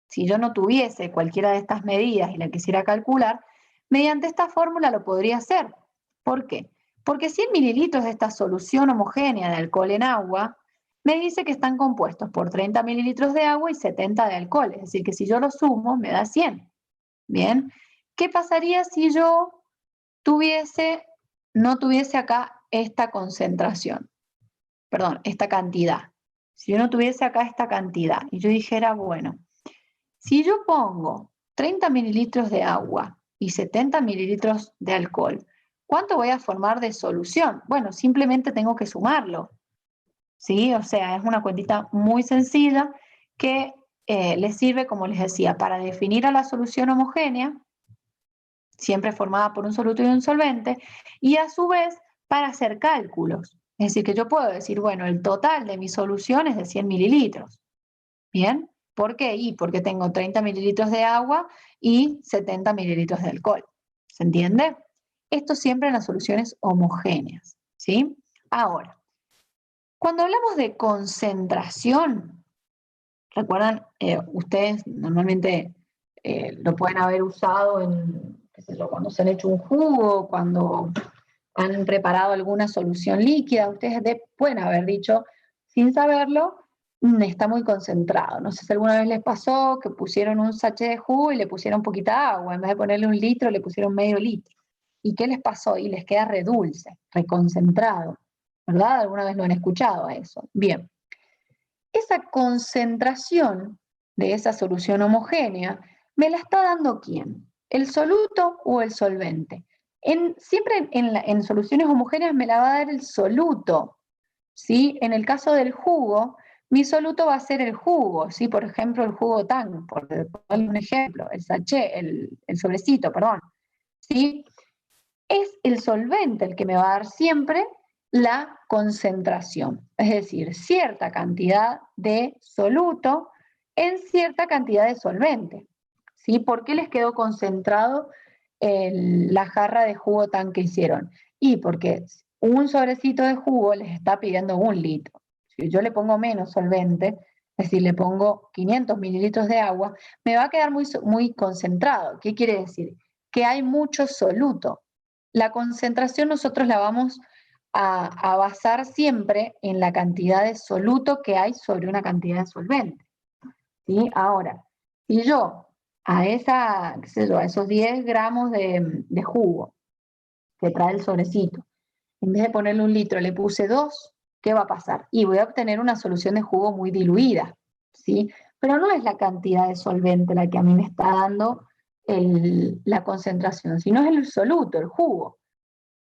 si yo no tuviese cualquiera de estas medidas y la quisiera calcular, mediante esta fórmula lo podría hacer. ¿Por qué? Porque 100 mililitros de esta solución homogénea de alcohol en agua me dice que están compuestos por 30 mililitros de agua y 70 de alcohol. Es decir, que si yo lo sumo, me da 100. Bien. ¿Qué pasaría si yo no tuviese acá esta concentración? Perdón, esta cantidad. Si yo no tuviese acá esta cantidad y yo dijera, bueno, si yo pongo 30 mililitros de agua y 70 mililitros de alcohol, ¿cuánto voy a formar de solución? Bueno, simplemente tengo que sumarlo, ¿sí? O sea, es una cuentita muy sencilla que les sirve, como les decía, para definir a la solución homogénea, siempre formada por un soluto y un solvente, y a su vez para hacer cálculos. Es decir, que yo puedo decir, bueno, el total de mi solución es de 100 mililitros. ¿Bien? ¿Por qué? Y porque tengo 30 mililitros de agua y 70 mililitros de alcohol. ¿Se entiende? Esto siempre en las soluciones homogéneas. ¿Sí? Ahora, cuando hablamos de concentración, recuerdan, ustedes normalmente lo pueden haber usado en, qué sé yo, cuando se han hecho un jugo, cuando han preparado alguna solución líquida, ustedes pueden haber dicho, sin saberlo, está muy concentrado. No sé si alguna vez les pasó que pusieron un sachet de jugo y le pusieron poquita agua, en vez de ponerle un litro le pusieron medio litro. ¿Y qué les pasó? Y les queda redulce, reconcentrado, ¿verdad? ¿Alguna vez lo han escuchado a eso? Bien. Esa concentración de esa solución homogénea, ¿me la está dando quién? ¿El soluto o el solvente? Siempre en soluciones homogéneas me la va a dar el soluto, ¿sí? En el caso del jugo, mi soluto va a ser el jugo, ¿sí? Por ejemplo, el jugo Tang, por darle un ejemplo, el sachet, el sobrecito, perdón, ¿sí? Es el solvente el que me va a dar siempre la concentración, es decir, cierta cantidad de soluto en cierta cantidad de solvente. ¿Sí? ¿Por qué les quedó concentrado la jarra de jugo tan que hicieron? Y porque un sobrecito de jugo les está pidiendo 1 litro. Si yo le pongo menos solvente, es decir, le pongo 500 mililitros de agua, me va a quedar muy concentrado. ¿Qué quiere decir? Que hay mucho soluto. La concentración nosotros la vamos a basar siempre en la cantidad de soluto que hay sobre una cantidad de solvente. ¿Sí? Ahora, si yo a esos 10 gramos de jugo que trae el sobrecito, en vez de ponerle 1 litro, le puse 2, ¿qué va a pasar? Y voy a obtener una solución de jugo muy diluida, ¿sí? Pero no es la cantidad de solvente la que a mí me está dando la concentración, sino es el soluto, el jugo.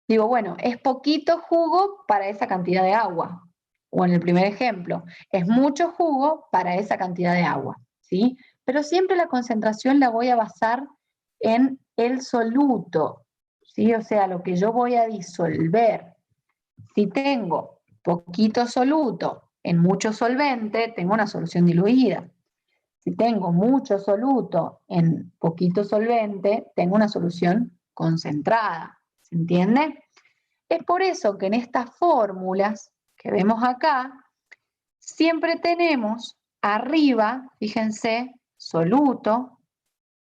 Digo, bueno, es poquito jugo para esa cantidad de agua. O en el primer ejemplo, es mucho jugo para esa cantidad de agua, ¿sí? Pero siempre la concentración la voy a basar en el soluto, ¿sí? O sea, lo que yo voy a disolver. Si tengo poquito soluto en mucho solvente, tengo una solución diluida. Si tengo mucho soluto en poquito solvente, tengo una solución concentrada. ¿Se entiende? Es por eso que en estas fórmulas que vemos acá, siempre tenemos arriba, fíjense, soluto,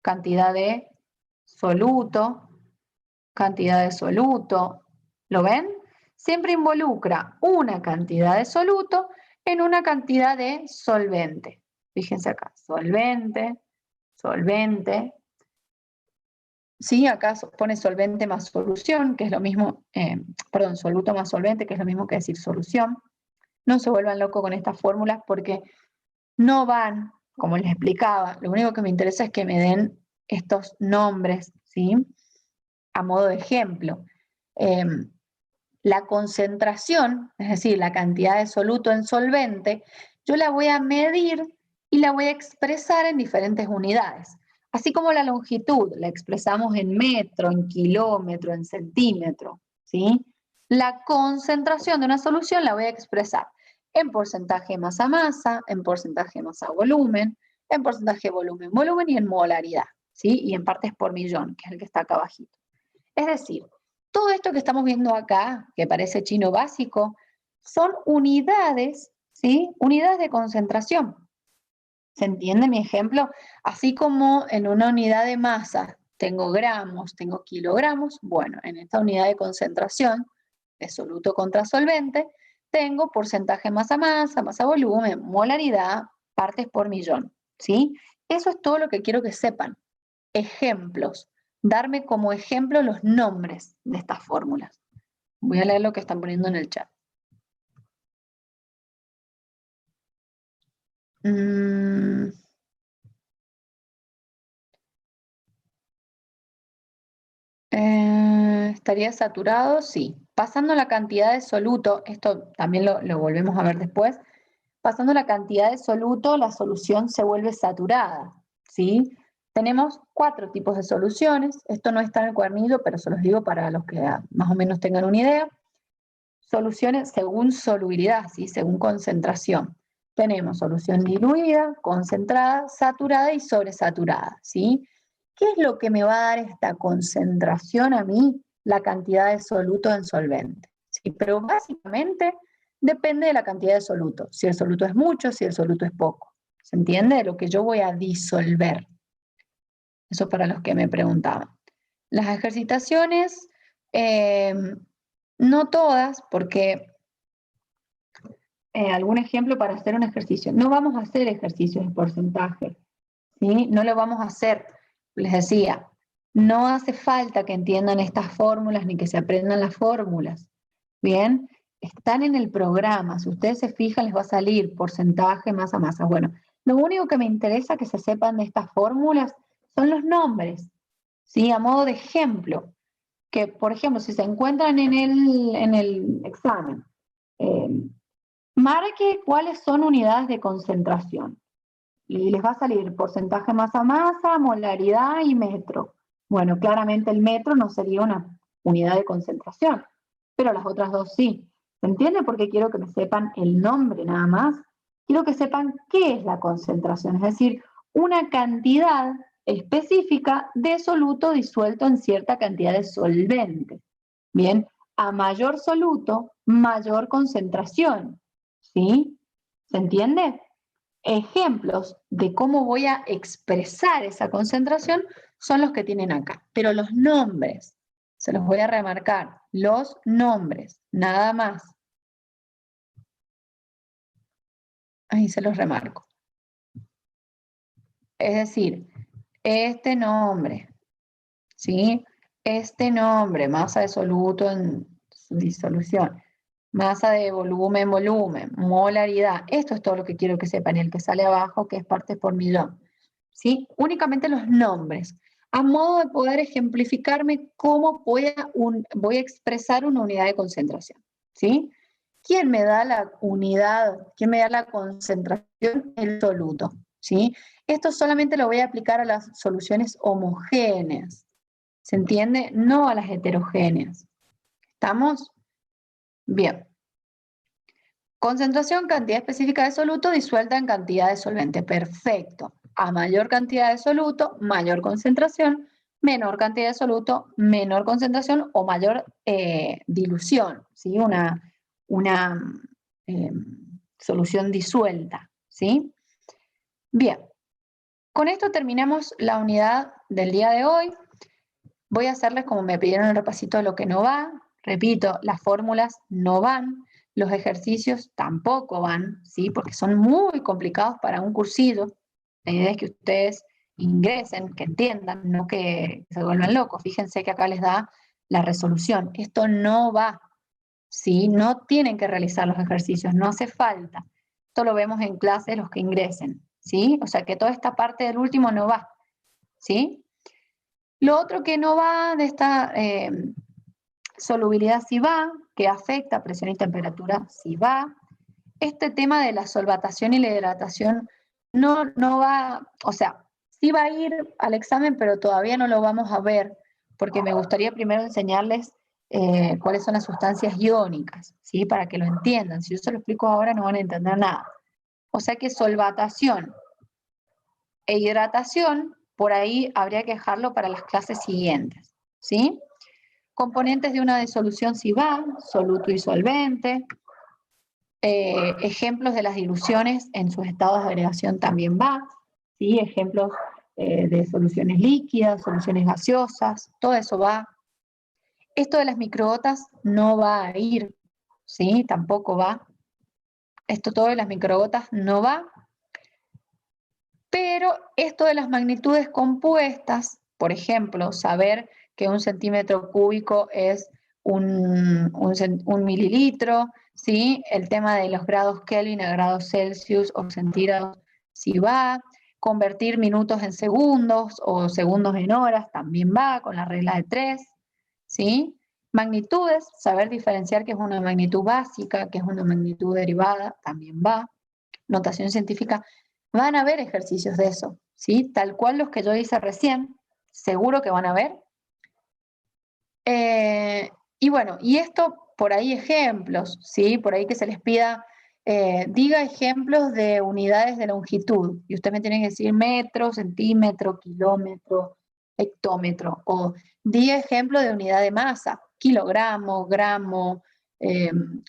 cantidad de soluto, cantidad de soluto. ¿Lo ven? Siempre involucra una cantidad de soluto en una cantidad de solvente. Fíjense acá, solvente, solvente. Sí, acá pone solvente más solución, que es lo mismo, perdón, soluto más solvente, que es lo mismo que decir solución. No se vuelvan locos con estas fórmulas porque no van, como les explicaba, lo único que me interesa es que me den estos nombres, ¿sí? A modo de ejemplo. La concentración, es decir, la cantidad de soluto en solvente, yo la voy a medir y la voy a expresar en diferentes unidades. Así como la longitud la expresamos en metro, en kilómetro, en centímetro, ¿sí? La concentración de una solución la voy a expresar en porcentaje masa-masa, en porcentaje masa-volumen, en porcentaje volumen-volumen y en molaridad, ¿sí? Y en partes por millón, que es el que está acá abajito. Es decir, todo esto que estamos viendo acá, que parece chino básico, son unidades, ¿sí? Unidades de concentración. ¿Se entiende mi ejemplo? Así como en una unidad de masa tengo gramos, tengo kilogramos, bueno, en esta unidad de concentración de soluto contra solvente, tengo porcentaje masa-masa, masa-volumen, molaridad, partes por millón, ¿sí? Eso es todo lo que quiero que sepan. Ejemplos. Darme como ejemplo los nombres de estas fórmulas. Voy a leer lo que están poniendo en el chat. ¿Estaría saturado? Sí. Pasando la cantidad de soluto, esto también lo volvemos a ver después, pasando la cantidad de soluto, la solución se vuelve saturada, ¿sí? Tenemos 4 tipos de soluciones, esto no está en el cuadernillo, pero se los digo para los que más o menos tengan una idea. Soluciones según solubilidad, ¿sí? Según concentración. Tenemos solución diluida, concentrada, saturada y sobresaturada, ¿sí? ¿Qué es lo que me va a dar esta concentración a mí? La cantidad de soluto en solvente. ¿Sí? Pero básicamente depende de la cantidad de soluto. Si el soluto es mucho, si el soluto es poco. ¿Se entiende? De lo que yo voy a disolver. Eso para los que me preguntaban. Las ejercitaciones, no todas, porque algún ejemplo para hacer un ejercicio. No vamos a hacer ejercicios de porcentaje, ¿sí? No lo vamos a hacer. Les decía, no hace falta que entiendan estas fórmulas ni que se aprendan las fórmulas. Bien, están en el programa. Si ustedes se fijan, les va a salir porcentaje, masa. Bueno, lo único que me interesa que se sepan de estas fórmulas son los nombres, ¿sí? A modo de ejemplo, que por ejemplo, si se encuentran en el examen, marque cuáles son unidades de concentración. Y les va a salir porcentaje masa-masa, molaridad y metro. Bueno, claramente el metro no sería una unidad de concentración, pero las otras dos sí. ¿Se entiende? Porque quiero que me sepan el nombre nada más. Quiero que sepan qué es la concentración, es decir, una cantidad específica de soluto disuelto en cierta cantidad de solvente. Bien, a mayor soluto, mayor concentración. ¿Sí? ¿Se entiende? Ejemplos de cómo voy a expresar esa concentración son los que tienen acá. Pero los nombres, se los voy a remarcar, los nombres, nada más. Ahí se los remarco. Es decir, este nombre, ¿sí? Este nombre, masa de soluto en su disolución, masa de volumen, molaridad. Esto es todo lo que quiero que sepan. Y el que sale abajo, que es partes por millón. ¿Sí? Únicamente los nombres. A modo de poder ejemplificarme cómo voy a expresar una unidad de concentración. ¿Sí? ¿Quién me da la unidad? ¿Quién me da la concentración? El soluto. ¿Sí? Esto solamente lo voy a aplicar a las soluciones homogéneas. ¿Se entiende? No a las heterogéneas. ¿Estamos? Bien. Concentración, cantidad específica de soluto disuelta en cantidad de solvente. Perfecto. A mayor cantidad de soluto, mayor concentración, menor cantidad de soluto, menor concentración o mayor dilución, ¿sí? Una solución disuelta, ¿sí? Bien. Con esto terminamos la unidad del día de hoy. Voy a hacerles como me pidieron el repasito de lo que no va. Repito, las fórmulas no van. Los ejercicios tampoco van, ¿sí? Porque son muy complicados para un cursillo. La idea es que ustedes ingresen, que entiendan, no que se vuelvan locos. Fíjense que acá les da la resolución. Esto no va, ¿sí? No tienen que realizar los ejercicios, no hace falta. Esto lo vemos en clase los que ingresen, ¿sí? O sea que toda esta parte del último no va, ¿sí? Lo otro que no va de esta solubilidad sí va, que afecta presión y temperatura sí va. Este tema de la solvatación y la hidratación no va, o sea, sí va a ir al examen, pero todavía no lo vamos a ver, porque me gustaría primero enseñarles cuáles son las sustancias iónicas, ¿sí? Para que lo entiendan. Si yo se lo explico ahora no van a entender nada. O sea que solvatación e hidratación por ahí habría que dejarlo para las clases siguientes, ¿sí? Componentes de una disolución si va, soluto y solvente. Ejemplos de las diluciones en sus estados de agregación también va, ¿sí? Ejemplos de soluciones líquidas, soluciones gaseosas, todo eso va. Esto de las microgotas no va a ir, ¿sí? Tampoco va. Esto todo de las microgotas no va. Pero esto de las magnitudes compuestas, por ejemplo, saber que 1 centímetro cúbico es un mililitro, ¿sí? El tema de los grados Kelvin a grados Celsius o centígrados, si va. Convertir minutos en segundos o segundos en horas, también va, con la regla de 3, ¿sí? Magnitudes, saber diferenciar qué es una magnitud básica, qué es una magnitud derivada, también va. Notación científica, van a haber ejercicios de eso, ¿sí? Tal cual los que yo hice recién, seguro que van a haber. Y bueno, y esto por ahí ejemplos, ¿sí? Por ahí que se les pida, diga ejemplos de unidades de longitud, y usted me tiene que decir metro, centímetro, kilómetro, hectómetro, o diga ejemplo de unidad de masa, kilogramo, gramo,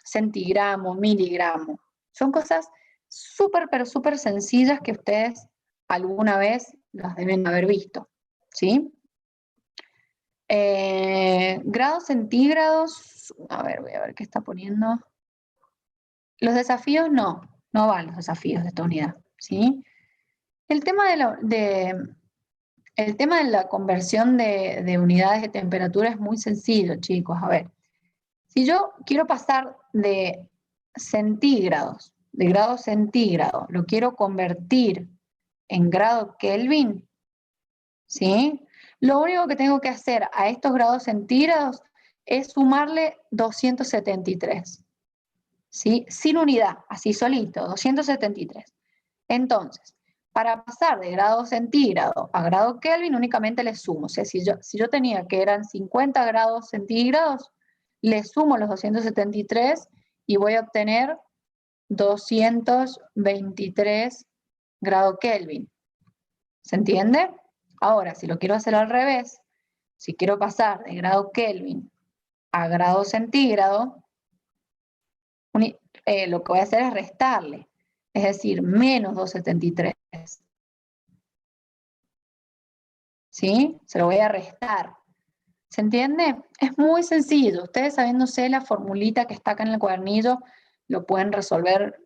centigramo, miligramo. Son cosas súper, pero súper sencillas que ustedes alguna vez las deben haber visto, ¿sí? Grados centígrados, a ver, voy a ver qué está poniendo. Los desafíos no van los desafíos de esta unidad, ¿sí? El tema de la conversión de unidades de temperatura es muy sencillo, chicos. A ver, si yo quiero pasar de centígrados, de grado centígrado, lo quiero convertir en grado Kelvin, ¿sí? Lo único que tengo que hacer a estos grados centígrados es sumarle 273, ¿sí? Sin unidad, así solito, 273. Entonces, para pasar de grado centígrado a grado Kelvin, únicamente le sumo. O sea, si yo tenía que eran 50 grados centígrados, le sumo los 273 y voy a obtener 223 grado Kelvin. ¿Se entiende? Ahora, si lo quiero hacer al revés, si quiero pasar de grado Kelvin a grado centígrado, lo que voy a hacer es restarle, es decir, menos 273. ¿Sí? Se lo voy a restar. ¿Se entiende? Es muy sencillo. Ustedes sabiéndose la formulita que está acá en el cuadernillo, lo pueden resolver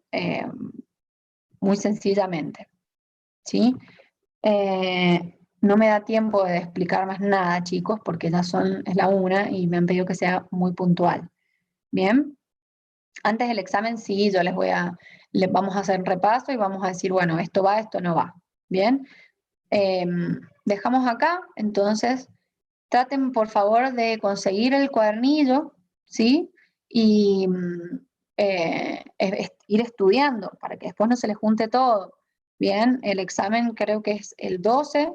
muy sencillamente. ¿Sí? No me da tiempo de explicar más nada, chicos, porque ya es la 1 y me han pedido que sea muy puntual. ¿Bien? Antes del examen, sí, yo les vamos a hacer un repaso y vamos a decir, bueno, esto va, esto no va. ¿Bien? Dejamos acá, entonces, traten por favor de conseguir el cuadernillo, ¿sí? Y ir estudiando para que después no se les junte todo. Bien, el examen creo que es el 12.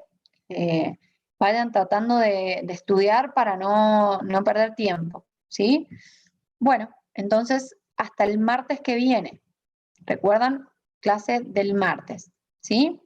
Vayan tratando de estudiar para no perder tiempo, ¿sí? Bueno, entonces hasta el martes que viene. ¿Recuerdan? Clase del martes, ¿sí?